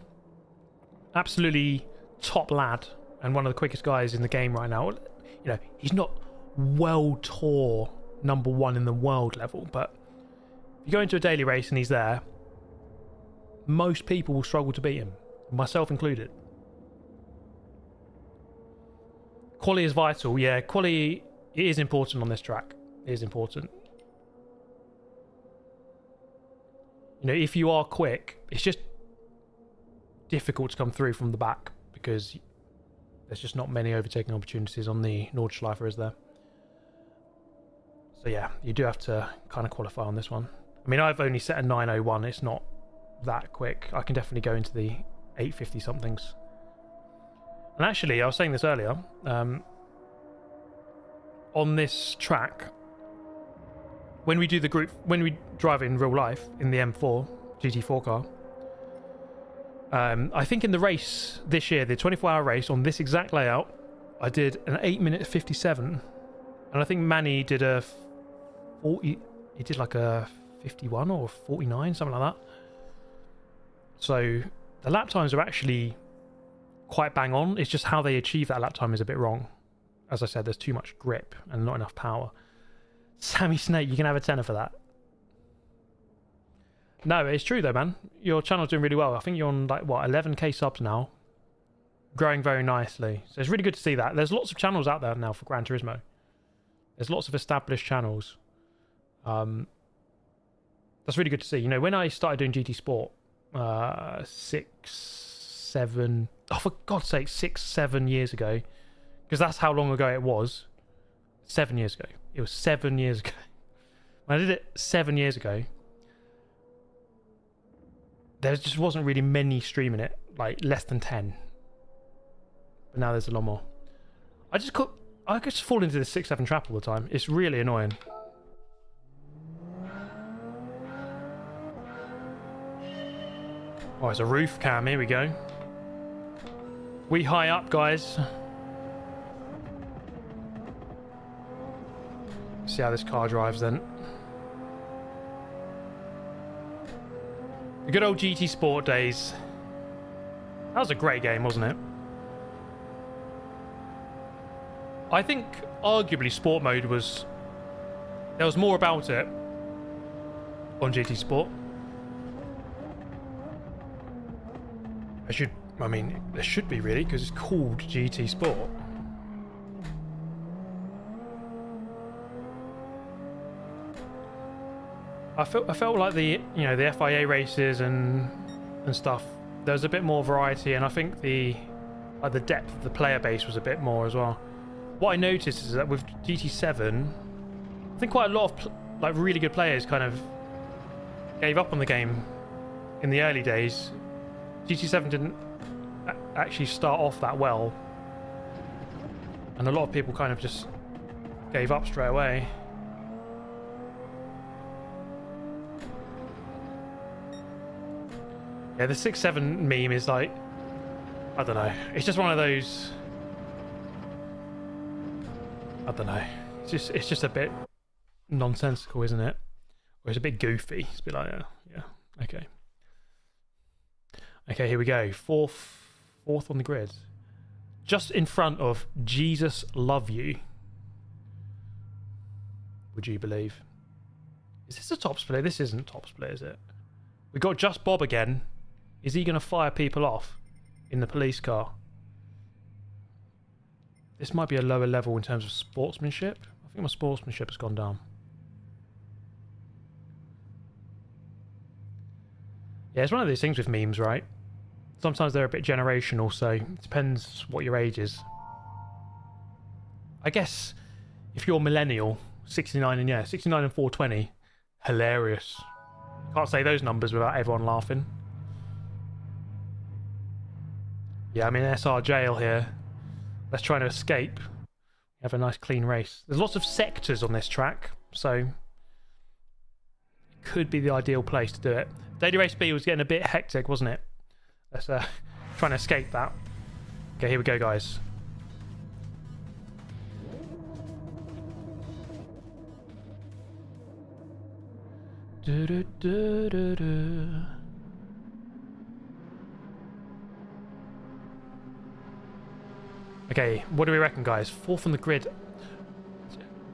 Absolutely top lad and one of the quickest guys in the game right now. You know, he's not world tour #1 in the world level, but if you go into a daily race and he's there, most people will struggle to beat him, myself included. Quality is vital. Yeah, quality is important on this track. It is important. You know, if you are quick, it's just difficult to come through from the back because there's just not many overtaking opportunities on the Nordschleife, is there? So yeah, you do have to kind of qualify on this one. I mean, I've only set a 9:01. It's not that quick. I can definitely go into the 850 somethings. And actually, I was saying this earlier, on this track, when we drive in real life in the M4 GT4 car, I think in the race this year, the 24-hour race on this exact layout, I did an 8-minute 57, and I think Manny did a 40. He did like a 51 or 49, something like that. So the lap times are actually quite bang on. It's just how they achieve that lap time is a bit wrong. As I said, there's too much grip and not enough power. Sammy Snake, you can have a tenner for that. No, it's true though, man. Your channel's doing really well. I think you're on like, what, 11k subs now. Growing very nicely. So it's really good to see that. There's lots of channels out there now for Gran Turismo. There's lots of established channels. That's really good to see. You know, when I started doing GT Sport, 6, 7 years ago, because that's how long ago it was. 7 years ago. It was 7 years ago. When I did it 7 years ago, there just wasn't really many streaming it, like less than 10. But now there's a lot more. I just fall into this 6-7 trap all the time. It's really annoying. Oh, it's a roof cam. Here we go. We high up, guys. see how this car drives then. The good old GT Sport days. That was a great game, wasn't it? I think arguably Sport Mode was... There was more about it on GT Sport. I mean, there should be really, because it's called GT Sport. I felt like the the FIA races and stuff, there was a bit more variety, and I think the depth of the player base was a bit more as well. What I noticed is that with GT7, I think quite a lot of like really good players kind of gave up on the game in the early days. GT7 didn't actually start off that well, and a lot of people kind of just gave up straight away. Yeah, the 6-7 meme is like, I don't know. It's just one of those. I don't know. It's just a bit nonsensical, isn't it? Or it's a bit goofy. It's a bit like, yeah, okay. Okay, here we go. Fourth on the grid, just in front of Jesus Love You. Would you believe? Is this a top split? This isn't top split, is it? We got Just Bob again. Is he going to fire people off in the police car? This might be a lower level in terms of sportsmanship. I think my sportsmanship has gone down. Yeah, it's one of those things with memes, right? Sometimes they're a bit generational, so it depends what your age is. I guess if you're millennial, 69 and 420, hilarious. Can't say those numbers without everyone laughing. Yeah, I'm in SR jail here. Let's try to escape. Have a nice clean race. There's lots of sectors on this track, so it could be the ideal place to do it. Daily Race B was getting a bit hectic, wasn't it? Let's try and escape that. Okay, here we go, guys. Okay, what do we reckon, guys? Fourth on the grid.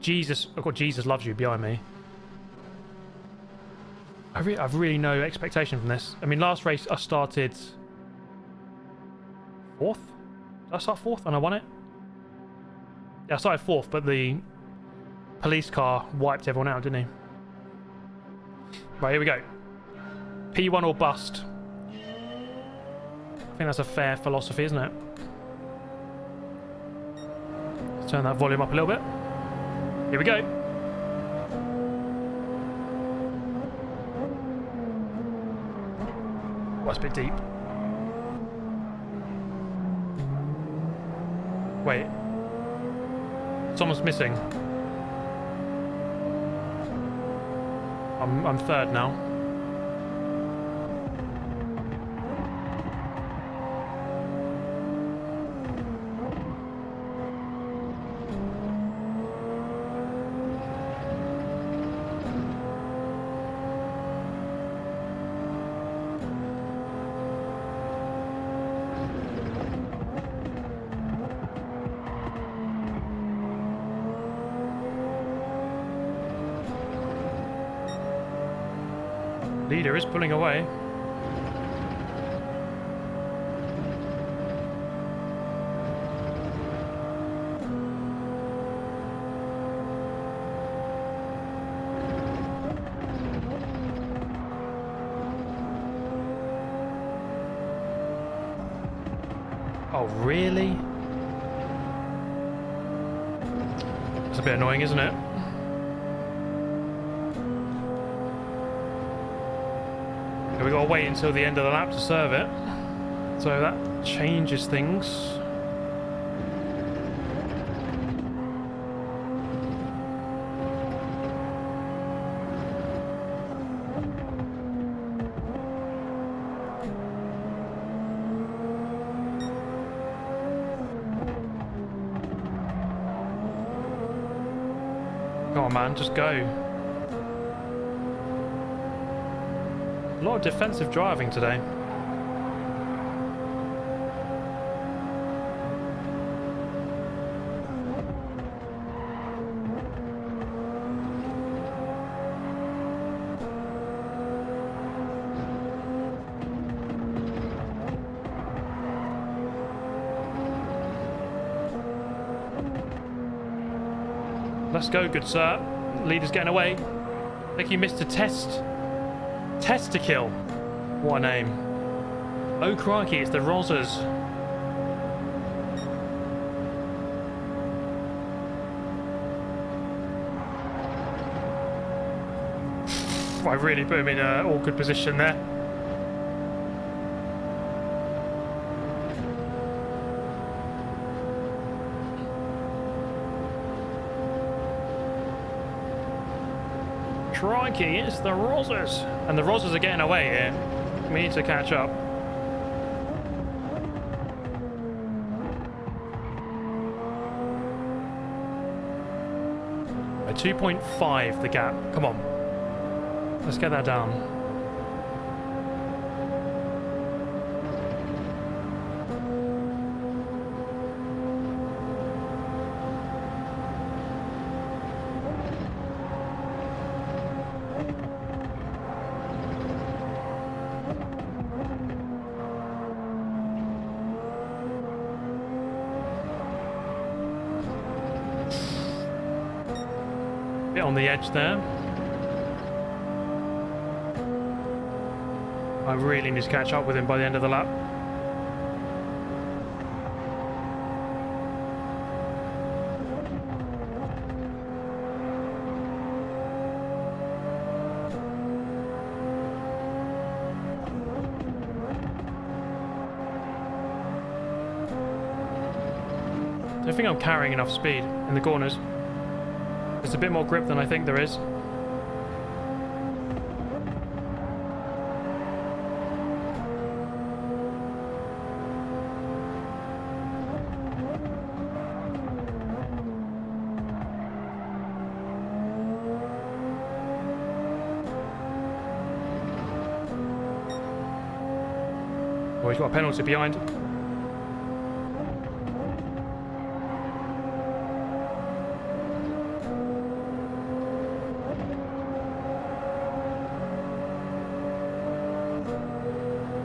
Jesus, I've got Jesus Loves You behind me. I've really no expectation from this. I mean, last race I started fourth. Did I start fourth and I won it? Yeah, I started fourth, but the police car wiped everyone out, didn't he? Right, here we go. P1 or bust. I think that's a fair philosophy, isn't it? Let's turn that volume up a little bit. Here we go. Oh, that's a bit deep. Wait. Someone's missing. I'm third now. Leader is pulling away. Oh, really? That's a bit annoying, isn't it? We gotta wait until the end of the lap to serve it, so that changes things. Come on, man. Just go. A lot of defensive driving today. Let's go, good sir. Leader's getting away. I think he missed a test. Test to kill. What a name. Oh crikey, it's the Rozzers. I really put him in an awkward position there. Crikey, it's the Rozzers. And the Rozzers are getting away here. We need to catch up. A 2.5 the gap. Come on. Let's get that down. Bit on the edge there. I really need to catch up with him by the end of the lap. I don't think I'm carrying enough speed in the corners. There's a bit more grip than I think there is. Oh, he's got a penalty behind.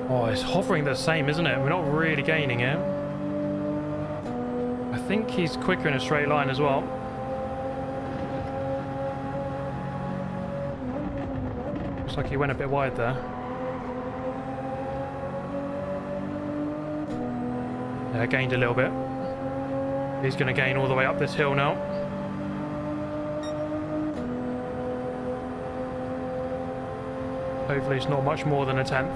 Oh, it's hovering the same, isn't it? We're not really gaining it. I think he's quicker in a straight line as well. Looks like he went a bit wide there. Yeah, gained a little bit. He's going to gain all the way up this hill now. Hopefully it's not much more than a tenth.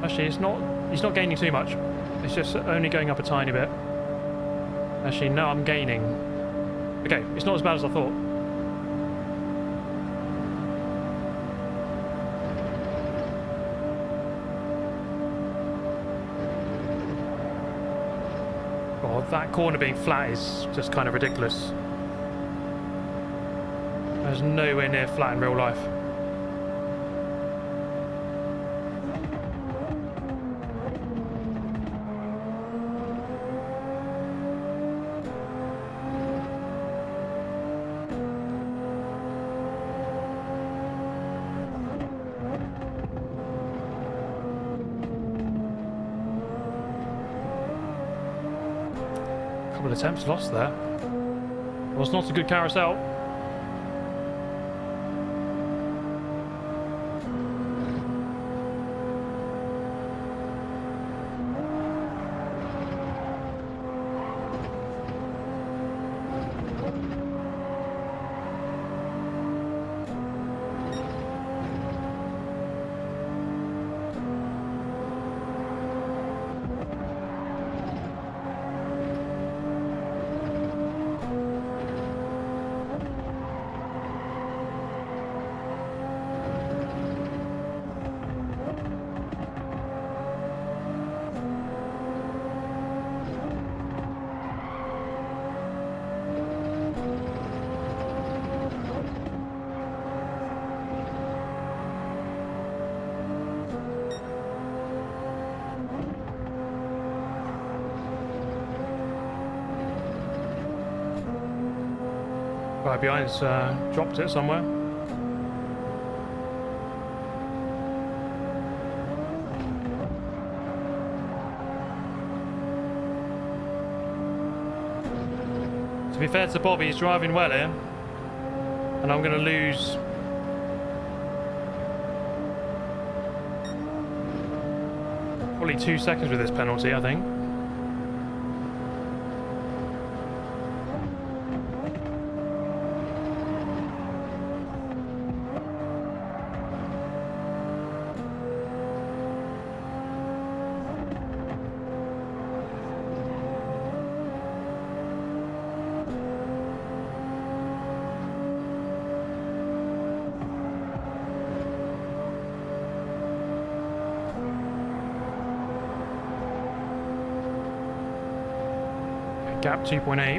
Actually, he's not gaining too much. It's just only going up a tiny bit. Actually, no, I'm gaining. Okay, it's not as bad as I thought. Oh, that corner being flat is just kind of ridiculous. There's nowhere near flat in real life. Couple of attempts lost there. Was not a good carousel. Guy behind's dropped it somewhere. To be fair to Bobby, he's driving well here. And I'm going to lose... probably 2 seconds with this penalty, I think. Gap 2.8.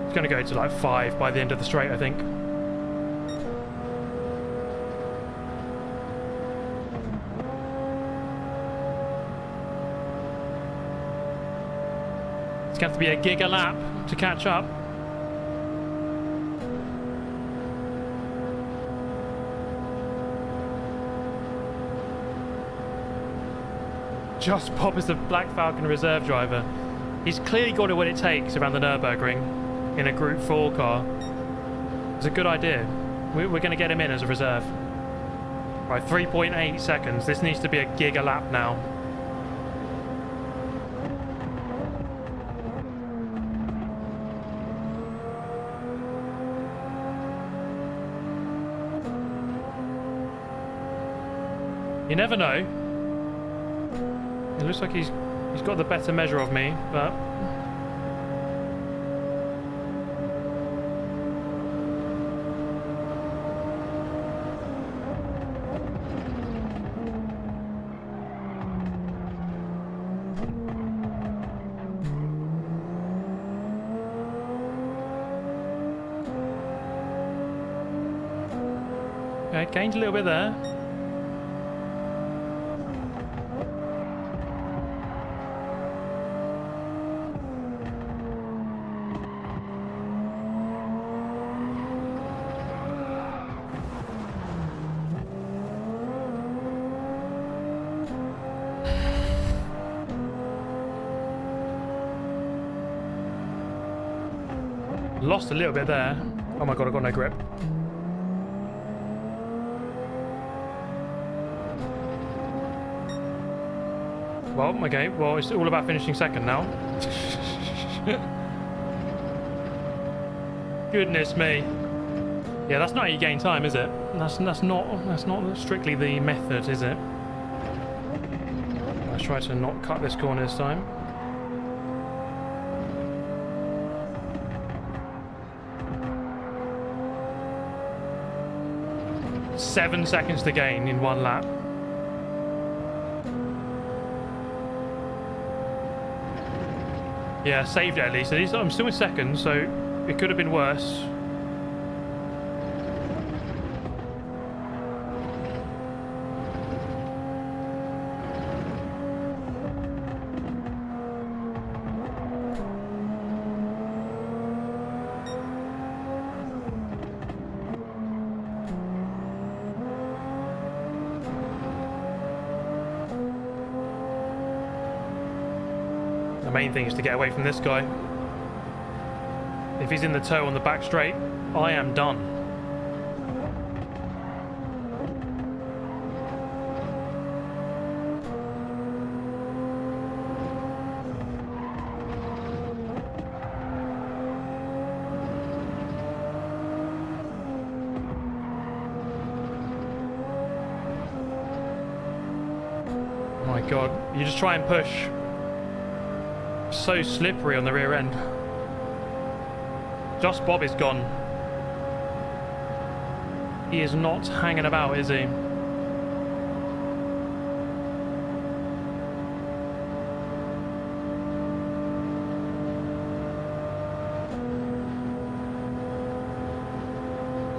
It's going to go to like 5 by the end of the straight, I think. It's going to have to be a giga lap to catch up. Josh Bob is the Black Falcon reserve driver. He's clearly got what it takes around the Nurburgring in a Group 4 car. It's a good idea. We're going to get him in as a reserve. Right, 3.8 seconds. This needs to be a giga lap now. You never know. It looks like he's got the better measure of me, but... Okay, gained a little bit there. Lost a little bit there. Oh my god, I've got no grip. Well, okay, well, it's all about finishing second now. Goodness me. Yeah, that's not how you gain time, is it? That's not strictly the method, is it? Let's try to not cut this corner this time. Seven seconds to gain in one lap. Yeah, saved it at least. I'm still in second, so it could have been worse. The main thing is to get away from this guy. If he's in the toe on the back straight, I am done. Oh my god, you just try and push. So slippery on the rear end. Josh Bob is gone. He is not hanging about, is he?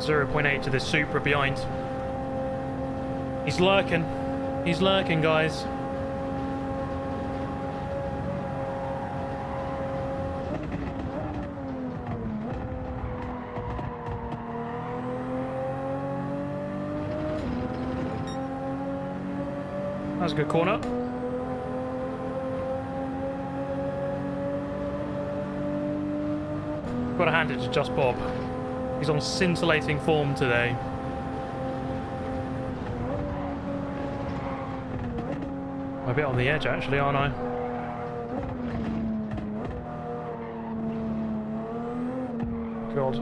.8 to this Supra behind. He's lurking. He's lurking, guys. That's a good corner. Got to hand it to Just Bob. He's on scintillating form today. I'm a bit on the edge actually, aren't I? God.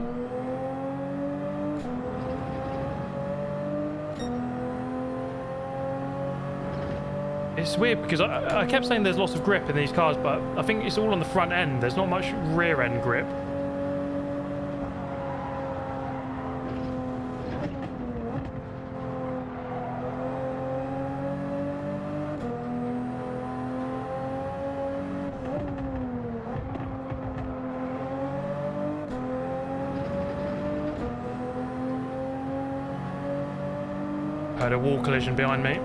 It's weird because I kept saying there's lots of grip in these cars, but I think it's all on the front end. There's not much rear end grip. I had a wall collision behind me.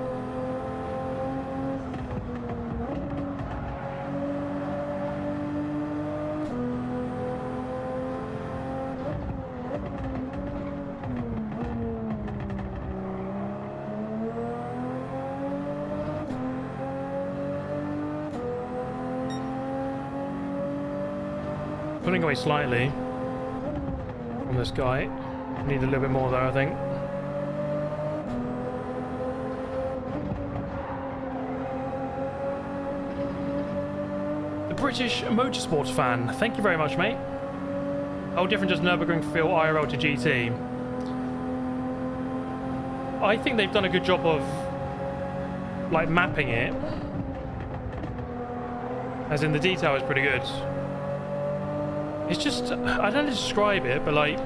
Pulling away slightly from this guy. Need a little bit more though, I think. British motorsports fan, thank you very much, mate. How different does Nurburgring feel IRL to GT? I think they've done a good job of like mapping it, as in the detail is pretty good. It's just, I don't know how to describe it, but like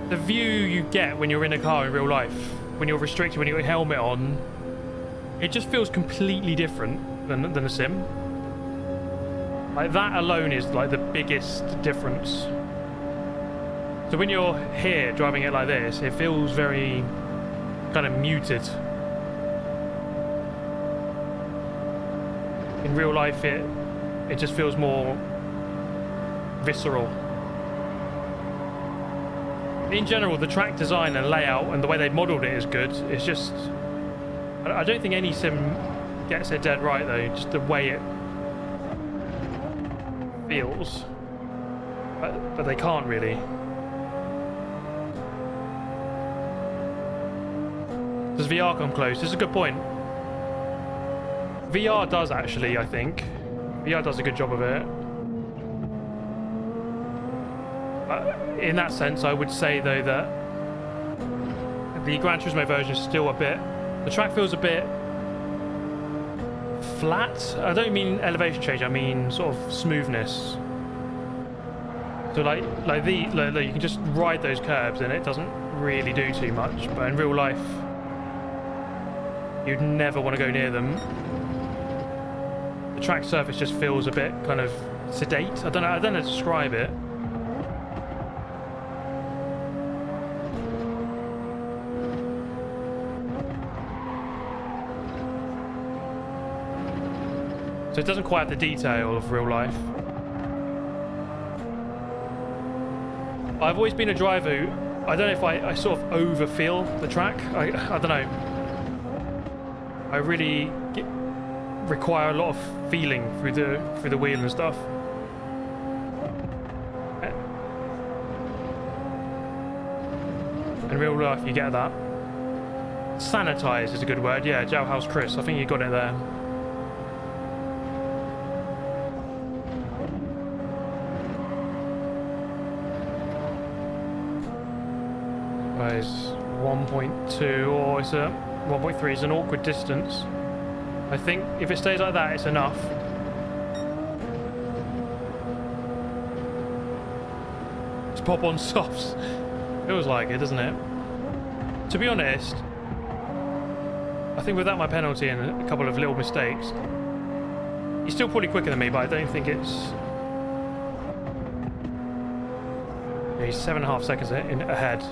the view you get when you're in a car in real life, when you're restricted, when you've got your helmet on, it just feels completely different than a sim. Like that alone is like the biggest difference. So when you're here driving it like this, it feels very kind of muted. In real life it just feels more visceral. In general, the track design and layout and the way they modelled it is good. It's just, I don't think any sim gets it dead right though, just the way it feels. But they can't really. Does VR come close? This is a good point. VR does actually, I think. VR does a good job of it. In that sense, I would say though that the Gran Turismo version is still a bit, the track feels a bit flat. I don't mean elevation change, I mean sort of smoothness. So like you can just ride those curbs and it doesn't really do too much, but in real life you'd never want to go near them. The track surface just feels a bit kind of sedate. I don't know how to describe it. So it doesn't quite have the detail of real life. I've always been a driver who, I don't know if I sort of overfeel the track. I don't know. I really require a lot of feeling through the wheel and stuff. In real life you get that. Sanitize is a good word, yeah, Jailhouse Chris, I think you got it there. It's 1.2 or it's a 1.3 is an awkward distance. I think if it stays like that, it's enough. Just pop on softs. Feels like it, doesn't it? To be honest, I think without my penalty and a couple of little mistakes, he's still probably quicker than me, but I don't think it's... Yeah, he's 7.5 seconds ahead.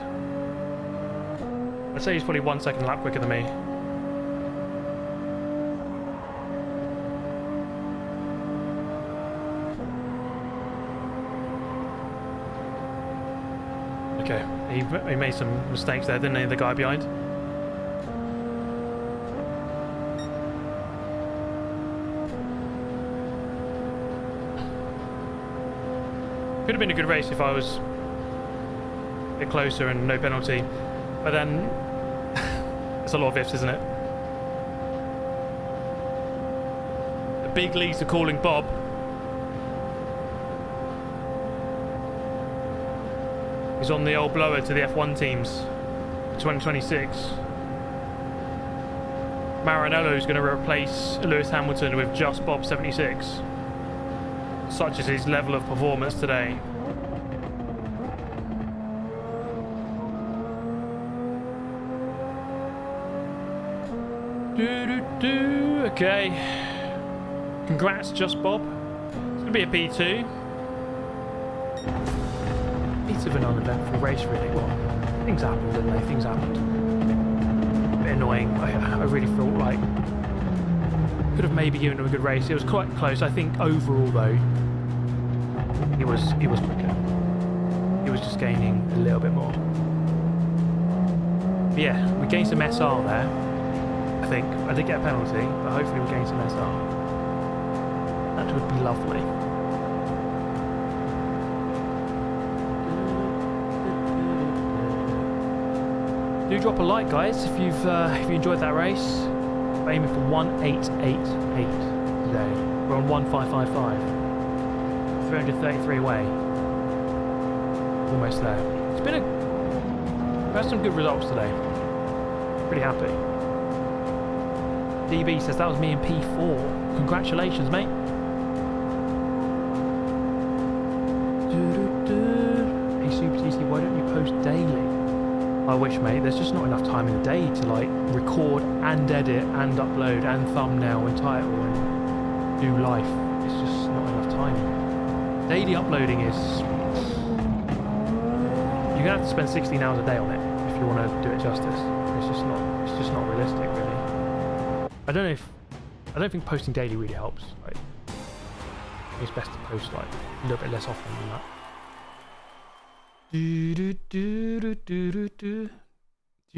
I'd say he's probably 1 second lap quicker than me. Okay, he made some mistakes there, didn't he, the guy behind? Could have been a good race if I was a bit closer and no penalty. But then, it's a lot of ifs, isn't it? The big leagues are calling Bob. He's on the old blower to the F1 teams for 2026. Maranello is going to replace Lewis Hamilton with just Bob 76. Such is his level of performance today. Okay. Congrats, Just Bob. It's going to be a P2. Bit of an uneventful race, really. Well, things happened, didn't they? Things happened. A bit annoying. I really felt like could have maybe given him a good race. It was quite close. I think overall, though, he was quicker. He was just gaining a little bit more. But yeah, we gained some SR there. I think I did get a penalty, but hopefully we gain some SR. That would be lovely. Do drop a like, guys, if you enjoyed that race. We're aiming for 1888 today. We're on 1555. 333 away. Almost there. We've had some good results today. Pretty happy. DB says that was me in P4. Congratulations, mate. Hey Super TC, why don't you post daily? I wish, mate. There's just not enough time in the day to like record and edit and upload and thumbnail and title and do life. It's just not enough time. Daily uploading is... You're gonna have to spend 16 hours a day on it if you want to do it justice. It's just not realistic, really. I don't think posting daily really helps. Like, it's best to post like a little bit less often than that. Do you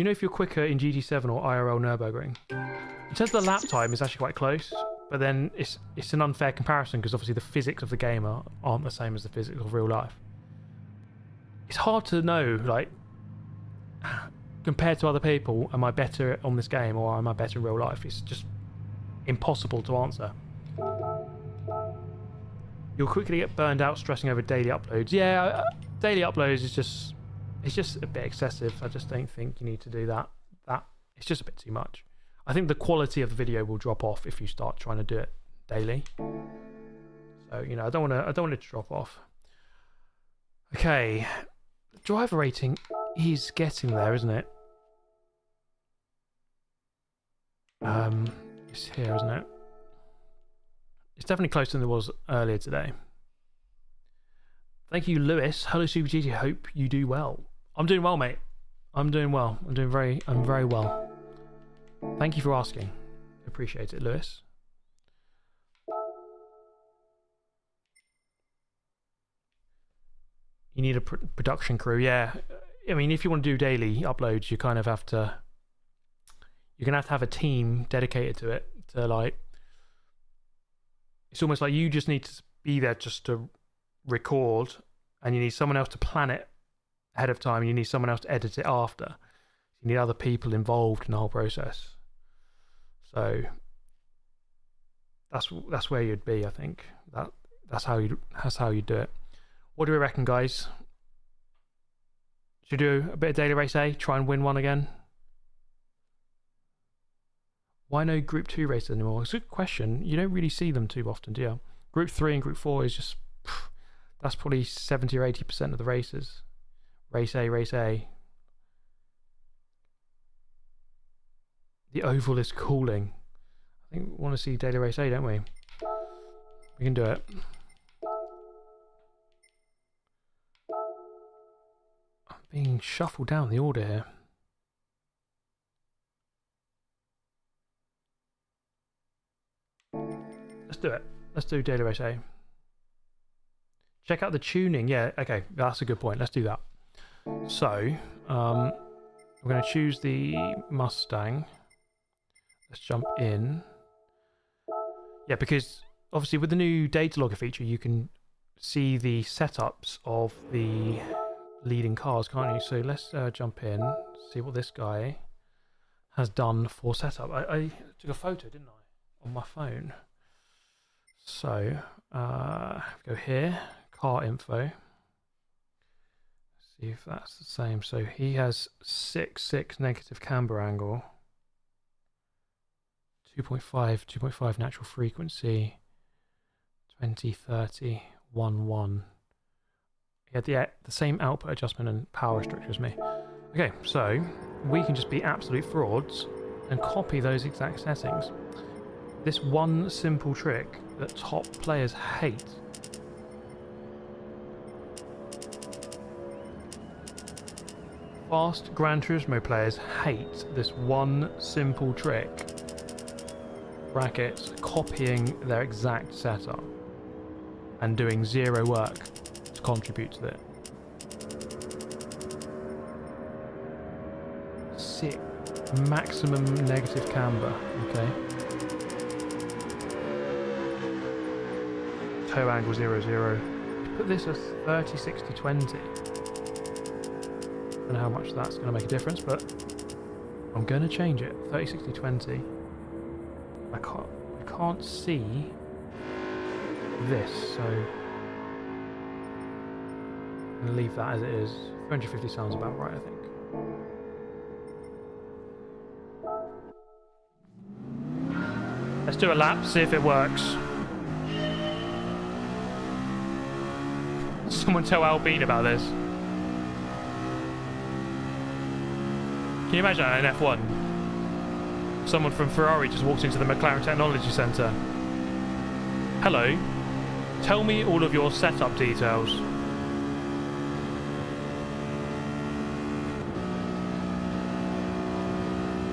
know if you're quicker in GT7 or IRL Nurburgring? In terms of the lap time, it's actually quite close, but then it's an unfair comparison because obviously the physics of the game aren't the same as the physics of real life. It's hard to know, like, compared to other people, am I better on this game or am I better in real life? It's just impossible to answer. You'll quickly get burned out stressing over daily uploads. Yeah, daily uploads is just a bit excessive. I just don't think you need to do that. It's just a bit too much. I think the quality of the video will drop off if you start trying to do it daily. So, you know, I don't want it to drop off. Okay, the driver rating is getting there, isn't it? It's here, isn't it? It's definitely closer than it was earlier today. Thank you, Lewis. Hello, Super GT. Hope you do well. I'm doing well, mate. I'm doing well. I'm very well. Thank you for asking. Appreciate it, Lewis. You need a production crew, yeah. I mean, if you want to do daily uploads, you kind of have to... You're going to have a team dedicated to it. To like... It's almost like you just need to be there just to record, and you need someone else to plan it ahead of time, and you need someone else to edit it after. You need other people involved in the whole process. So that's where you'd be, I think. That's how you do it. What do we reckon, guys? Should we do a bit of daily race A? Try and win one again? Why no Group 2 races anymore? It's a good question. You don't really see them too often, do you? Group 3 and Group 4 is just... That's probably 70 or 80% of the races. Race A, Race A. The oval is cooling. I think we want to see daily race A, don't we? We can do it. I'm being shuffled down the order here. Let's do it. Let's do daily race A. Check out the tuning. Yeah, okay, that's a good point. Let's do that. So, we're going to choose the Mustang. Let's jump in. Yeah, because obviously with the new data logger feature, you can see the setups of the leading cars, can't you? So let's jump in, see what this guy has done for setup. I took a photo, didn't I, on my phone. So go here, car info. See if that's the same. So he has 6.6 negative camber angle, 2.5 natural frequency, 20, 30, 1. He had the same output adjustment and power restrictor as me. Okay, so we can just be absolute frauds and copy those exact settings. This one simple trick that top players hate. Fast Gran Turismo players hate this one simple trick. Brackets, copying their exact setup and doing zero work to contribute to it. Sick. Maximum negative camber, okay. Toe angle 0, Put this as 30, 60, 20. I don't know how much that's going to make a difference, but I'm going to change it. 30, 60, 20. I can't see this, so I'm going to leave that as it is. 350 sounds about right, I think. Let's do a lap, see if it works. Someone tell Albine about this. Can you imagine that in F1? Someone from Ferrari just walks into the McLaren Technology Centre. Hello, tell me all of your setup details.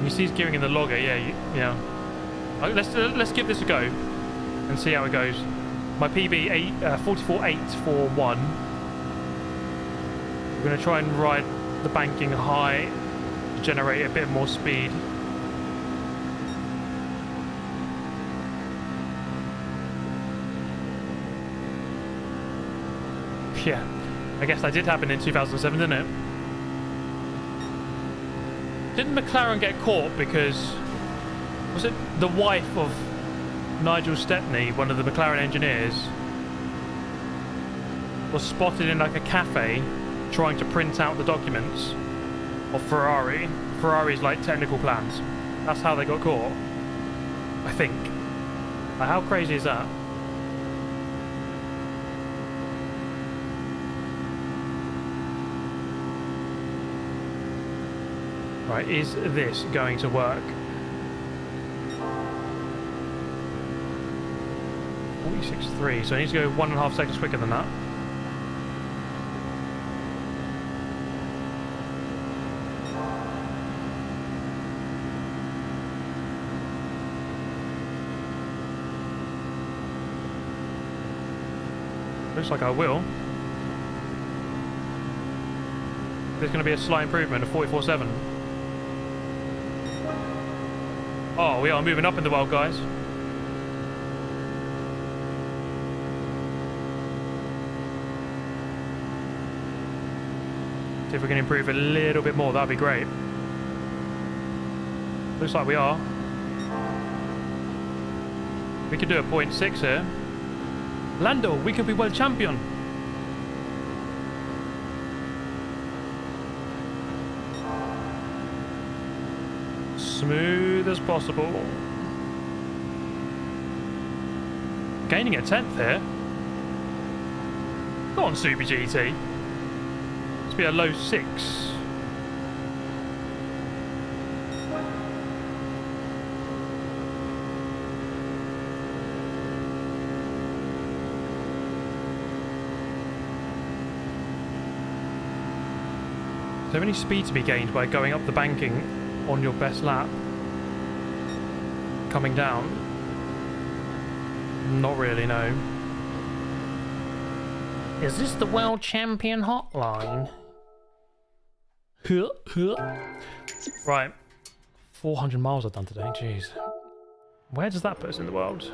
You see he's gearing in the logger, yeah. Let's give this a go and see how it goes. My PB 44.841. We're going to try and ride the banking high to generate a bit more speed. Yeah, I guess that did happen in 2007, didn't it? Didn't McLaren get caught because... was it the wife of Nigel Stepney, one of the McLaren engineers, was spotted in like a cafe trying to print out the documents of Ferrari's like technical plans. That's how they got caught, I think. Like, how crazy is that? Right, is this going to work? 46.3, so I need to go 1.5 seconds quicker than that. Looks like I will. There's going to be a slight improvement of 44.7. Oh, we are moving up in the world, guys. See if we can improve a little bit more, that'd be great. Looks like we are. We could do a 0.6 here. Lando, we could be world champion. Smooth as possible. Gaining a 10th here. Go on, Super GT. Let's be a low 6. Is there any speed to be gained by going up the banking on your best lap? Coming down? Not really, no. Is this the world champion hotline? Right. 400 miles I've done today, jeez. Where does that put us in the world?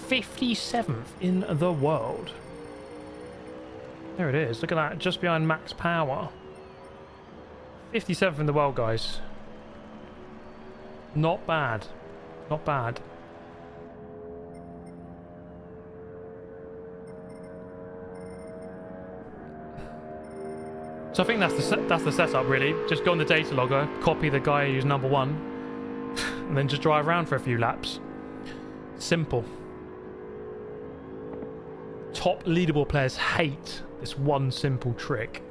57th in the world. There it is. Look at that. Just behind max power. 57th in the world, guys. Not bad. Not bad. So I think that's the setup, really. Just go on the data logger, copy the guy who's number 1, and then just drive around for a few laps. Simple. Top leaderboard players hate this one simple trick.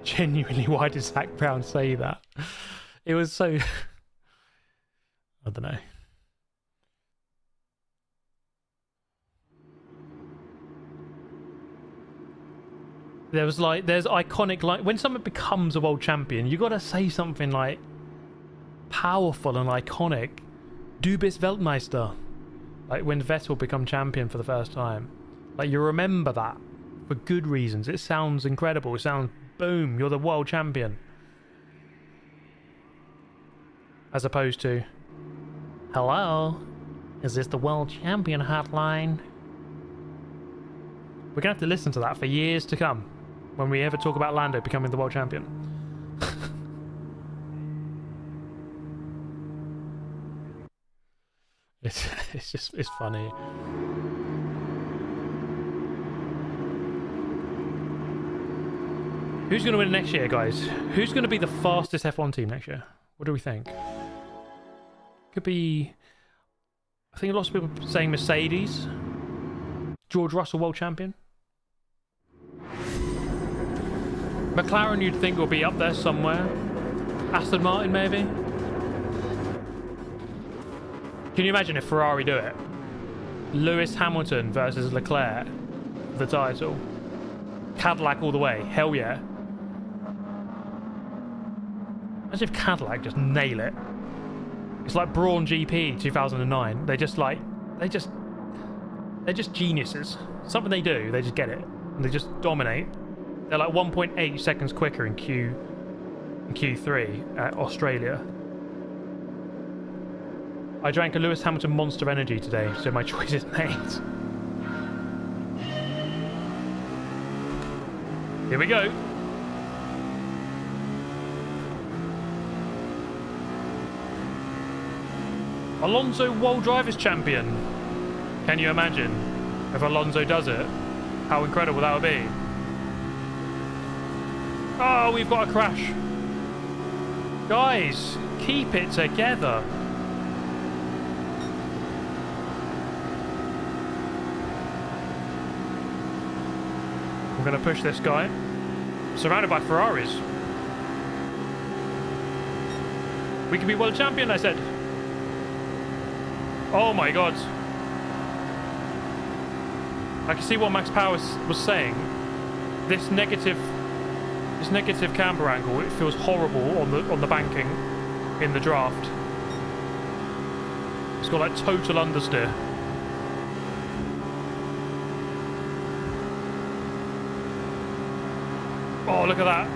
Genuinely, why did Zach Brown say that? It was so... I don't know. There's iconic, like, when someone becomes a world champion, you gotta say something like powerful and iconic. Du bist Weltmeister. Like when Vettel become champion for the first time. Like, you remember that for good reasons. It sounds incredible. It sounds, boom, you're the world champion. As opposed to, hello, is this the world champion hotline? We're gonna have to listen to that for years to come when we ever talk about Lando becoming the world champion. it's funny. Who's going to win next year, guys? Who's going to be the fastest F1 team next year? What do we think? Could be... I think lots of people are saying Mercedes. George Russell, world champion. McLaren, you'd think, will be up there somewhere. Aston Martin, maybe. Can you imagine if Ferrari do it? Lewis Hamilton versus Leclerc, the title. Cadillac all the way. Hell yeah. Imagine if Cadillac just nail it. It's like Brawn GP 2009. They're just geniuses. Something they do, they just get it. And they just dominate. They're like 1.8 seconds quicker in Q3 at Australia. I drank a Lewis Hamilton Monster Energy today, so my choice is made. Here we go. Alonso World Drivers Champion. Can you imagine if Alonso does it? How incredible that would be. Oh, we've got a crash. Guys, keep it together. I'm going to push this guy. Surrounded by Ferraris. We can be world champion, I said. Oh my god. I can see what Max Power was saying. This negative camber angle, it feels horrible on the banking in the draft. It's got like total understeer. Oh, look at that.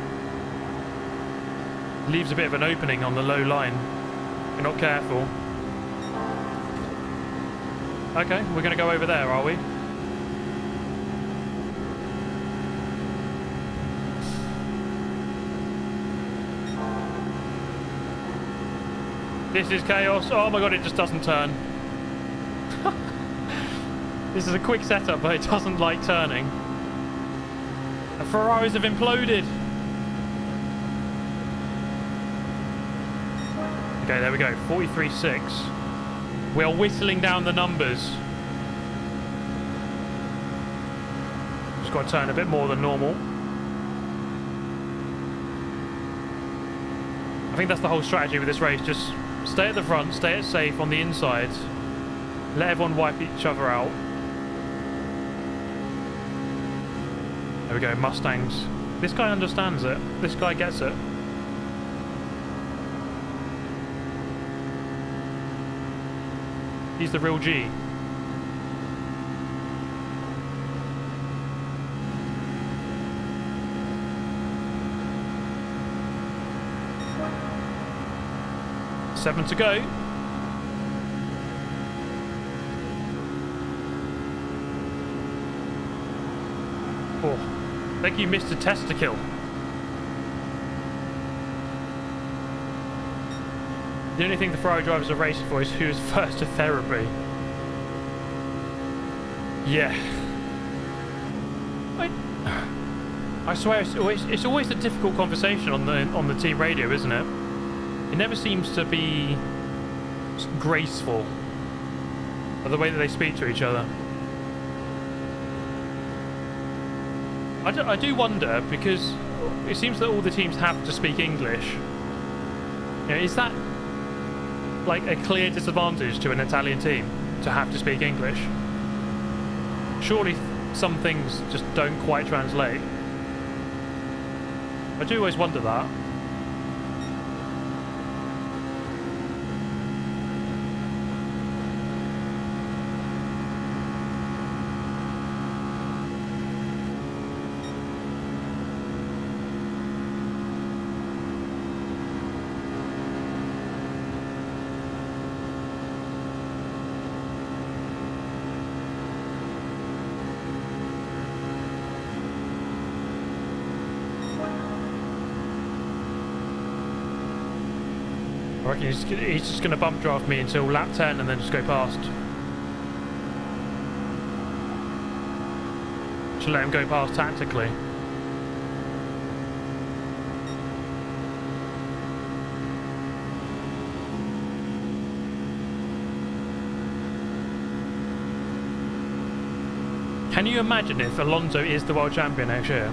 Leaves a bit of an opening on the low line. If you're not careful. Okay, we're going to go over there, are we? This is chaos. Oh my god, it just doesn't turn. This is a quick setup, but it doesn't like turning. The Ferraris have imploded. Okay, there we go. 43.6. We are whittling down the numbers. Just got to turn a bit more than normal. I think that's the whole strategy with this race. Just stay at the front, stay it safe on the inside. Let everyone wipe each other out. There we go, Mustangs. This guy understands it. This guy gets it. He's the real G. 7 to go. Oh, thank you, Mr. Testicle. The only thing the Ferrari drivers are racing for is who is first to therapy. Yeah. I swear it's always a difficult conversation on the team radio, isn't it? It never seems to be graceful, or the way that they speak to each other. I do wonder, because it seems that all the teams have to speak English. You know, is that like a clear disadvantage to an Italian team to have to speak English? Surely some things just don't quite translate. I do always wonder that. I reckon he's just going to bump draft me until lap 10 and then just go past. Should let him go past tactically. Can you imagine if Alonso is the world champion next year?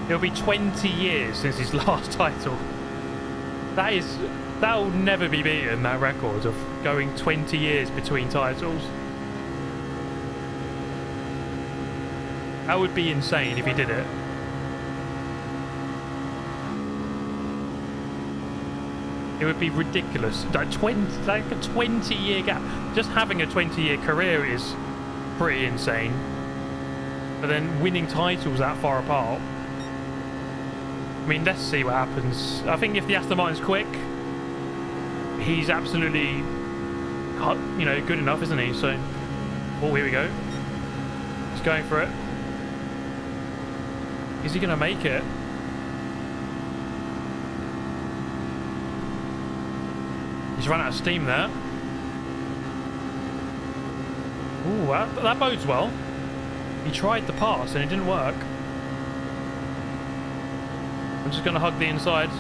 It'll be 20 years since his last title. That'll never be beaten, that record of going 20 years between titles. That would be insane if he did it. It would be ridiculous. Like a 20-year gap. Just having a 20-year career is pretty insane. But then winning titles that far apart. I mean, let's see what happens. I think if the Aston Martin's quick, he's absolutely, you know, good enough, isn't he? So, oh, here we go. He's going for it. Is he going to make it? He's run out of steam there. Ooh, that bodes well. He tried the pass and it didn't work. I'm just going to hug the inside.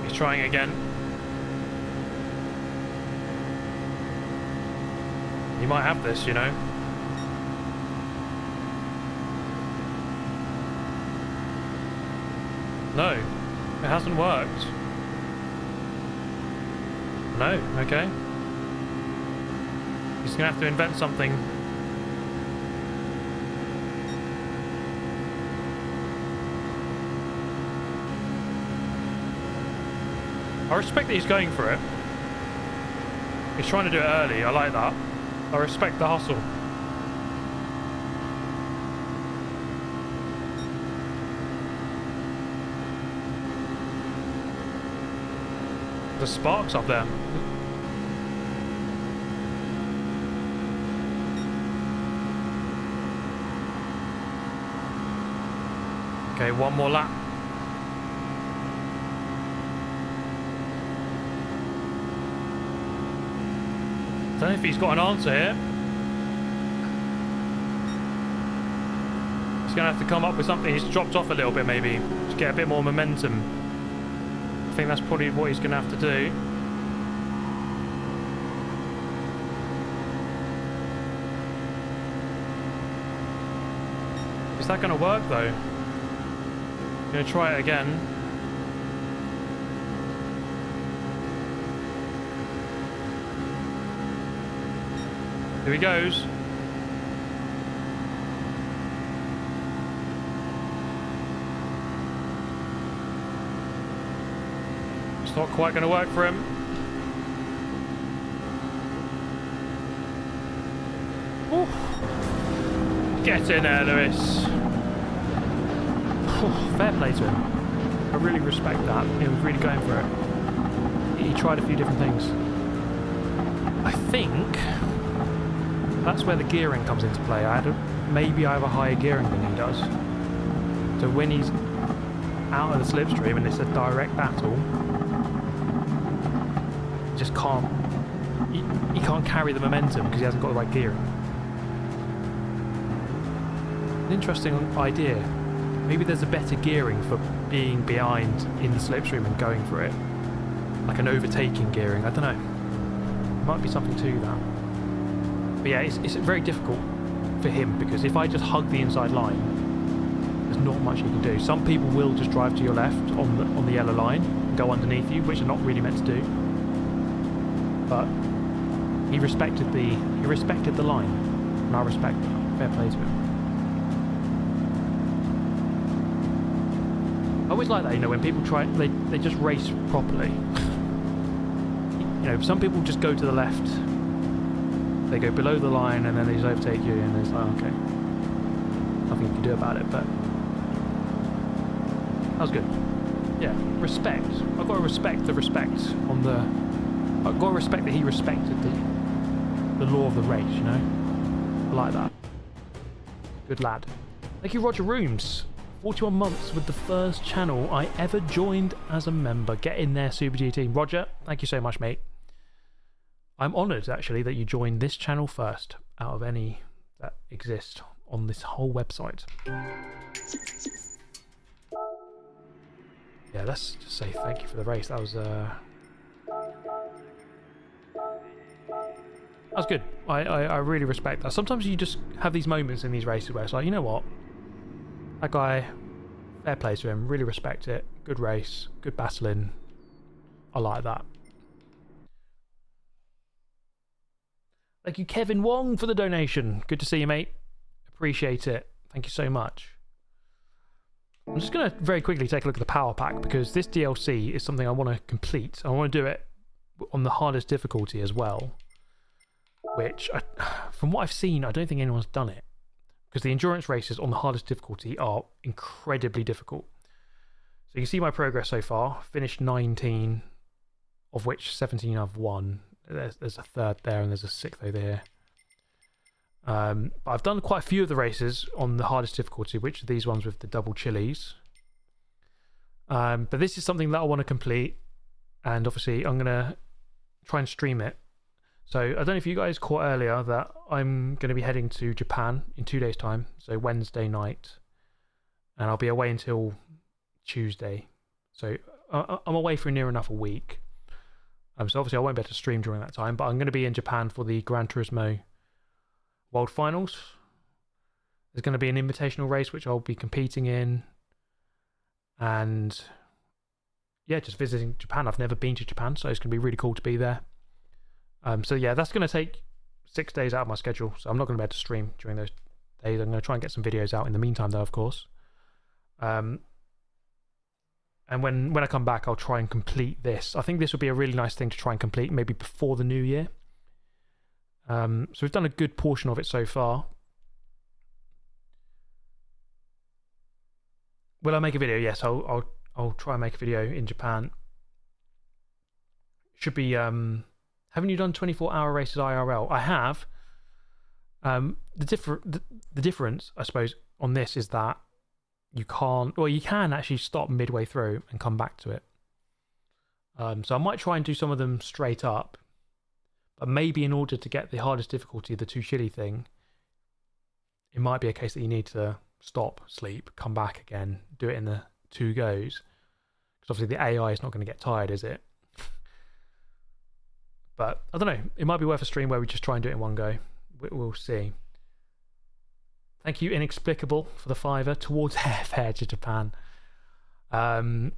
He's trying again. He might have this, you know. No, it hasn't worked. No, okay. He's gonna have to invent something. I respect that he's going for it. He's trying to do it early, I like that. I respect the hustle. The sparks up there. Okay, one more lap. Don't know if he's got an answer here. He's gonna have to come up with something. He's dropped off a little bit, maybe to get a bit more momentum. I think that's probably what he's going to have to do. Is that going to work though? I'm going to try it again. Here he goes. Not quite going to work for him. Get in there, Lewis. Fair play to him. I really respect that. He was really going for it. He tried a few different things. I think that's where the gearing comes into play. Maybe I have a higher gearing than he does. So when he's out of the slipstream and it's a direct battle, he just can't. He can't carry the momentum because he hasn't got the right gearing. An interesting idea. Maybe there's a better gearing for being behind in the slipstream and going for it. Like an overtaking gearing, I don't know. There might be something to that. But yeah, it's very difficult for him because if I just hug the inside line, there's not much you can do. Some people will just drive to your left on the yellow line and go underneath you, which are not really meant to do. But he respected the line, and I respect that. Fair play to him. I always like that, you know, when people try, they just race properly. You know, some people just go to the left, they go below the line, and then they just overtake you, and it's like, okay, nothing you can do about it. But that was good. Yeah, respect. I've got to respect the respect on the. I've got to respect that he respected the law of the race. You know, I like that. Good lad. Thank you, Roger Rooms. 41 months with the first channel I ever joined as a member. Get in there, Super G team. Roger, thank you so much, mate. I'm honoured, actually, that you joined this channel first out of any that exist on this whole website. Yeah, let's just say thank you for the race. That was good. I really respect that. Sometimes you just have these moments in these races where it's like, you know what? That guy, fair play to him, really respect it. Good race, good battling. I like that. Thank you, Kevin Wong, for the donation. Good to see you, mate. Appreciate it. Thank you so much. I'm just going to very quickly take a look at the power pack because this DLC is something I want to complete. I want to do it on the hardest difficulty as well, which, from what I've seen, I don't think anyone's done it. Because the endurance races on the hardest difficulty are incredibly difficult. So you can see my progress so far. Finished 19, of which 17 I've won. There's a third there and there's a sixth over here. But I've done quite a few of the races on the hardest difficulty, which are these ones with the double chilies. But this is something that I want to complete. And obviously I'm going to try and stream it. So I don't know if you guys caught earlier that I'm going to be heading to Japan in 2 days' time. So Wednesday night. And I'll be away until Tuesday. So I'm away for near enough a week. So obviously I won't be able to stream during that time. But I'm going to be in Japan for the Gran Turismo World Finals. There's going to be an invitational race which I'll be competing in. And yeah, just visiting Japan. I've never been to Japan, so it's going to be really cool to be there. So yeah, that's going to take 6 days out of my schedule, so I'm not going to be able to stream during those days. I'm going to try and get some videos out in the meantime, though, of course. And when I come back, I'll try and complete this. I think this would be a really nice thing to try and complete, maybe before the new year. So we've done a good portion of it so far. Will I make a video? Yes, I'll try and make a video in Japan. Should be haven't you done 24-hour races IRL? I have. The difference, I suppose, on this is that you can't, well, you can actually stop midway through and come back to it. So I might try and do some of them straight up, but maybe in order to get the hardest difficulty, the 2 chili thing, it might be a case that you need to stop, sleep, come back again, do it in the 2 goes. Because obviously the AI is not going to get tired, is it? But I don't know. It might be worth a stream where we just try and do it in one go. We'll see. Thank you, Inexplicable, for the $5 towards airfare to Japan. You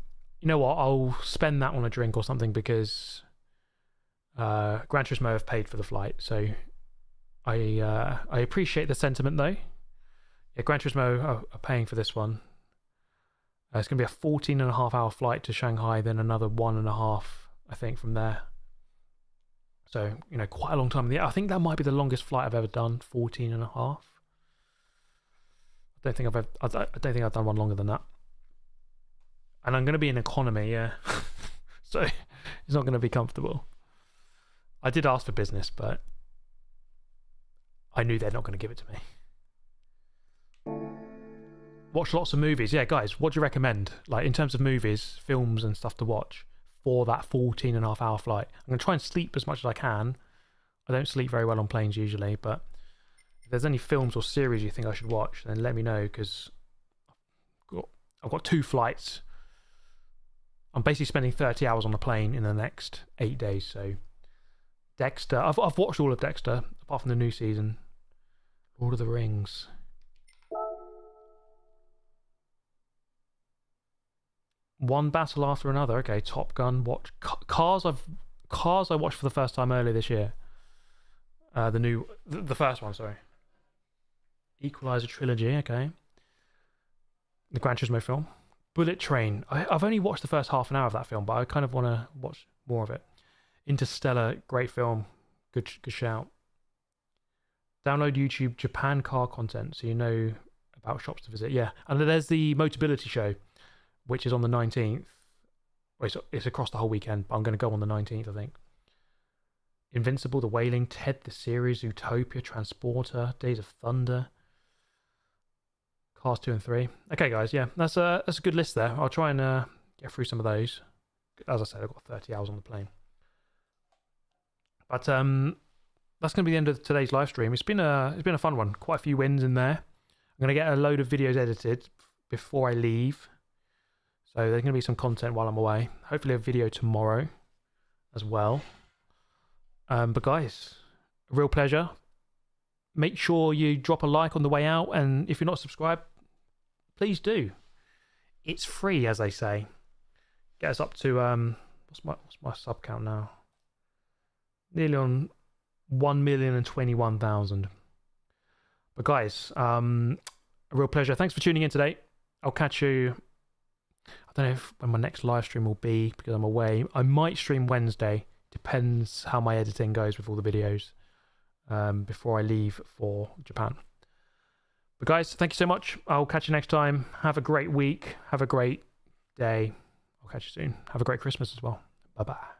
know what? I'll spend that on a drink or something because Gran Turismo have paid for the flight. So I appreciate the sentiment, though. Yeah, Gran Turismo are paying for this one. It's going to be a 14.5-hour flight to Shanghai, then another 1.5, I think, from there. So, you know, quite a long time in the air. I think that might be the longest flight I've ever done, 14.5. I don't think I've done one longer than that. And I'm going to be in economy, yeah. So it's not going to be comfortable. I did ask for business, but I knew they're not going to give it to me. Watch lots of movies. Yeah, guys, what do you recommend? Like, in terms of movies, films and stuff to watch for that 14.5-hour flight. I'm going to try and sleep as much as I can. I don't sleep very well on planes usually, but if there's any films or series you think I should watch, then let me know, because I've got 2 flights. I'm basically spending 30 hours on the plane in the next 8 days. So Dexter, I've watched all of Dexter apart from the new season. Lord of the Rings. One battle after another. Okay, Top Gun. Watch Cars. I watched for the first time earlier this year. The first one. Sorry. Equalizer trilogy. Okay. The Gran Turismo film. Bullet Train. I've only watched the first half an hour of that film, but I kind of want to watch more of it. Interstellar. Great film. Good shout. Download YouTube Japan car content so you know about shops to visit. Yeah, and there's the Motability show, which is on the 19th. Well, it's across the whole weekend, but I'm going to go on the 19th, I think. Invincible, The Wailing, Ted the Series, Zootopia, Transporter, Days of Thunder, Cars 2 and 3. Okay, guys, yeah, that's a good list there. I'll try and get through some of those. As I said, I've got 30 hours on the plane. But that's going to be the end of today's live stream. It's been a fun one. Quite a few wins in there. I'm going to get a load of videos edited before I leave. So there's going to be some content while I'm away. Hopefully a video tomorrow as well. But guys, a real pleasure. Make sure you drop a like on the way out. And if you're not subscribed, please do. It's free, as they say. Get us up to, what's my sub count now? Nearly on 1,021,000. But guys, a real pleasure. Thanks for tuning in today. I'll catch you. I don't know when my next live stream will be because I'm away. I might stream Wednesday. Depends how my editing goes with all the videos before I leave for Japan. But guys, thank you so much. I'll catch you next time. Have a great week. Have a great day. I'll catch you soon. Have a great Christmas as well. Bye-bye.